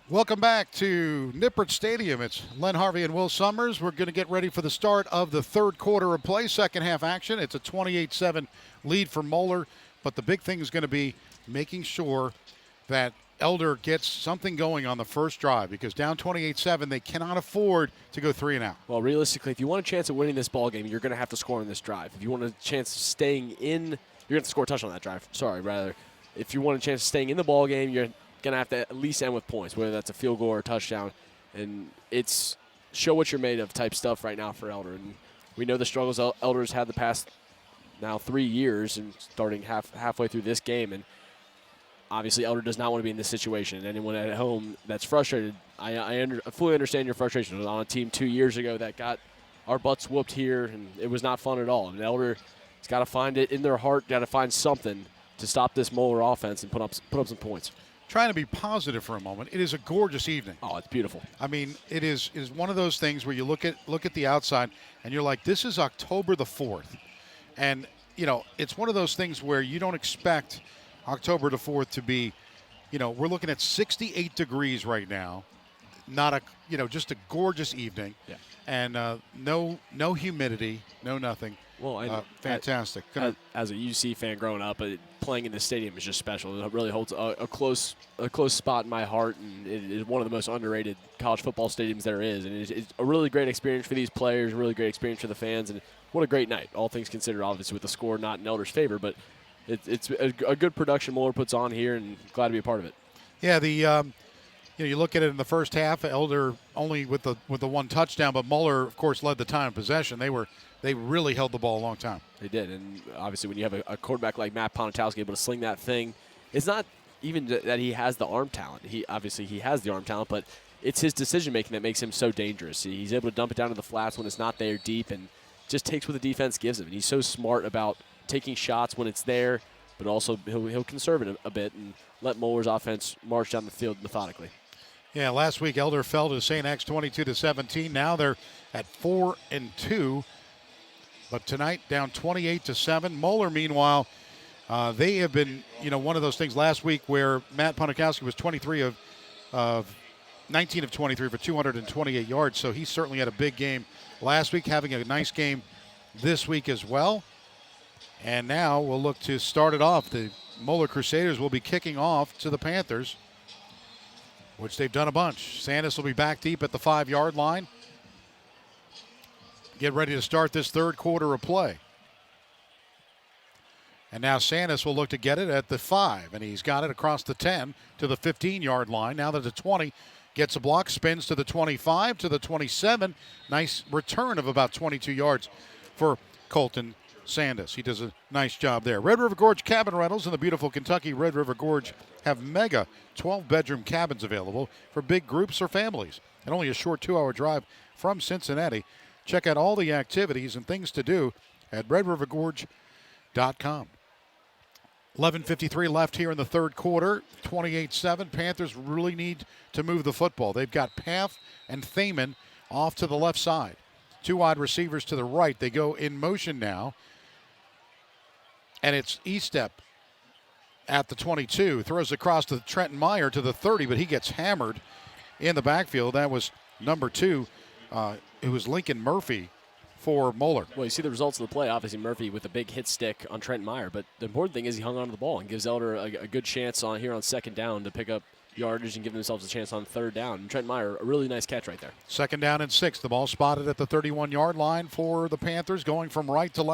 Welcome back to Nippert Stadium. It's Len Harvey and Will Summers. We're going to get ready for the start of the third quarter of play, second half action. It's a 28-7 lead for Moeller, but the big thing is going to be making sure that Elder gets something going on the first drive, because down 28-7, they cannot afford to go 3 and out. Well, realistically, if you want a chance of winning this ball game, you're going to have to score on this drive. If you want a chance of staying in, you're going to have to score a touchdown on that drive. If you want a chance of staying in the ball game, you're going to have to at least end with points, whether that's a field goal or a touchdown. And it's show what you're made of type stuff right now for Elder. And we know the struggles Elder's had the past now 3 years and starting halfway through this game. And obviously, Elder does not want to be in this situation. And anyone at home that's frustrated, I fully understand your frustration. I was on a team 2 years ago that got our butts whooped here, and it was not fun at all. And Elder has got to find it in their heart, got to find something to stop this Moeller offense and put up some points. Trying to be positive for a moment. It is a gorgeous evening. Oh, it's beautiful. I mean, it is one of those things where you look at the outside and you're like, this is October the 4th. And, you know, it's one of those things where you don't expect October the 4th to be, you know, we're looking at 68 degrees right now. Not a, you know, just a gorgeous evening. Yeah. And no humidity, no nothing. Well, fantastic. As a UC fan growing up, playing in the stadium is just special. It really holds a close spot in my heart, and it is one of the most underrated college football stadiums there is. And it's a really great experience for these players, a really great experience for the fans, and what a great night. All things considered, obviously with the score not in Elder's favor, but it's a good production Moeller puts on here, and glad to be a part of it. Yeah, you know, you look at it in the first half, Elder only with the one touchdown, but Moeller, of course, led the time of possession. They really held the ball a long time. They did, and obviously when you have a quarterback like Matt Ponatowski able to sling that thing, it's not even that he has the arm talent. He has the arm talent, but it's his decision-making that makes him so dangerous. He's able to dump it down to the flats when it's not there deep and just takes what the defense gives him. And he's so smart about taking shots when it's there, but also he'll conserve it a bit and let Moeller's offense march down the field methodically. Yeah, last week Elder fell to St. X 22-17. Now they're at 4-2. But tonight down 28-7. Moeller, meanwhile, they have been, you know, one of those things last week where Matt Ponakowski was 19 of 23 for 228 yards. So he certainly had a big game last week, having a nice game this week as well. And now we'll look to start it off. The Moeller Crusaders will be kicking off to the Panthers, which they've done a bunch. Sandus will be back deep at the 5-yard line. Get ready to start this third quarter of play. And now Sandus will look to get it at the 5, and he's got it across the 10 to the 15-yard line. Now that the 20 gets a block, spins to the 25, to the 27. Nice return of about 22 yards for Colton Sandus. He does a nice job there. Red River Gorge Cabin Rentals in the beautiful Kentucky Red River Gorge have mega 12-bedroom cabins available for big groups or families. And only a short 2-hour drive from Cincinnati. Check out all the activities and things to do at redrivergorge.com. 11:53 left here in the third quarter. 28-7. Panthers really need to move the football. They've got Paff and Thaman off to the left side. 2 wide receivers to the right. They go in motion now. And it's Estep at the 22. Throws across to Trenton Meyer to the 30, but he gets hammered in the backfield. That was number 2. It was Lincoln Murphy for Moeller. Well, you see the results of the play. Obviously, Murphy with a big hit stick on Trenton Meyer. But the important thing is he hung on to the ball and gives Elder a good chance on second down to pick up yardage and give themselves a chance on third down. And Trenton Meyer, a really nice catch right there. Second down and 6. The ball spotted at the 31-yard line for the Panthers, going from right to left.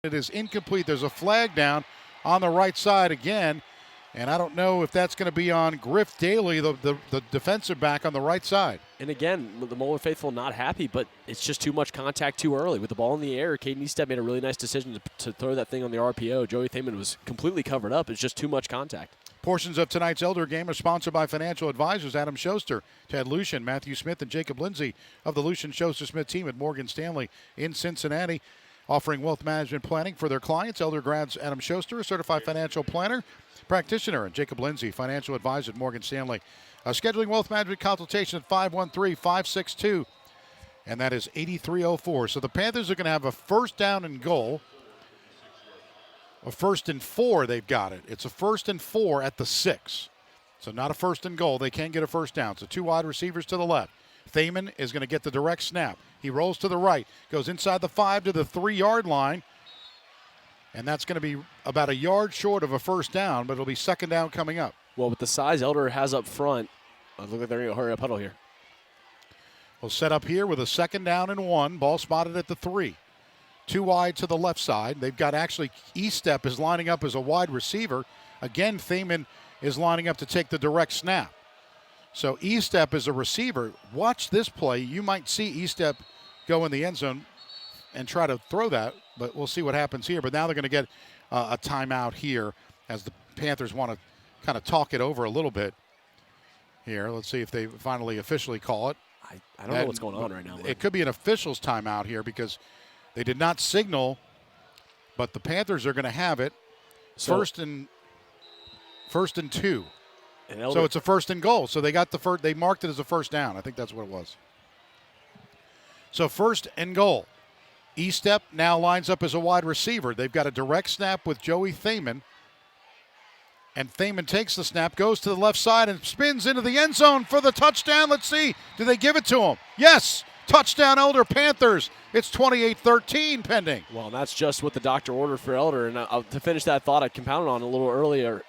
It is incomplete. There's a flag down on the right side again, and I don't know if that's going to be on Griff Daly, the defensive back on the right side. And again, the Moeller faithful not happy, but it's just too much contact too early. With the ball in the air, Caden Eastep made a really nice decision to throw that thing on the RPO. Joey Thaman was completely covered up. It's just too much contact. Portions of tonight's Elder game are sponsored by financial advisors Adam Schuster, Ted Lucian, Matthew Smith, and Jacob Lindsay of the Lucian Schuster Smith team at Morgan Stanley in Cincinnati. Offering wealth management planning for their clients, Elder grads Adam Schuster, a certified financial planner, practitioner, and Jacob Lindsay, financial advisor at Morgan Stanley. Scheduling wealth management consultation at 513-562, and that is 8304. So the Panthers are going to have a first down and goal. A 1st and 4, they've got it. It's a 1st and 4 at the 6. So not a 1st and goal. They can get a first down. So 2 wide receivers to the left. Thaman is going to get the direct snap. He rolls to the right, goes inside the 5 to the 3-yard line, and that's going to be about a yard short of a first down, but it'll be second down coming up. Well, with the size Elder has up front, look like they're going to hurry up huddle here. We'll set up here with a 2nd down and 1. Ball spotted at the 3. 2 wide to the left side. They've got actually Eastep is lining up as a wide receiver. Again, Thaman is lining up to take the direct snap. So Eastep is a receiver. Watch this play. You might see Eastep go in the end zone and try to throw that, but we'll see what happens here. But now they're going to get a timeout here as the Panthers want to kind of talk it over a little bit here. Let's see if they finally officially call it. I don't know what's going on right now. It could be an official's timeout here because they did not signal, but the Panthers are going to have it. First and 2. So it's a 1st and goal. So they got the first. They marked it as a first down. I think that's what it was. So 1st and goal. Eastep now lines up as a wide receiver. They've got a direct snap with Joey Thaman. And Thaman takes the snap, goes to the left side, and spins into the end zone for the touchdown. Let's see. Do they give it to him? Yes. Touchdown, Elder Panthers. It's 28-13 pending. Well, that's just what the doctor ordered for Elder. And to finish that thought, I compounded on a little earlier.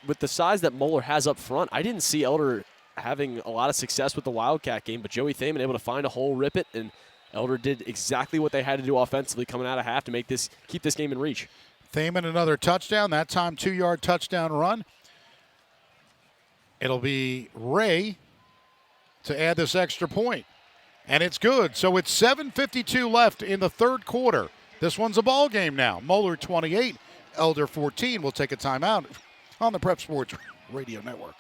With the size that Moeller has up front, I didn't see Elder having a lot of success with the Wildcat game, but Joey Thaman able to find a hole, rip it, and Elder did exactly what they had to do offensively coming out of half to keep this game in reach. Thaman another touchdown, that time 2-yard touchdown run. It'll be Ray to add this extra point. And it's good. So it's 7:52 left in the 3rd quarter. This one's a ball game now. Moeller 28, Elder 14. We'll take a timeout on the Prep Sports Radio Network.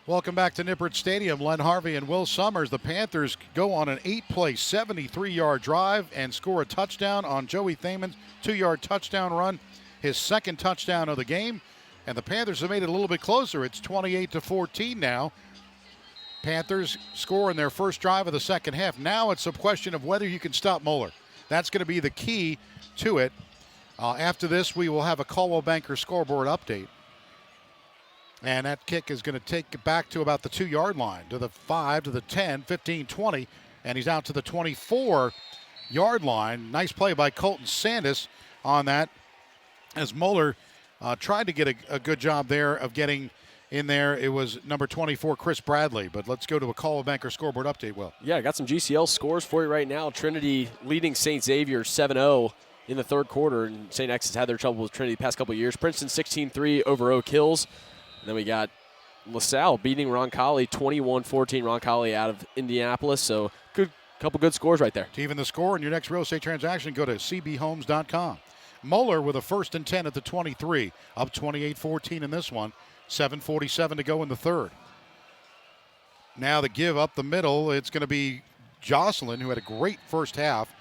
Welcome back to Nippert Stadium. Len Harvey and Will Summers. The Panthers go on an 8-play, 73-yard drive and score a touchdown on Joey Thaman's 2-yard touchdown run, his 2nd touchdown of the game. And the Panthers have made it a little bit closer. It's 28-14 now. Panthers score in their first drive of the second half. Now it's a question of whether you can stop Moeller. That's going to be the key to it. After this, we will have a Caldwell Banker scoreboard update. And that kick is going to take it back to about the 2-yard line, to the 5, to the 10, 15, 20, and he's out to the 24-yard line. Nice play by Colton Sandus on that, as Moeller tried to get a good job there of getting in there. It was number 24, Chris Bradley. But let's go to a Caldwell Banker scoreboard update, Will. Yeah, I got some GCL scores for you right now. Trinity leading St. Xavier 7-0 in the 3rd quarter, and St. X has had their trouble with Trinity the past couple of years. Princeton 16-3 over Oak Hills. And then we got LaSalle beating Roncalli 21-14. Roncalli out of Indianapolis. So couple good scores right there. To even the score in your next real estate transaction, go to cbhomes.com. Moeller with a 1st and 10 at the 23. Up 28-14 in this one. 7:47 to go in the 3rd. Now the give up the middle. It's going to be Jocelyn, who had a great first half,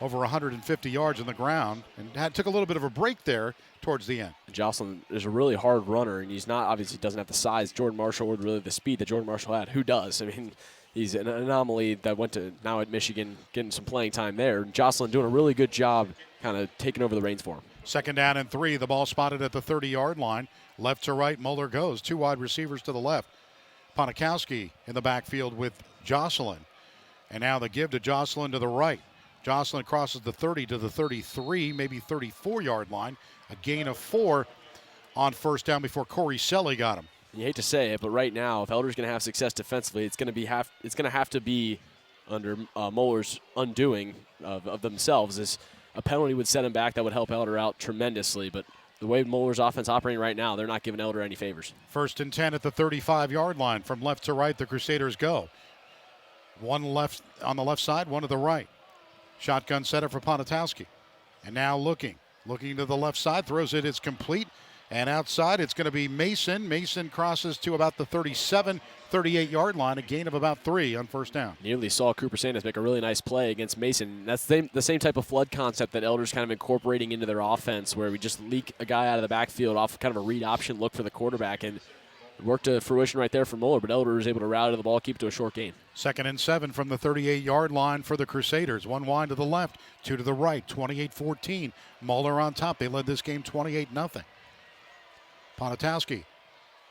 over 150 yards on the ground, and took a little bit of a break there towards the end. Jocelyn is a really hard runner, and he's not, obviously doesn't have the size Jordan Marshall or really the speed that Jordan Marshall had. Who does? I mean, he's an anomaly that went to now at Michigan, getting some playing time there. And Jocelyn doing a really good job kind of taking over the reins for him. 2nd down and 3. The ball spotted at the 30-yard line. Left to right, Moeller goes. 2 wide receivers to the left. Ponikowski in the backfield with Jocelyn. And now the give to Jocelyn to the right. Jocelyn crosses the 30 to the 33, maybe 34-yard line. A gain of 4 on 1st down before Corey Selly got him. You hate to say it, but right now, if Elder's going to have success defensively, it's going to have to be under Moeller's undoing of themselves. As a penalty would set him back, that would help Elder out tremendously. But the way Moeller's offense operating right now, they're not giving Elder any favors. 1st and 10 at the 35-yard line. From left to right, the Crusaders go. One left on the left side, one to the right. Shotgun setup for Ponitowski. And now looking to the left side, throws it, it's complete. And outside, it's going to be Mason. Mason crosses to about the 37, 38-yard line, a gain of about 3 on 1st down. Nearly saw Cooper Sanders make a really nice play against Mason. That's the same type of flood concept that Elder's kind of incorporating into their offense, where we just leak a guy out of the backfield off kind of a read option look for the quarterback. And it worked to fruition right there for Moeller, but Elder was able to route to the ball, keep it to a short gain. 2nd and 7 from the 38-yard line for the Crusaders. 1 wide to the left, 2 to the right, 28-14. Moeller on top. They led this game 28-0. Ponitowski.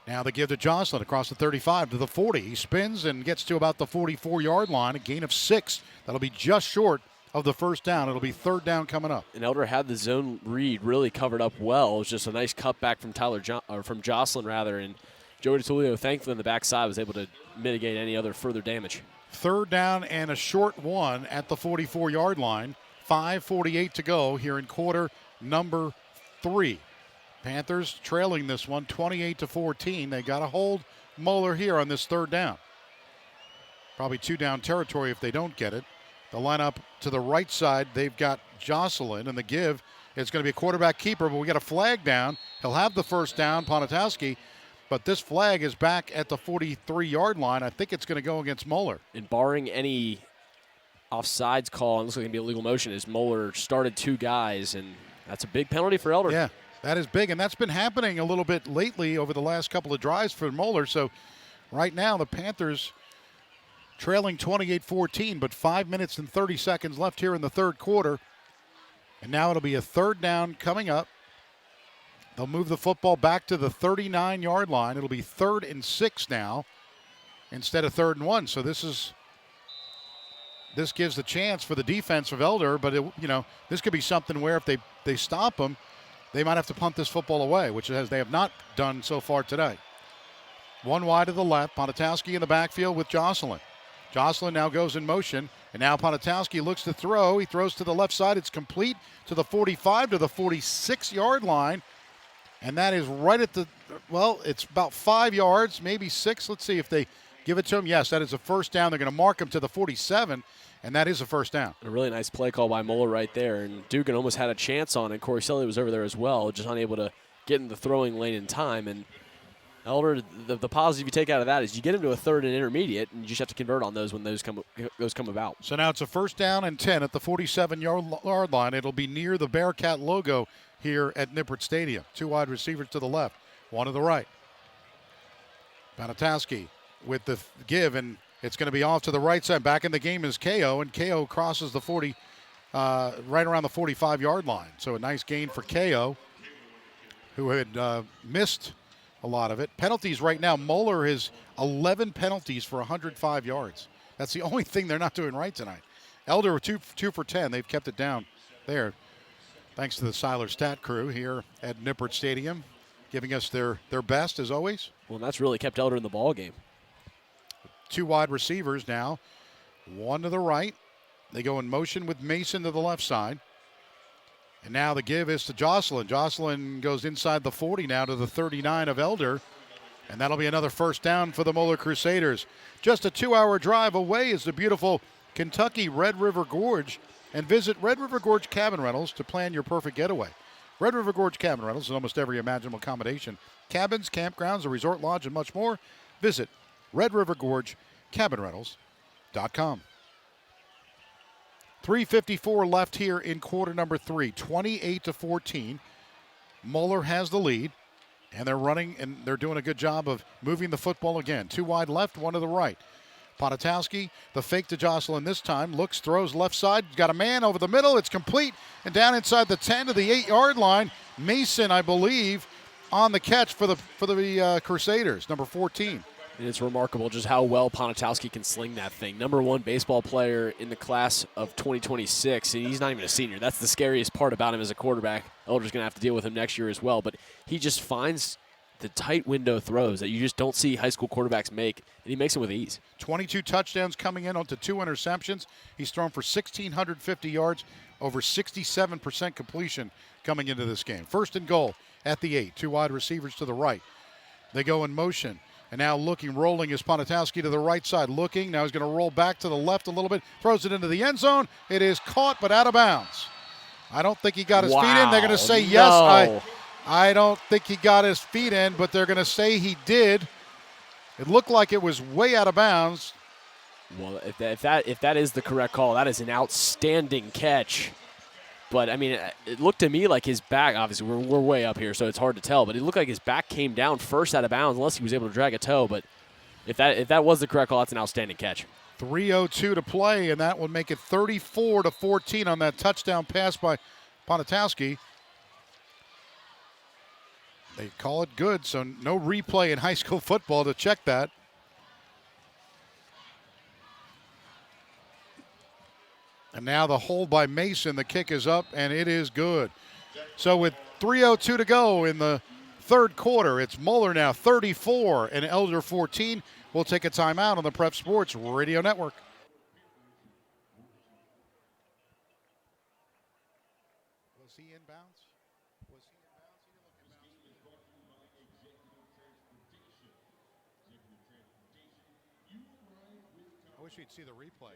Now the give to Jocelyn across the 35 to the 40. He spins and gets to about the 44-yard line, a gain of 6. That'll be just short of the 1st down. It'll be 3rd down coming up. And Elder had the zone read really covered up well. It was just a nice cutback from Jocelyn rather, and Joey DiTullio, thankfully on the backside, was able to mitigate any other further damage. 3rd down and a short one at the 44-yard line. 5:48 to go here in quarter number 3. Panthers trailing this one 28-14. They got to hold Moeller here on this 3rd down. Probably 2 down territory if they don't get it. The lineup to the right side, they've got Jocelyn, and the give is going to be a quarterback keeper, but we got a flag down. He'll have the 1st down, Ponitowski, but this flag is back at the 43-yard line. I think it's going to go against Moeller. And barring any offsides call, it looks like it's going to be a legal motion, as Moeller started 2 guys, and that's a big penalty for Elder. Yeah. That is big, and that's been happening a little bit lately over the last couple of drives for Moeller. So right now the Panthers trailing 28-14, but 5 minutes and 30 seconds left here in the 3rd quarter. And now it'll be a 3rd down coming up. They'll move the football back to the 39-yard line. It'll be 3rd and 6 now instead of 3rd and 1. So this gives the chance for the defense of Elder, but this could be something where if they stop them, they might have to punt this football away, which they have not done so far today. 1 wide to the left. Ponitowski in the backfield with Jocelyn. Jocelyn now goes in motion, and now Ponitowski looks to throw. He throws to the left side. It's complete to the 45 to the 46-yard line, and that is right at it's about 5 yards, maybe 6. Let's see if they give it to him. Yes, that is a 1st down. They're going to mark him to the 47. And that is a 1st down. A really nice play call by Moeller right there. And Dugan almost had a chance on it. Corey Selly was over there as well, just unable to get in the throwing lane in time. And Elder, the positive you take out of that is you get him to a 3rd and intermediate, and you just have to convert on those when those come about. So now it's a 1st down and 10 at the 47-yard line. It'll be near the Bearcat logo here at Nippert Stadium. 2 wide receivers to the left, 1 to the right. Ponitowski with the give, and it's going to be off to the right side. Back in the game is KO, and KO crosses the 40, right around the 45-yard line. So a nice gain for KO, who had missed a lot of it. Penalties right now, Moeller has 11 penalties for 105 yards. That's the only thing they're not doing right tonight. Elder were 2 for 10. They've kept it down there, thanks to the Seiler Stat crew here at Nippert Stadium, giving us their best as always. Well, and that's really kept Elder in the ball game. 2 wide receivers now, 1 to the right. They go in motion with Mason to the left side. And now the give is to Jocelyn. Jocelyn goes inside the 40 now to the 39 of Elder. And that'll be another 1st down for the Moeller Crusaders. Just a 2-hour drive away is the beautiful Kentucky Red River Gorge. And visit Red River Gorge Cabin Rentals to plan your perfect getaway. Red River Gorge Cabin Rentals is almost every imaginable accommodation. Cabins, campgrounds, a resort lodge, and much more. Visit Red River Gorge Cabin Rentals.com. 3:54 left here in quarter number 3. 28-14. Moeller has the lead, and they're running, and they're doing a good job of moving the football again. 2 wide left, 1 to the right. Ponitowski, the fake to Jocelyn this time, looks, throws left side, got a man over the middle, it's complete, and down inside the 10 to the 8-yard line. Mason, I believe, on the catch for the Crusaders, number 14. And it's remarkable just how well Ponitowski can sling that thing. Number 1 baseball player in the class of 2026, and he's not even a senior. That's the scariest part about him as a quarterback. Elder's going to have to deal with him next year as well, but he just finds the tight window throws that you just don't see high school quarterbacks make, and he makes them with ease. 22 touchdowns coming in onto 2 interceptions. He's thrown for 1,650 yards, over 67% completion coming into this game. First and goal at the 8. 2 wide receivers to the right. They go in motion. And now looking, rolling is Ponitowski to the right side. Looking, now he's going to roll back to the left a little bit. Throws it into the end zone. It is caught, but out of bounds. I don't think he got his feet in. They're going to say yes. I don't think he got his feet in, but they're going to say he did. It looked like it was way out of bounds. Well, if that is the correct call, that is an outstanding catch. But, I mean, it looked to me like his back, obviously we're way up here, so it's hard to tell, but it looked like his back came down first out of bounds unless he was able to drag a toe. But if that was the correct call, that's an outstanding catch. 3:02 to play, and that would make it 34-14 on that touchdown pass by Ponitowski. They call it good, so no replay in high school football to check that. And now the hold by Mason. The kick is up, and it is good. So with 3:02 to go in the third quarter, it's Moeller now 34 and Elder 14. We'll take a timeout on the Prep Sports Radio Network. Was he inbounds? I wish we'd see the replay.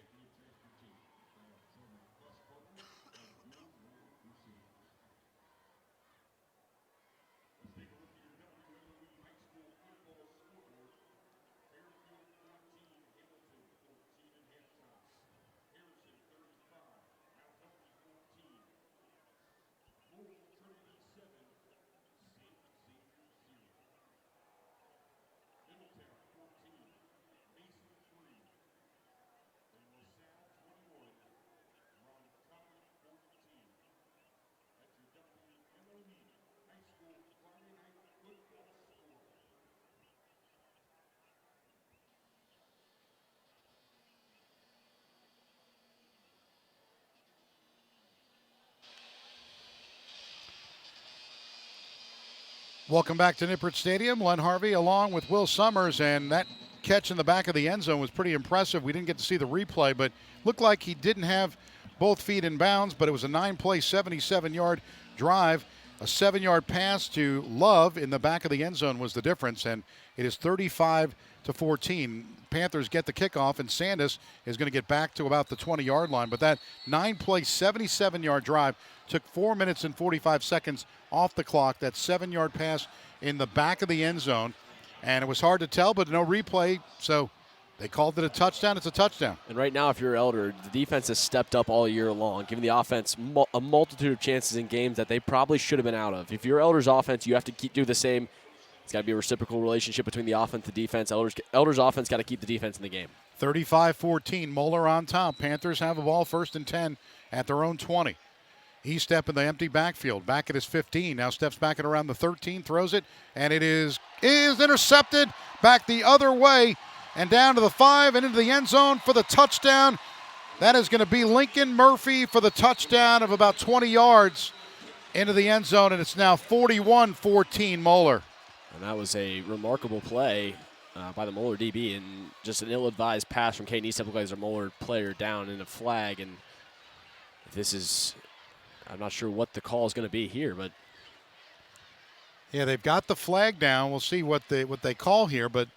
Welcome back to Nippert Stadium. Len Harvey along with Will Summers, and that catch in the back of the end zone was pretty impressive. We didn't get to see the replay, but looked like he didn't have both feet in bounds, but it was a 9-play, 77-yard drive. A 7-yard pass to Love in the back of the end zone was the difference, and it is 35-14. Panthers get the kickoff, and Sandus is going to get back to about the 20-yard line. But that 9-play, 77-yard drive took 4 minutes and 45 seconds off the clock. That 7-yard pass in the back of the end zone, and it was hard to tell, but no replay, so they called it a touchdown. It's a touchdown. And right now, if you're Elder, the defense has stepped up all year long, giving the offense a multitude of chances in games that they probably should have been out of. If you're Elder's offense, you have to do the same. It's got to be a reciprocal relationship between the offense and the defense. Elder's offense got to keep the defense in the game. 35-14, Moeller on top. Panthers have the ball first and 10 at their own 20. He step in the empty backfield, back at his 15. Now steps back at around the 13, throws it, and it is intercepted back the other way and down to the 5 and into the end zone for the touchdown. That is going to be Lincoln Murphy for the touchdown of about 20 yards into the end zone, and it's now 41-14 Moeller. And that was a remarkable play by the Moeller DB, and just an ill-advised pass from Kate Neestep. Looked like there's a Moeller player down in a flag, and this is, I'm not sure what the call is going to be here, but yeah, they've got the flag down. We'll see what they call here, but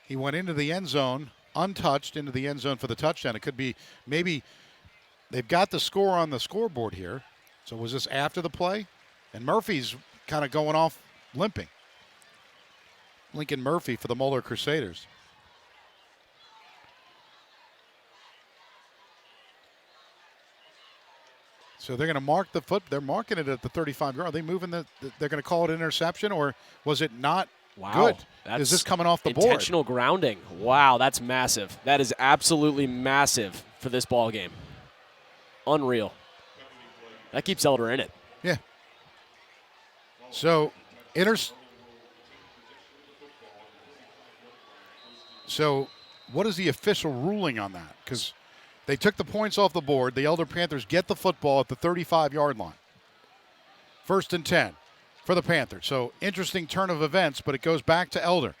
he went into the end zone, untouched into the end zone for the touchdown. It could be maybe they've got the score on the scoreboard here. So was this after the play? And Murphy's kind of going off limping. Lincoln Murphy for the Moeller Crusaders. So they're going to mark the foot. They're marking it at the 35-yard. Are they moving they're going to call it an interception, or was it not good? That's Is this coming off the board? intentional grounding. Wow, that's massive. That is absolutely massive for this ball game. Unreal. That keeps Elder in it. Yeah. So, So, what is the official ruling on that? Because they took the points off the board. The Elder Panthers get the football at the 35-yard line. 1st and 10 for the Panthers. So, interesting turn of events, but it goes back to Elder.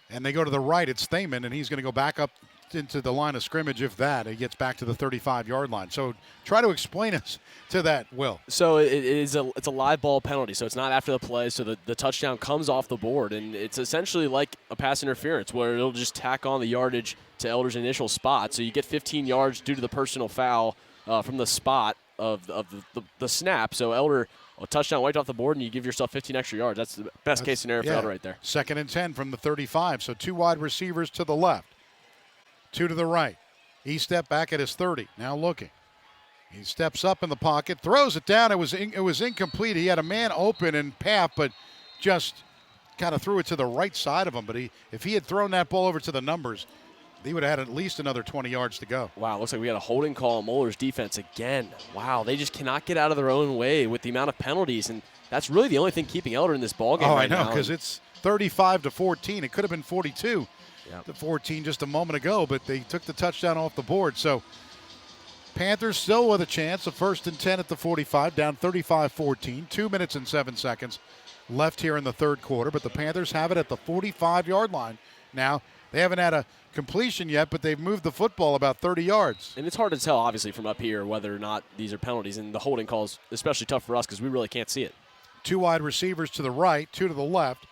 And they go to the right. It's Thaman, and he's going to go back up into the line of scrimmage, if that. He gets back to the 35-yard line. So try to explain us to that, Will. So it's a live ball penalty, so it's not after the play, so the touchdown comes off the board, and it's essentially like a pass interference where it'll just tack on the yardage to Elder's initial spot. So you get 15 yards due to the personal foul from the spot of the snap. So Elder, a touchdown wiped off the board, and you give yourself 15 extra yards. That's the best case scenario for Elder right there. 2nd and 10 from the 35. So 2 wide receivers to the left, 2 to the right. He stepped back at his 30. Now looking. He steps up in the pocket, throws it down. It was incomplete. He had a man open and path, but just kind of threw it to the right side of him. But if he had thrown that ball over to the numbers, he would have had at least another 20 yards to go. Wow, looks like we got a holding call on Moeller's defense again. Wow, they just cannot get out of their own way with the amount of penalties, and that's really the only thing keeping Elder in this ballgame right now. I know, because it's 35-14. It could have been 42 to 14 just a moment ago, but they took the touchdown off the board. So Panthers still with a chance of 1st and 10 at the 45, down 35-14, 2 minutes and 7 seconds left here in the third quarter, but the Panthers have it at the 45-yard line. Now, they haven't had a completion yet, but they've moved the football about 30 yards. And it's hard to tell, obviously, from up here whether or not these are penalties, and the holding call is especially tough for us because we really can't see it. 2 wide receivers to the right, 2 to the left.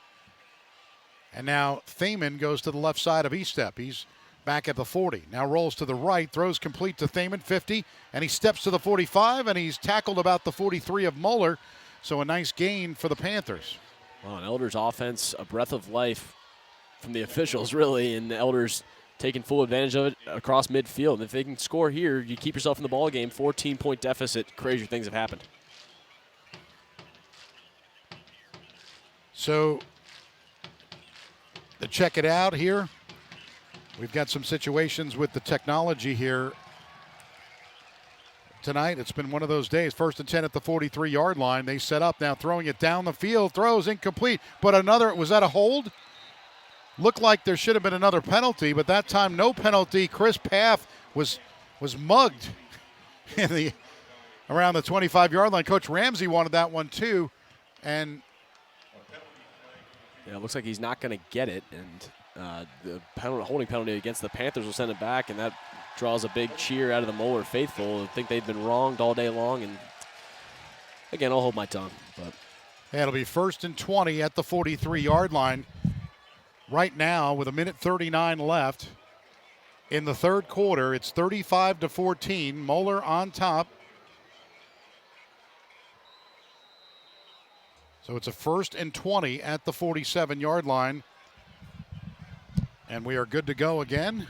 And now Thaman goes to the left side of Estep. He's back at the 40. Now rolls to the right, throws complete to Thaman, 50, and he steps to the 45, and he's tackled about the 43 of Moeller. So a nice gain for the Panthers. Well, an Elder's offense, a breath of life from the officials, really, and the Elders taking full advantage of it across midfield. And if they can score here, you keep yourself in the ball game. 14-point deficit. Crazier things have happened. So to check it out here, we've got some situations with the technology here tonight. It's been one of those days. 1st and 10 at the 43-yard line. They set up now, throwing it down the field. Throws incomplete, but was that a hold? Looked like there should have been another penalty, but that time no penalty. Chris Paff was mugged in around the 25-yard line. Coach Ramsey wanted that one too, and yeah, it looks like he's not going to get it, and the holding penalty against the Panthers will send it back, and that draws a big cheer out of the Moeller faithful. I think they've been wronged all day long, and again, I'll hold my tongue. But yeah, it'll be 1st and 20 at the 43-yard line. Right now, with 1:39 left in the third quarter, it's 35-14. Moeller on top. So it's a 1st and 20 at the 47-yard line. And we are good to go again.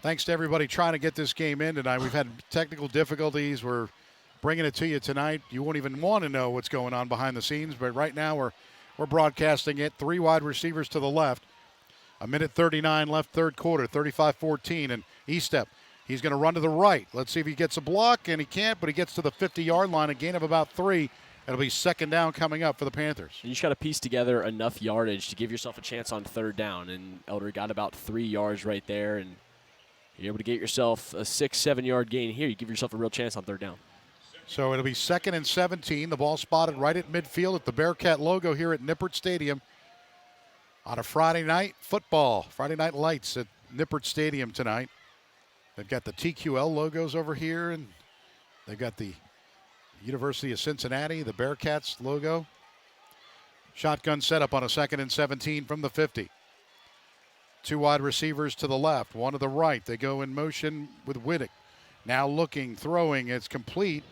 Thanks to everybody trying to get this game in tonight. We've had technical difficulties. We're bringing it to you tonight. You won't even want to know what's going on behind the scenes, but right now we're broadcasting it. 3 wide receivers to the left. 1:39 left, third quarter, 35-14. And Estep, he's going to run to the right. Let's see if he gets a block, and he can't, but he gets to the 50-yard line, a gain of about 3. It'll be 2nd down coming up for the Panthers. You just got to piece together enough yardage to give yourself a chance on 3rd down, and Elder got about 3 yards right there, and you're able to get yourself a 6-7 yard gain here. You give yourself a real chance on 3rd down. So it'll be 2nd and 17. The ball spotted right at midfield at the Bearcat logo here at Nippert Stadium on a Friday night football. Friday night lights at Nippert Stadium tonight. They've got the TQL logos over here, and they've got the University of Cincinnati, the Bearcats logo. Shotgun setup on a 2nd and 17 from the 50. 2 wide receivers to the left, 1 to the right. They go in motion with Wittick. Now looking, throwing, it's complete.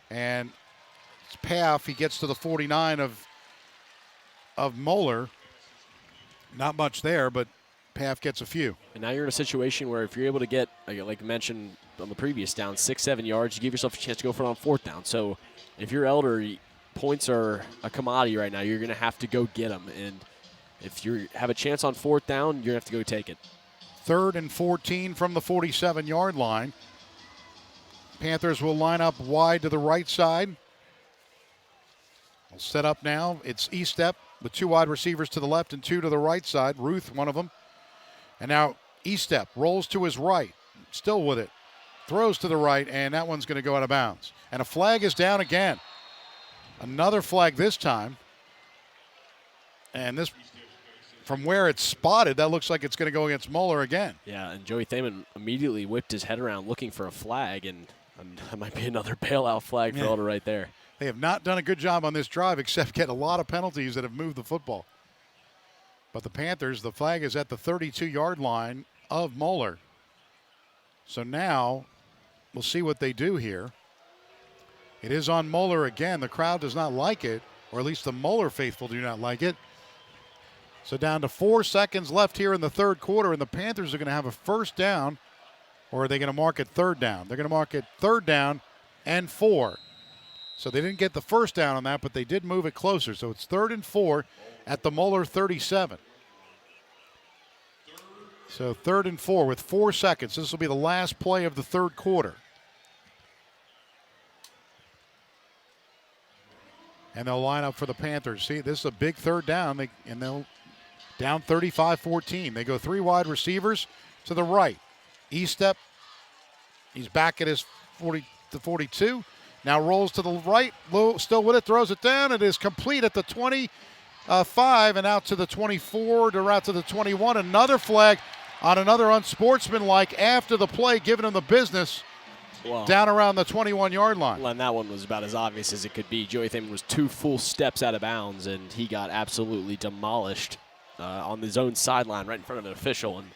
And it's Paff. He gets to the 49 of Moeller. Not much there, but Path gets a few. And now you're in a situation where if you're able to get, like mentioned on the previous down, 6-7 yards, you give yourself a chance to go for it on 4th down. So if you're Elder, points are a commodity right now. You're going to have to go get them. And if you have a chance on 4th down, you're going to have to go take it. 3rd and 14 from the 47-yard line. Panthers will line up wide to the right side. We'll set up now. It's E-step with 2 wide receivers to the left and 2 to the right side. Ruth, one of them. And now E-step rolls to his right. Still with it. Throws to the right, and that one's going to go out of bounds. And a flag is down again. Another flag this time. And this, from where it's spotted, that looks like it's going to go against Moeller again. Yeah, and Joey Thaman immediately whipped his head around looking for a flag, and that might be another bailout flag for Elder right there. They have not done a good job on this drive except get a lot of penalties that have moved the football. But the Panthers, the flag is at the 32-yard line of Moeller. So now we'll see what they do here. It is on Moeller again. The crowd does not like it, or at least the Moeller faithful do not like it. So down to 4 seconds left here in the 3rd quarter, and the Panthers are going to have a 1st down, or are they going to mark it 3rd down? They're going to mark it 3rd down and 4. So they didn't get the 1st down on that, but they did move it closer. So it's 3rd and 4 at the Moeller 37. So 3rd and 4 with 4 seconds. This will be the last play of the 3rd quarter. And they'll line up for the Panthers. See, this is a big 3rd down, and they'll down 35-14. They go 3 wide receivers to the right. E-step, he's back at his 40 to 42. Now rolls to the right, still with it, throws it down. It is complete at the 25 and out to the 24, to out to the 21. Another flag on another unsportsmanlike after the play, giving him the business down around the 21-yard line. Well, and that one was about as obvious as it could be. Joey Thaman was 2 full steps out of bounds, and he got absolutely demolished on his own sideline right in front of an official, and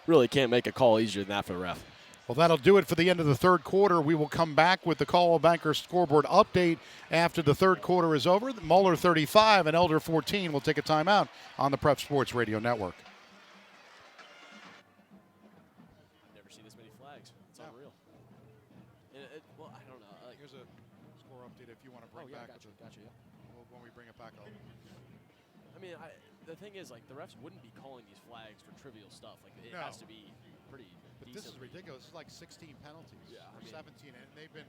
really can't make a call easier than that for the ref. Well, that'll do it for the end of the 3rd quarter. We will come back with the Caldwell Banker scoreboard update after the 3rd quarter is over. Moeller 35 and Elder 14 will take a timeout on the Prep Sports Radio Network. I've never seen this many flags. It's unreal. Well, I don't know. Here's a score update if you want to bring back. Gotcha, yeah. When we bring it back, I mean, the thing is, like, the refs wouldn't be calling these flags for trivial stuff. Like, it has to be pretty But this is ridiculous. It's like 16 penalties. Yeah, or 17, and they've been.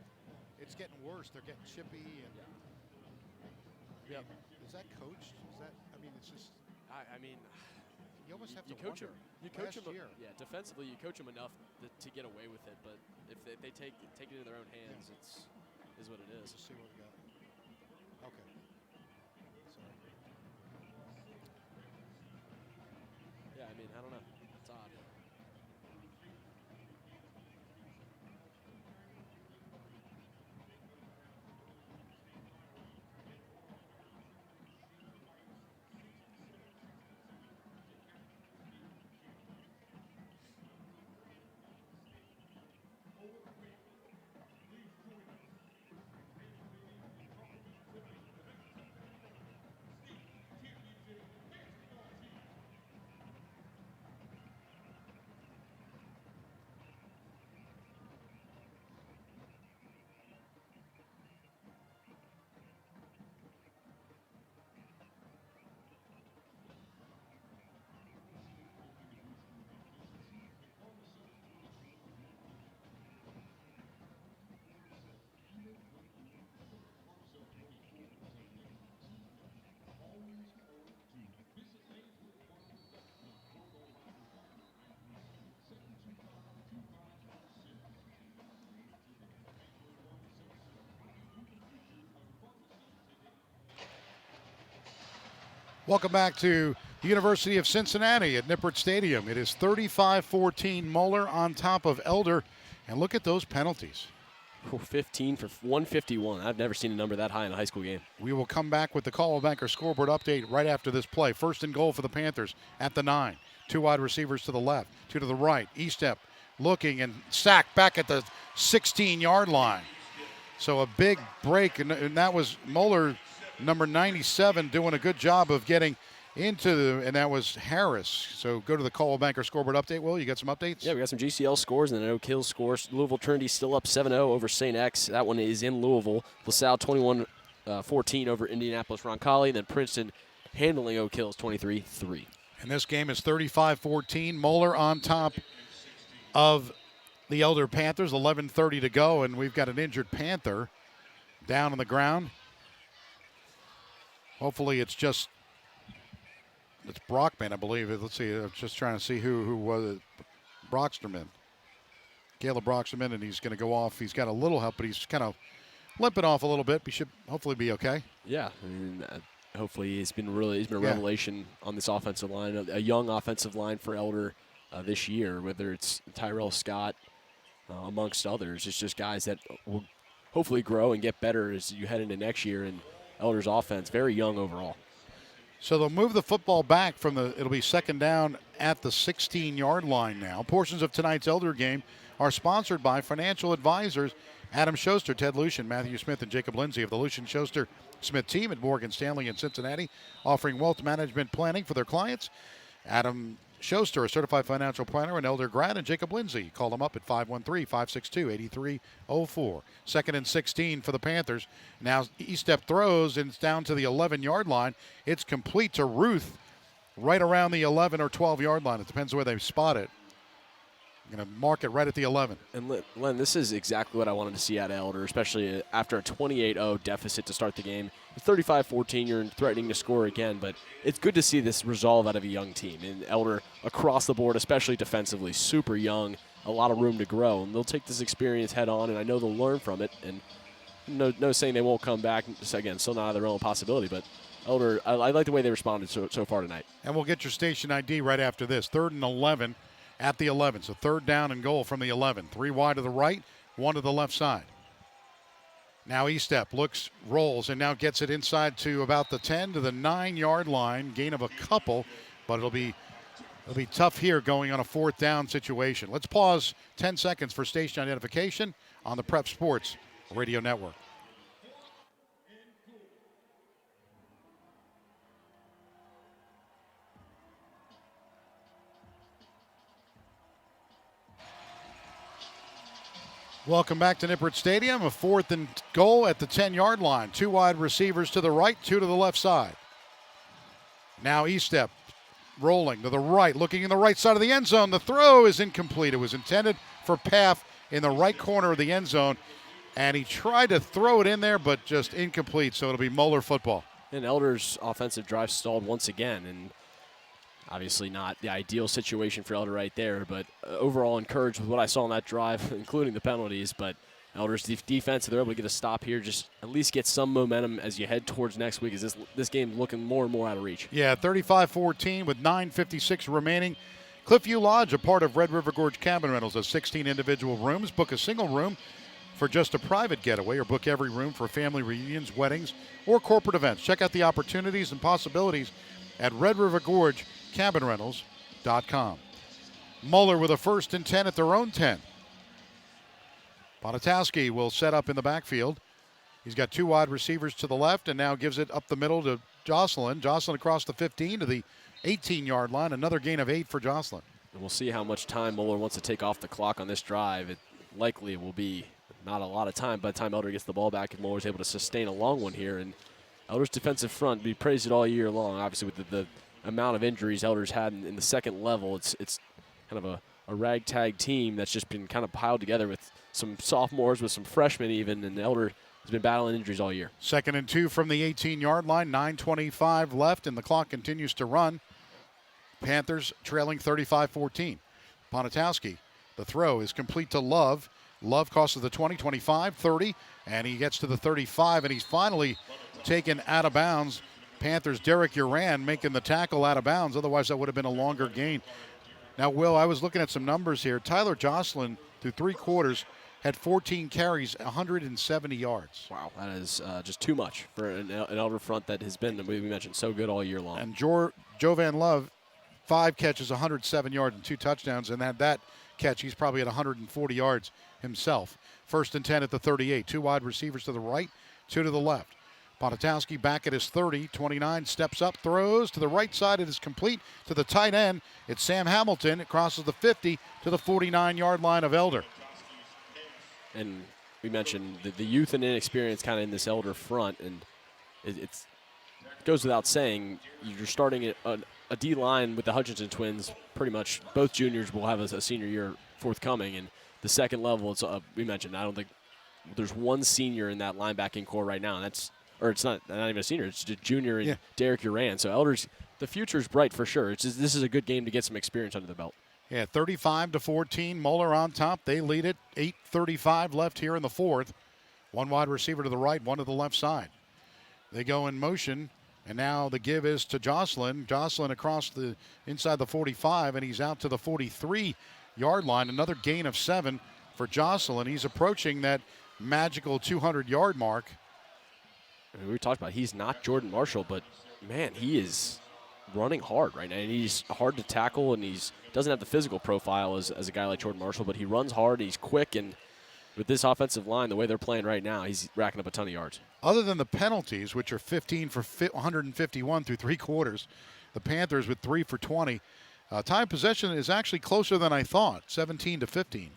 It's getting worse. They're getting chippy, and is that coached? Is that? I mean, it's just. I mean, you almost have to coach wonder. You coach them. Year. Yeah, defensively, you coach them enough to get away with it. But if they take it into their own hands, is what it is. Let's see what we got. Okay. Sorry. Yeah, I mean, I don't know. It's odd. Welcome back to the University of Cincinnati at Nippert Stadium. It is 35-14 Moeller on top of Elder. And look at those penalties. 15 for 151. I've never seen a number that high in a high school game. We will come back with the Caldwell Banker scoreboard update right after this play. 1st and goal for the Panthers at the 9. 2 wide receivers to the left, 2 to the right. E-step looking and sacked back at the 16-yard line. So a big break, and that was Moeller, number 97, doing a good job of getting and that was Harris. So go to the Coldwell Banker scoreboard update. Will, you got some updates? Yeah, we got some GCL scores and an Oak Hill score. Louisville Trinity still up 7-0 over St. X. That one is in Louisville. LaSalle 21-14 over Indianapolis Roncalli. And then Princeton handling Oak Hills 23-3. And this game is 35-14. Moeller on top of the Elder Panthers. 11:30 to go, and we've got an injured Panther down on the ground. Hopefully it's Brockman, I believe. Let's see. I'm just trying to see who was it. Brocksterman. Caleb Brocksterman, and he's going to go off. He's got a little help, but he's kind of limping off a little bit. He should hopefully be okay. Yeah, I mean, hopefully he's been a revelation on this offensive line, a young offensive line for Elder this year, whether it's Tyrell Scott, amongst others. It's just guys that will hopefully grow and get better as you head into next year. And Elder's offense, very young overall. So they'll move the football back it'll be second down at the 16-yard line now. Portions of tonight's Elder game are sponsored by financial advisors Adam Schuster, Ted Lucian, Matthew Smith, and Jacob Lindsay of the Lucian Schuster Smith team at Morgan Stanley in Cincinnati, offering wealth management planning for their clients. Adam Schuster, a certified financial planner and Elder grad, and Jacob Lindsay. Call them up at 513-562-8304. Second and 16 for the Panthers. Now E-step throws, and it's down to the 11-yard line. It's complete to Ruth right around the 11 or 12-yard line. It depends where they spot it. I'm going to mark it right at the 11. And Len, this is exactly what I wanted to see out of Elder, especially after a 28-0 deficit to start the game. 35-14, you're threatening to score again, but it's good to see this resolve out of a young team. And Elder, across the board, especially defensively, super young, a lot of room to grow. And they'll take this experience head on, and I know they'll learn from it. And no saying they won't come back. Again, still not out of their own possibility, but Elder, I like the way they responded so far tonight. And we'll get your station ID right after this. 3rd and 11 at the 11. So 3rd down and goal from the 11. 3 wide to the right, 1 to the left side. Now E-step looks, rolls, and now gets it inside to about the 10 to the 9-yard line. Gain of a couple, but it'll be tough here going on a 4th down situation. Let's pause 10 seconds for station identification on the Prep Sports Radio Network. Welcome back to Nippert Stadium. A 4th and goal at the 10-yard line. 2 wide receivers to the right, 2 to the left side. Now E-step rolling to the right, looking in the right side of the end zone. The throw is incomplete. It was intended for Paff in the right corner of the end zone, and he tried to throw it in there, but just incomplete, so it'll be Moeller football. And Elder's offensive drive stalled once again, and obviously not the ideal situation for Elder right there, but overall encouraged with what I saw on that drive, including the penalties. But Elder's defense, they're able to get a stop here, just at least get some momentum as you head towards next week, as this game looking more and more out of reach. Yeah, 35-14 with 9:56 remaining. Cliffview Lodge, a part of Red River Gorge Cabin Rentals, has 16 individual rooms. Book a single room for just a private getaway, or book every room for family reunions, weddings, or corporate events. Check out the opportunities and possibilities at Red River Gorge CabinRentals.com. Moeller with a 1st and 10 at their own 10. Ponatowski will set up in the backfield. He's got 2 wide receivers to the left and now gives it up the middle to Jocelyn. Jocelyn across the 15 to the 18-yard line. Another gain of 8 for Jocelyn. And we'll see how much time Moeller wants to take off the clock on this drive. It likely will be not a lot of time by the time Elder gets the ball back, and Moeller's able to sustain a long one here. And Elder's defensive front, we praised it all year long, obviously with the amount of injuries Elder's had in the second level. It's kind of a ragtag team that's just been kind of piled together with some sophomores, with some freshmen even, and Elder has been battling injuries all year. 2nd and 2 from the 18-yard line, 9:25 left, and the clock continues to run. Panthers trailing 35-14. Ponatowski, the throw is complete to Love. Love crosses the 20, 25, 30, and he gets to the 35, and he's finally taken out of bounds. Panthers' Derek Uran making the tackle out of bounds. Otherwise, that would have been a longer gain. Now, Will, I was looking at some numbers here. Tyler Jocelyn, through 3 quarters, had 14 carries, 170 yards. Wow, that is just too much for an Elder front that has been, we mentioned, so good all year long. And Jovan Love, 5 catches, 107 yards, and 2 touchdowns. And that catch, he's probably at 140 yards himself. 1st and 10 at the 38. 2 wide receivers to the right, 2 to the left. Pontatowski back at his 30, 29, steps up, throws to the right side. It is complete to the tight end. It's Sam Hamilton. It crosses the 50 to the 49-yard line of Elder. And we mentioned the youth and inexperience kind of in this Elder front, and it goes without saying, you're starting a D-line with the Hutchinson twins. Pretty much both juniors will have a senior year forthcoming, and the second level, it's we mentioned, I don't think there's one senior in that linebacking core right now, and it's not even a senior, it's just junior and Derek Uran. So Elder's, the future's bright for sure. This is a good game to get some experience under the belt. Yeah, 35-14, Moeller on top. They lead it. 8:35 left here in the fourth. One wide receiver to the right, one to the left side. They go in motion, and now the give is to Jocelyn. Jocelyn across the inside the 45, and he's out to the 43-yard line. Another gain of 7 for Jocelyn. He's approaching that magical 200-yard mark. I mean, we talked about he's not Jordan Marshall, but man, he is running hard right now, and he's hard to tackle, and he's doesn't have the physical profile as a guy like Jordan Marshall, but he runs hard, he's quick, and with this offensive line, the way they're playing right now, he's racking up a ton of yards. Other than the penalties, which are 15 for 151 through 3 quarters, the Panthers with 3 for 20. Time possession is actually closer than I thought, 17-15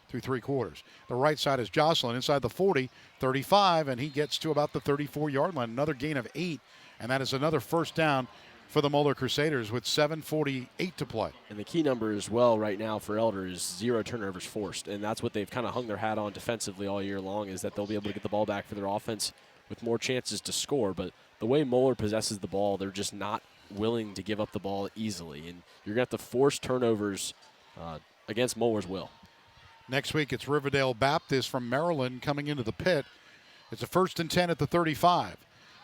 through 3 quarters. The right side is Jocelyn inside the 40, 35, and he gets to about the 34-yard line. Another gain of 8, and that is another first down for the Moeller Crusaders with 7:48 to play. And the key number as well right now for Elder is 0 turnovers forced, and that's what they've kind of hung their hat on defensively all year long, is that they'll be able to get the ball back for their offense with more chances to score. But the way Moeller possesses the ball, they're just not willing to give up the ball easily, and you're going to have to force turnovers against Moeller's will. Next week, it's Riverdale Baptist from Maryland coming into the pit. It's a 1st and 10 at the 35.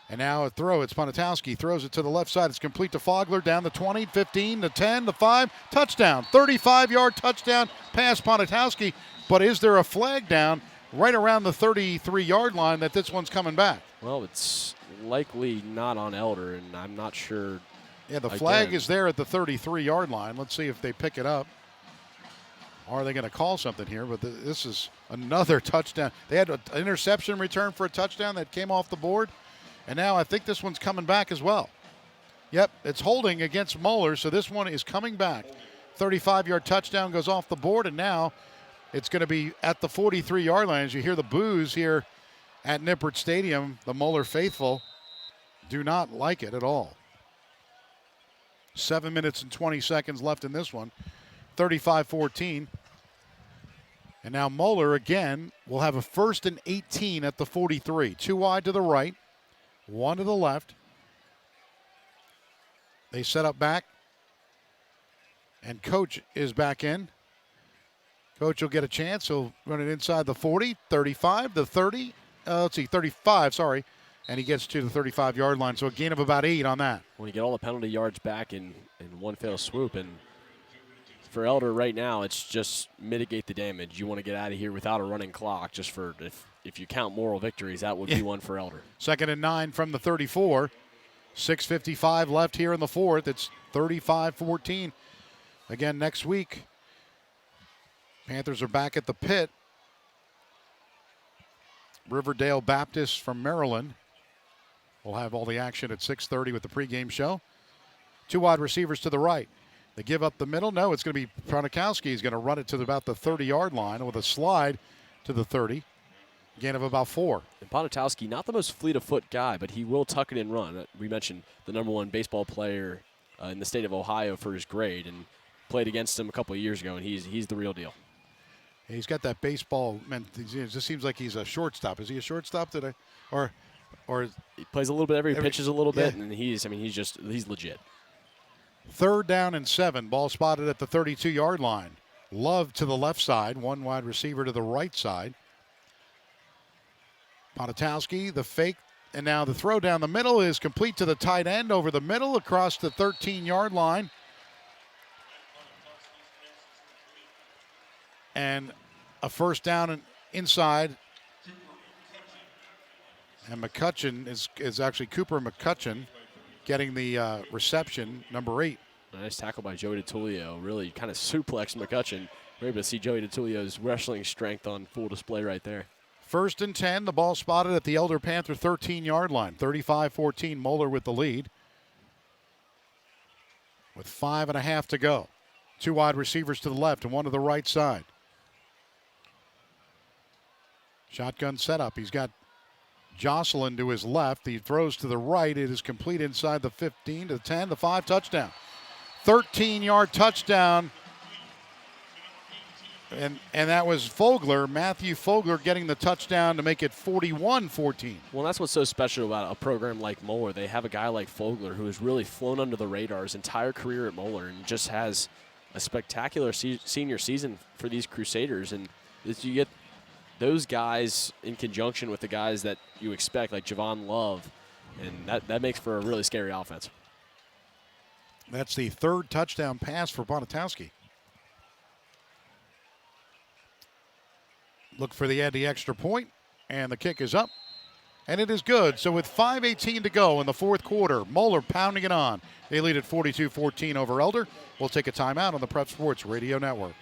And now a throw. It's Pontatowski. Throws it to the left side. It's complete to Fogler. Down the 20, 15, the 10, the 5. Touchdown. 35-yard touchdown pass Pontatowski. But is there a flag down right around the 33-yard line that this one's coming back? Well, it's likely not on Elder, and I'm not sure. Yeah, the flag is there at the 33-yard line. Let's see if they pick it up. Or are they going to call something here? But this is another touchdown. They had an interception return for a touchdown that came off the board. And now I think this one's coming back as well. Yep, it's holding against Moeller, so this one is coming back. 35-yard touchdown goes off the board, and now it's going to be at the 43-yard line. As you hear the boos here at Nippert Stadium, the Moeller faithful do not like it at all. 7 minutes and 20 seconds left in this one. 35-14. And now Moeller again will have a 1st and 18 at the 43. 2 wide to the right. 1 to the left. They set up back. And Coach is back in. Coach will get a chance. He'll run it inside the 40, 35, the 30. 35, sorry. And he gets to the 35-yard line. So a gain of about 8 on that. When you get all the penalty yards back in one fell swoop, and for Elder right now, it's just mitigate the damage. You want to get out of here without a running clock, just for if you count moral victories, that would be one for Elder. 2nd and 9 from the 34. 6:55 left here in the fourth. It's 35-14. Again, next week, Panthers are back at the pit. Riverdale Baptist from Maryland. We'll have all the action at 6:30 with the pregame show. 2 wide receivers to the right. They give up the middle. No, it's going to be Pontatowski. He's going to run it to about the 30-yard line with a slide to the 30. Gain of about 4. And Pontatowski, not the most fleet of foot guy, but he will tuck it and run. We mentioned the #1 baseball player in the state of Ohio for his grade, and played against him a couple of years ago, and he's the real deal. He's got that baseball. It just seems like he's a shortstop. Is he a shortstop today, or he plays a little bit. He pitches a little bit, and he's legit. 3rd down and 7. Ball spotted at the 32-yard line. Love to the left side. 1 wide receiver to the right side. Pontatowski, the fake, and now the throw down the middle is complete to the tight end over the middle across the 13-yard line. And a first down and inside. And McCutcheon is actually Cooper McCutcheon getting the reception, number 8. Nice tackle by Joey DiTullio. Really kind of suplexed McCutcheon. We're able to see Joey DiTullio's wrestling strength on full display right there. First and 10, the ball spotted at the Elder Panther 13-yard line. 35-14, Moeller with the lead. With 5.5 to go. 2 wide receivers to the left and 1 to the right side. Shotgun setup. He's got Jocelyn to his left. He throws to the right. It is complete inside the 15 to the 10, the 5, touchdown. 13-yard touchdown. And that was Fogler, Matthew Fogler, getting the touchdown to make it 41-14. Well, that's what's so special about a program like Moeller. They have a guy like Fogler who has really flown under the radar his entire career at Moeller and just has a spectacular senior season for these Crusaders. And you get those guys in conjunction with the guys that you expect, like Javon Love, and that makes for a really scary offense. That's the 3rd touchdown pass for Ponitowski. Look for the extra point, and the kick is up, and it is good. So with 5:18 to go in the 4th quarter, Moeller pounding it on. They lead at 42-14 over Elder. We'll take a timeout on the Prep Sports Radio Network.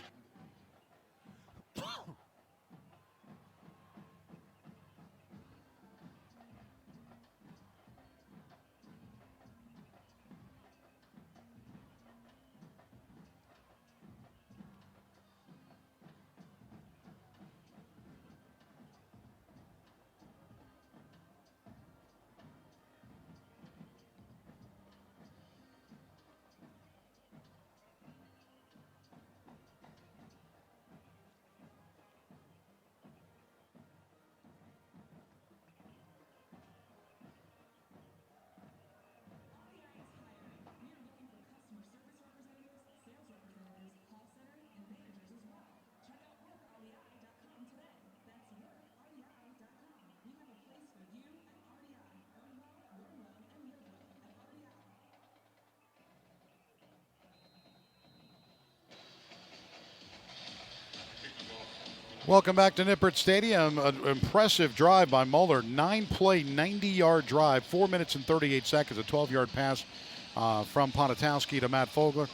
Welcome back to Nippert Stadium. An impressive drive by Moeller. 9-play, 90-yard drive, 4 minutes and 38 seconds. A 12-yard pass from Ponitowski to Matt Fogler.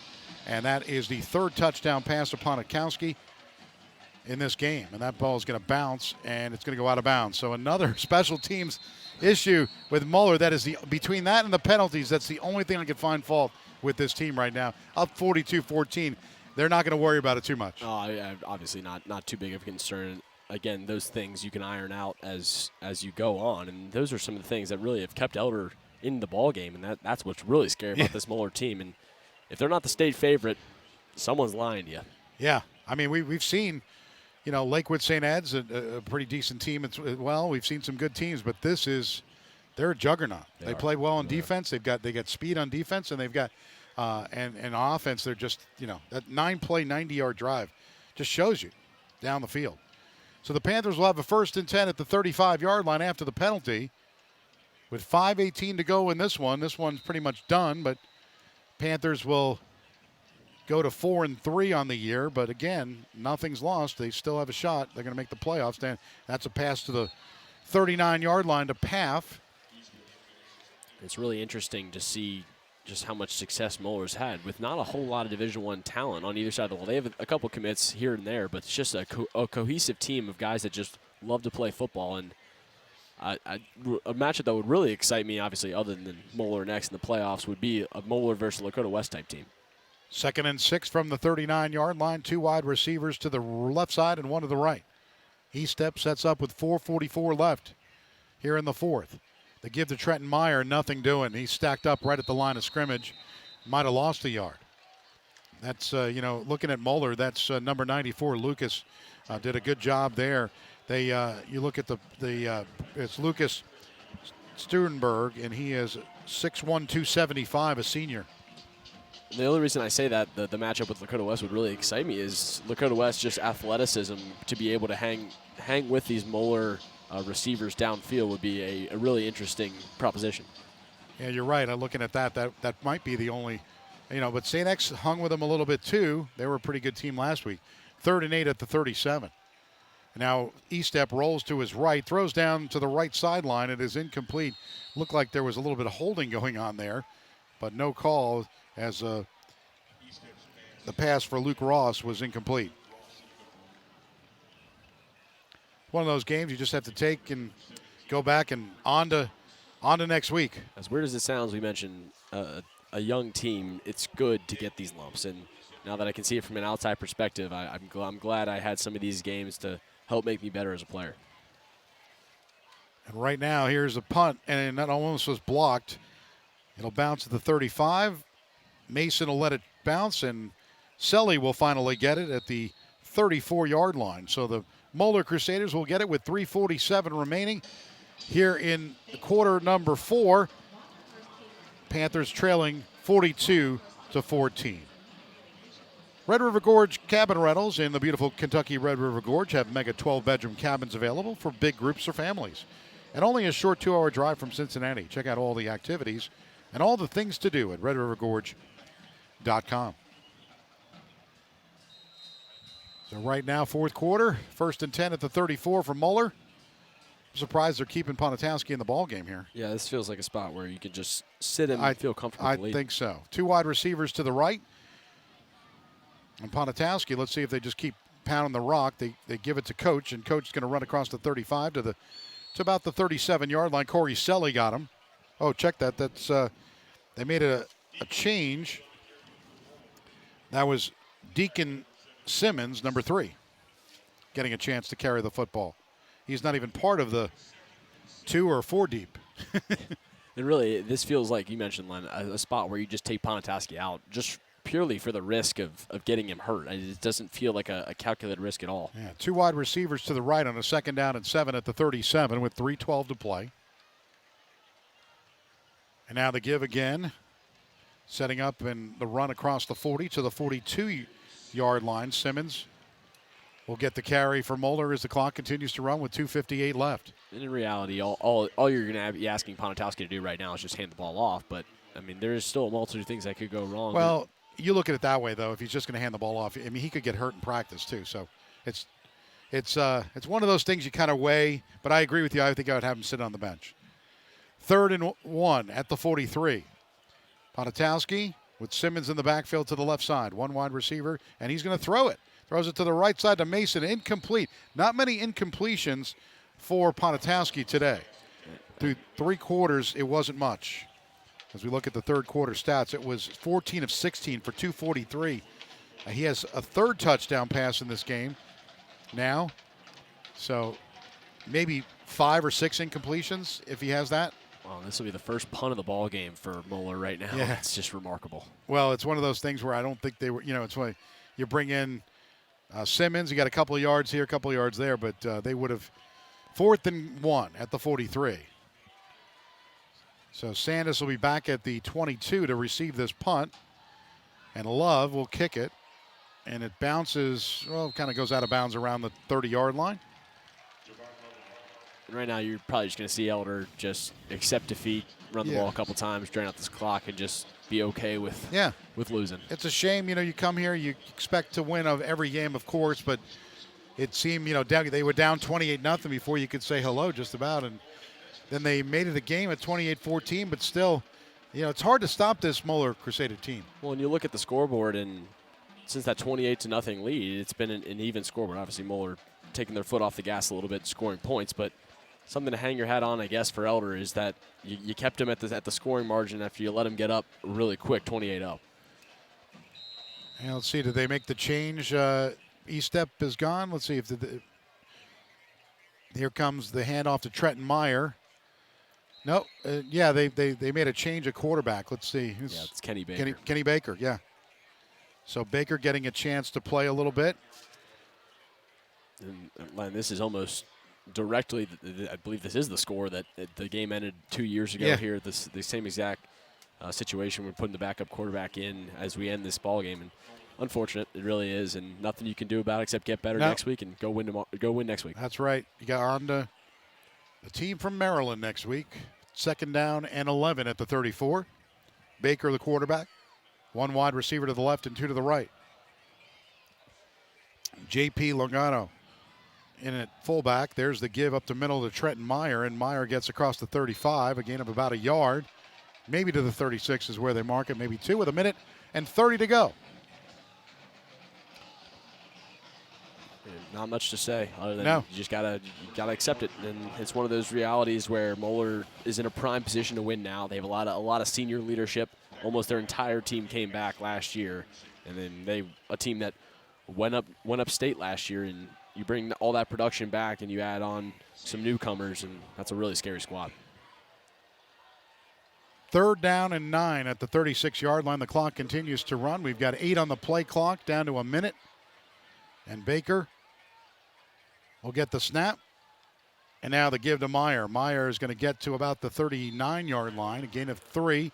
And that is the 3rd touchdown pass to Ponitowski in this game. And that ball is going to bounce, and it's going to go out of bounds. So another special teams issue with Moeller. That is between that and the penalties, that's the only thing I can find fault with this team right now. Up 42-14. They're not going to worry about it too much. Obviously not too big of a concern. Again, those things you can iron out as you go on, and those are some of the things that really have kept Elder in the ball game, and that's what's really scary about this Moeller team. And if they're not the state favorite, someone's lying to you. Yeah, I mean we've seen, Lakewood St. Ed's a pretty decent team as well. We've seen some good teams, but they're a juggernaut. They play well on defense. They got speed on defense, and they've got. And on offense, they're just, that 9-play, 90-yard drive just shows you down the field. So the Panthers will have a 1st and 10 at the 35-yard line after the penalty. With 5:18 to go in this one. This one's pretty much done, but Panthers will go to 4-3 on the year. But again, nothing's lost. They still have a shot. They're going to make the playoffs. And that's a pass to the 39-yard line to Paff. It's really interesting to see just how much success Moeller's had with not a whole lot of Division I talent on either side of the ball. They have a couple commits here and there, but it's just a cohesive team of guys that just love to play football. And a matchup that would really excite me, obviously, other than Moeller next in the playoffs, would be a Moeller versus Lakota West type team. 2nd and 6 from the 39-yard line. 2 wide receivers to the left side and 1 to the right. Estep sets up with 4:44 left here in the 4th. They give to Trenton Meyer, nothing doing. He's stacked up right at the line of scrimmage. Might have lost a yard. That's, looking at Moeller, that's number 94, Lucas, did a good job there. You look at it's Lucas Sturenberg, and he is 6'1", 275, a senior. The only reason I say that the matchup with Lakota West would really excite me is Lakota West just athleticism to be able to hang with these Moeller receivers downfield would be a really interesting proposition. Yeah, you're right. I'm looking at that might be the only, but St. X hung with them a little bit too. They were a pretty good team last week. 3rd and 8 at the 37. Now Estep rolls to his right, throws down to the right sideline. It is incomplete. Looked like there was a little bit of holding going on there, but no call as the pass for Luke Ross was incomplete. one of those games you just have to take and go back and on to next week. As weird as it sounds, we mentioned a young team. It's good to get these lumps, and now that I can see it from an outside perspective, I'm glad I had some of these games to help make me better as a player. And right now, here's a punt, and that almost was blocked. It'll bounce to the 35. Mason will let it bounce, and Selly will finally get it at the 34-yard line. So the Moeller Crusaders will get it with 3:47 remaining here in the quarter number 4. Panthers trailing 42-14. Red River Gorge Cabin Rentals in the beautiful Kentucky Red River Gorge have mega 12-bedroom cabins available for big groups or families. And only a short 2-hour drive from Cincinnati. Check out all the activities and all the things to do at redrivergorge.com. So right now, fourth quarter, 1st and 10 at the 34 for Moeller. I'm surprised they're keeping Ponitowski in the ball game here. Yeah, this feels like a spot where you can just sit and feel comfortable. I think so. 2 wide receivers to the right. And Ponitowski, let's see if they just keep pounding the rock. They give it to Coach, and Coach is going to run across the 35 to about the 37-yard line. Corey Selly got him. Oh, check that. That's they made a change. That was Deacon Simmons, number 3, getting a chance to carry the football. He's not even part of the 2 or 4 deep. And really, this feels like, you mentioned, Len, a spot where you just take Ponitowski out just purely for the risk of getting him hurt. It doesn't feel like a calculated risk at all. Yeah, 2 wide receivers to the right on a 2nd down and 7 at the 37 with 3:12 to play. And now the give again, setting up and the run across the 40 to the 42-yard line. Simmons will get the carry for Moeller as the clock continues to run with 2:58 left. And in reality, all you're going to be asking Ponitowski to do right now is just hand the ball off. But, I mean, there is still a multitude of things that could go wrong. Well, you look at it that way, though. If he's just going to hand the ball off, I mean, he could get hurt in practice, too. So it's one of those things you kind of weigh. But I agree with you. I think I would have him sit on the bench. 3rd and 1 at the 43. Ponitowski with Simmons in the backfield to the left side. 1 wide receiver, and he's going to throw it. Throws it to the right side to Mason. Incomplete. Not many incompletions for Ponitowski today. Through 3 quarters, it wasn't much. As we look at the 3rd quarter stats, it was 14 of 16 for 243. He has a 3rd touchdown pass in this game now. So maybe 5 or 6 incompletions if he has that. Wow, this will be the first punt of the ball game for Moeller right now. Yeah. It's just remarkable. Well, it's one of those things where I don't think they were, it's why you bring in Simmons. You got a couple of yards here, a couple of yards there, but they would have 4th and 1 at the 43. So Sandus will be back at the 22 to receive this punt, and Love will kick it, and it bounces, kind of goes out of bounds around the 30-yard line. And right now, you're probably just going to see Elder just accept defeat, run the ball a couple times, drain out this clock, and just be okay with losing. It's a shame, you come here, you expect to win of every game, of course, but it seemed, they were down 28-0 before you could say hello just about, and then they made it a game at 28-14, but still, it's hard to stop this Moeller Crusader team. Well, and you look at the scoreboard, and since that 28-0 lead, it's been an even scoreboard. Obviously, Moeller taking their foot off the gas a little bit, scoring points, but something to hang your hat on, I guess, for Elder is that you kept him at the scoring margin after you let him get up really quick, 28-0. And let's see, did they make the change? E-step is gone. Let's see if here comes the handoff to Trenton Meyer. No, they made a change at quarterback. Let's see. It's Kenny Baker. Kenny Baker, yeah. So Baker getting a chance to play a little bit. And this is almost directly, I believe this is the score that the game ended 2 years ago here. The same exact situation. We're putting the backup quarterback in as we end this ball game, and unfortunate it really is, and nothing you can do about it except get better next week and go win next week. That's right. You got on to the team from Maryland next week. 2nd down and 11 at the 34. Baker, the quarterback. 1 wide receiver to the left and 2 to the right. J.P. Logano in at fullback. There's the give up the middle to Trenton Meyer, and Meyer gets across the 35, a gain of about a yard. Maybe to the 36 is where they mark it, maybe 2 with 1:30 to go. Not much to say other than No. you just gotta accept it, and it's one of those realities where Moeller is in a prime position to win now. They have a lot of senior leadership. Almost their entire team came back last year, and then a team that went up state last year, and you bring all that production back and you add on some newcomers, and that's a really scary squad. 3rd down and 9 at the 36-yard line. The clock continues to run. We've got 8 on the play clock, down to a minute. And Baker will get the snap. And now the give to Meyer. Meyer is going to get to about the 39-yard line, a gain of 3.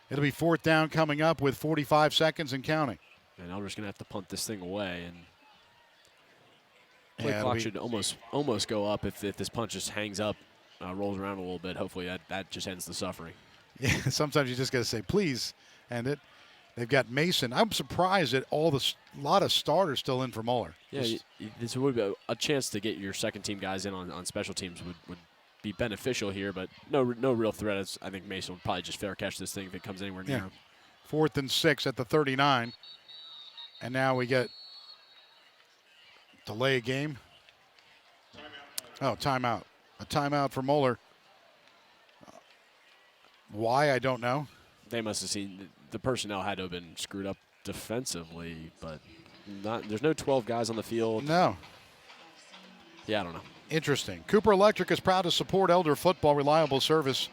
It'll be 4th down coming up with 45 seconds and counting. And Elder's going to have to punt this thing away, and play Yeah, clock should almost go up if this punt just hangs up, rolls around a little bit. Hopefully that just ends the suffering. Yeah, sometimes you just got to say, please, end it. They've got Mason. I'm surprised that lot of starters still in for Moeller. Yeah, this would be a chance to get your second team guys in on special teams would be beneficial here, but no real threat. I think Mason would probably just fair catch this thing if it comes anywhere near him. 4th and 6 at the 39. And now we get delay a game. Oh, timeout. A timeout for Moeller. Why, I don't know. They must have seen the personnel had to have been screwed up defensively, but there's no 12 guys on the field. No. Yeah, I don't know. Interesting. Cooper Electric is proud to support Elder football. Reliable service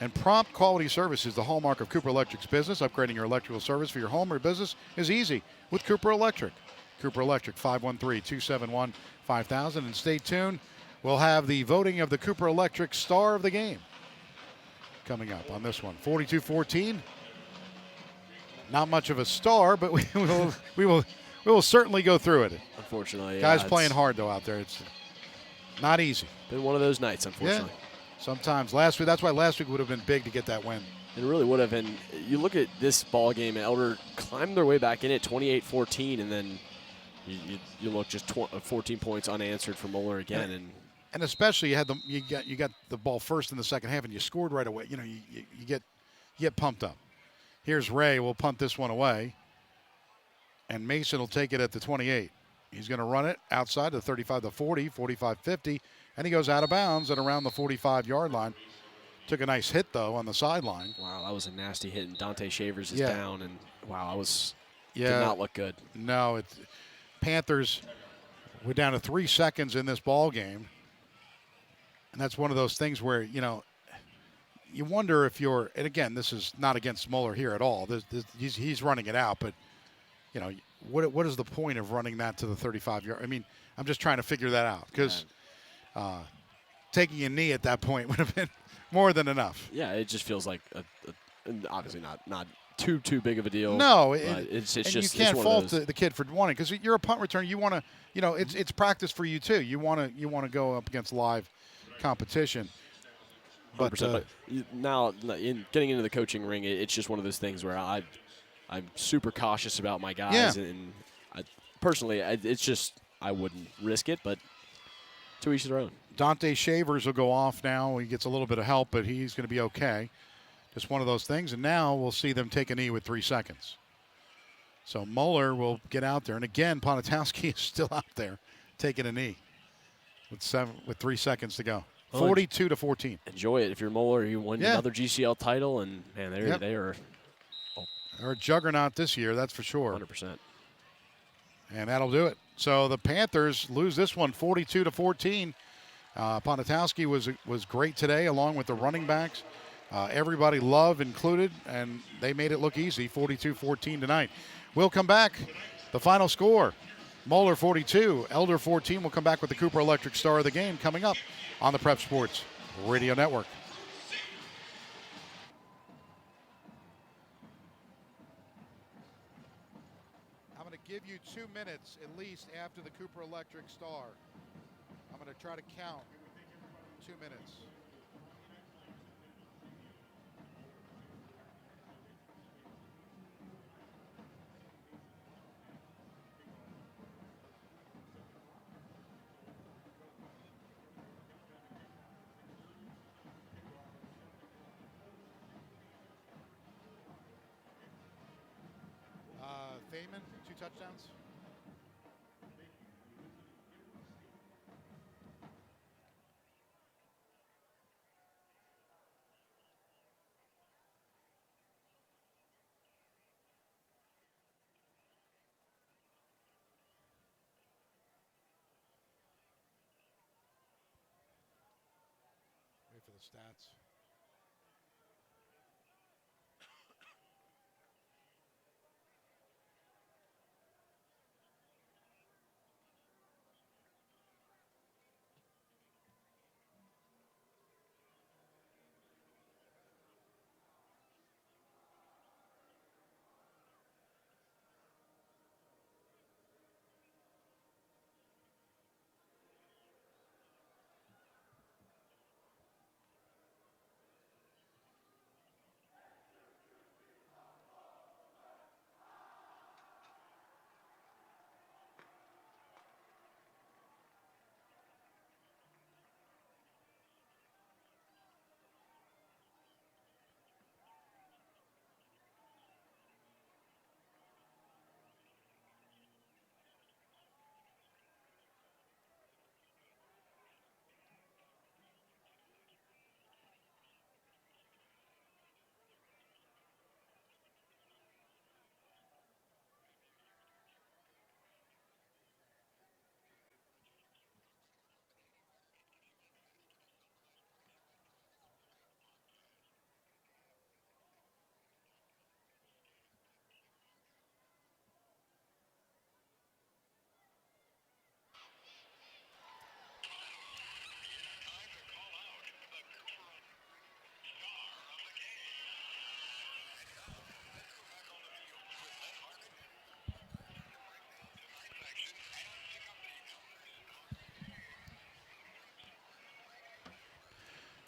and prompt quality service is the hallmark of Cooper Electric's business. Upgrading your electrical service for your home or business is easy with Cooper Electric. Cooper Electric, 513-271-5000. And stay tuned. We'll have the voting of the Cooper Electric Star of the Game coming up on this one. 42-14. Not much of a star, but we will certainly go through it. Unfortunately, Guys playing hard though out there. It's not easy. Been one of those nights, unfortunately. Yeah. Sometimes last week. That's why last week would have been big to get that win. It really would have. And you look at this ball game, Elder climbed their way back in at 28-14, and then you look just 14 points unanswered for Moeller again, and especially you got the ball first in the second half, and you scored right away. You know, you get pumped up. Here's Ray. We'll punt this one away, and Mason will take it at the 28. He's going to run it outside the 35, the 40, 45, 50, and he goes out of bounds at around the 45-yard line. Took a nice hit though on the sideline. Wow, that was a nasty hit, and Dante Shavers is down, and wow, did not look good. No, Panthers were down to 3 seconds in this ball game. And that's one of those things where, you wonder if and again, this is not against Moeller here at all. He's running it out, but, what is the point of running that to the 35-yard? I mean, I'm just trying to figure that out because taking a knee at that point would have been more than enough. Yeah, it just feels like obviously not too big of a deal. No, it's just you can't fault the kid for wanting, because you're a punt returner. You want to, it's practice for you too. You want to go up against live competition. But now, in getting into the coaching ring, it's just one of those things where I'm super cautious about my guys, and personally, it's just I wouldn't risk it, but to each their own. Dante Shavers will go off now. He gets a little bit of help, but he's going to be okay. Just one of those things, and now we'll see them take a knee with 3 seconds. So Moeller will get out there, and again, Ponitowski is still out there taking a knee with 3 seconds to go. 42-14. Enjoy it if you're Moeller. You win another GCL title, and man, they are. They're a juggernaut this year, that's for sure. 100%. And that'll do it. So the Panthers lose this one 42-14. Ponitowski was great today, along with the running backs. Everybody, Love included, and they made it look easy, 42-14 tonight. We'll come back. The final score, Moeller 42, Elder 14. We'll come back with the Cooper Electric Star of the Game coming up on the Prep Sports Radio Network. I'm going to give you 2 minutes at least after the Cooper Electric Star. I'm going to try to count 2 minutes. Thaman, 2 touchdowns. stats.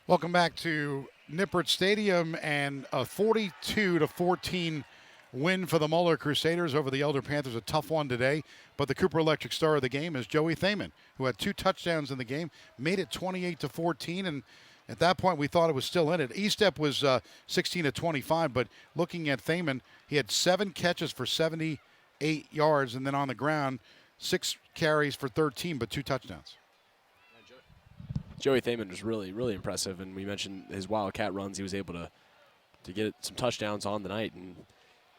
Welcome back to Nippert Stadium, and a 42-14 win for the Moeller Crusaders over the Elder Panthers. A tough one today, but the Cooper Electric star of the game is Joey Thaman, who had 2 touchdowns in the game, made it 28-14, and at that point we thought it was still in it. Estep was 16-25, but looking at Thaman, he had 7 catches for 78 yards, and then on the ground, 6 carries for 13, but 2 touchdowns. Joey Thaman was really, really impressive, and we mentioned his Wildcat runs. He was able to get some touchdowns on the night, and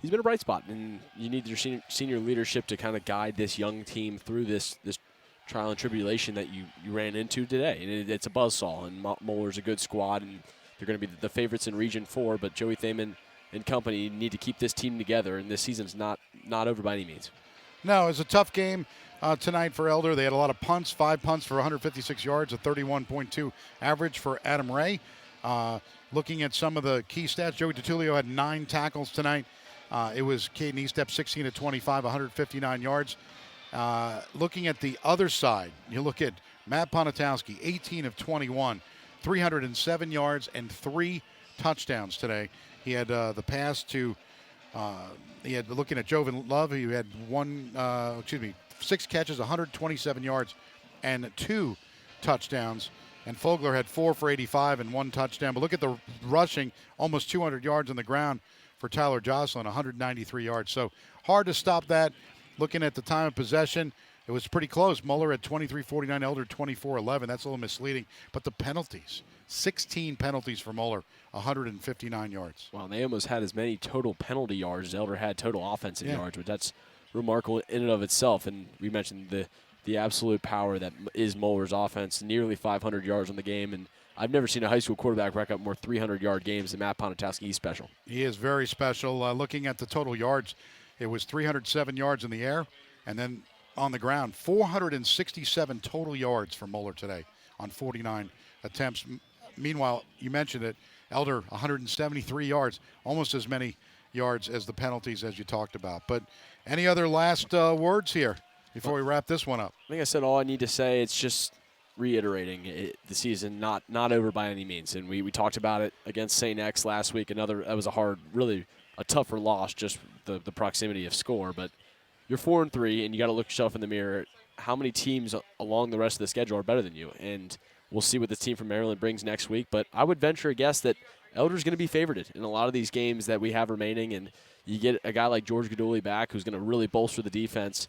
he's been a bright spot. And you need your senior leadership to kind of guide this young team through this trial and tribulation that you ran into today. And it's a buzzsaw, and Moeller's a good squad, and they're going to be the favorites in Region 4, but Joey Thaman and company need to keep this team together, and this season's not over by any means. No, it was a tough game tonight for Elder. They had a lot of punts, 5 punts for 156 yards, a 31.2 average for Adam Ray. Looking at some of the key stats, Joey DiTullio had 9 tackles tonight. It was Caden Estep 16-25, 159 yards. Looking at the other side, you look at Matt Ponatowski, 18 of 21, 307 yards and 3 touchdowns today. He had the pass to looking at Jovan Love, who had 6 catches, 127 yards, and 2 touchdowns. And Fogler had 4 for 85 and 1 touchdown. But look at the rushing, almost 200 yards on the ground for Tyler Jocelyn, 193 yards. So hard to stop that. Looking at the time of possession, it was pretty close. Moeller at 23-49, Elder 24-11. That's a little misleading. But the penalties, 16 penalties for Moeller, 159 yards. Wow, they almost had as many total penalty yards as Elder had total offensive yards, but that's remarkable in and of itself. And we mentioned the absolute power that is Moeller's offense, nearly 500 yards on the game. And I've never seen a high school quarterback rack up more 300-yard games than Matt Ponatowski. He's special. He is very special. Looking at the total yards, it was 307 yards in the air, and then on the ground, 467 total yards for Moeller today on 49 attempts. Meanwhile, you mentioned it, Elder 173 yards, almost as many yards as the penalties as you talked about. But any other last words here before we wrap this one up? I think I said all I need to say. It's just reiterating the season not over by any means. And we talked about it against St. X last week. That was a hard, really a tougher loss, just the proximity of score. But you're 4-3, and you got to look yourself in the mirror. How many teams along the rest of the schedule are better than you? And we'll see what this team from Maryland brings next week. But I would venture a guess that Elder's going to be favorited in a lot of these games that we have remaining. And you get a guy like George Gaduli back who's going to really bolster the defense.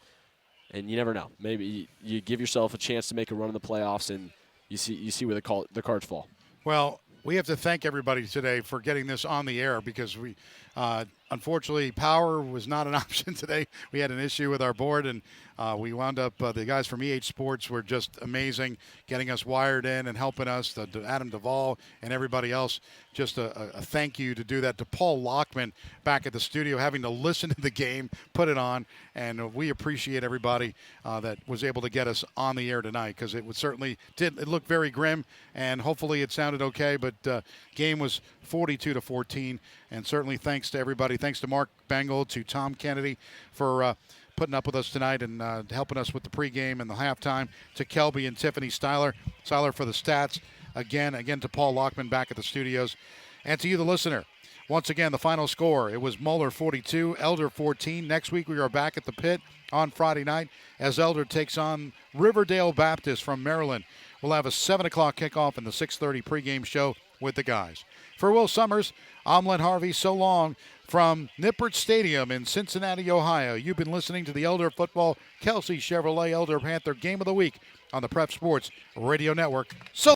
And you never know. Maybe you give yourself a chance to make a run in the playoffs, and you see where the cards fall. Well, we have to thank everybody today for getting this on the air, because Unfortunately, power was not an option today. We had an issue with our board, and we wound up, the guys from EH Sports were just amazing, getting us wired in and helping us, Adam Duvall and everybody else. Just a thank you to do that to Paul Lockman back at the studio, having to listen to the game, put it on, and we appreciate everybody that was able to get us on the air tonight, because it looked very grim, and hopefully it sounded okay, but game was 42-14, and certainly thanks to everybody. Thanks to Mark Bengal, to Tom Kennedy for putting up with us tonight and helping us with the pregame and the halftime, to Kelby and Tiffany Styler for the stats. Again to Paul Lockman back at the studios, and to you, the listener. Once again, the final score, it was Moeller 42, Elder 14. Next week we are back at the pit on Friday night as Elder takes on Riverdale Baptist from Maryland. We'll have a 7 o'clock kickoff in the 6:30 pregame show with the guys. For Will Summers, I'm Len Harvey. So long from Nippert Stadium in Cincinnati, Ohio. You've been listening to the Elder Football Kelsey Chevrolet Elder Panther Game of the Week on the Prep Sports Radio Network. So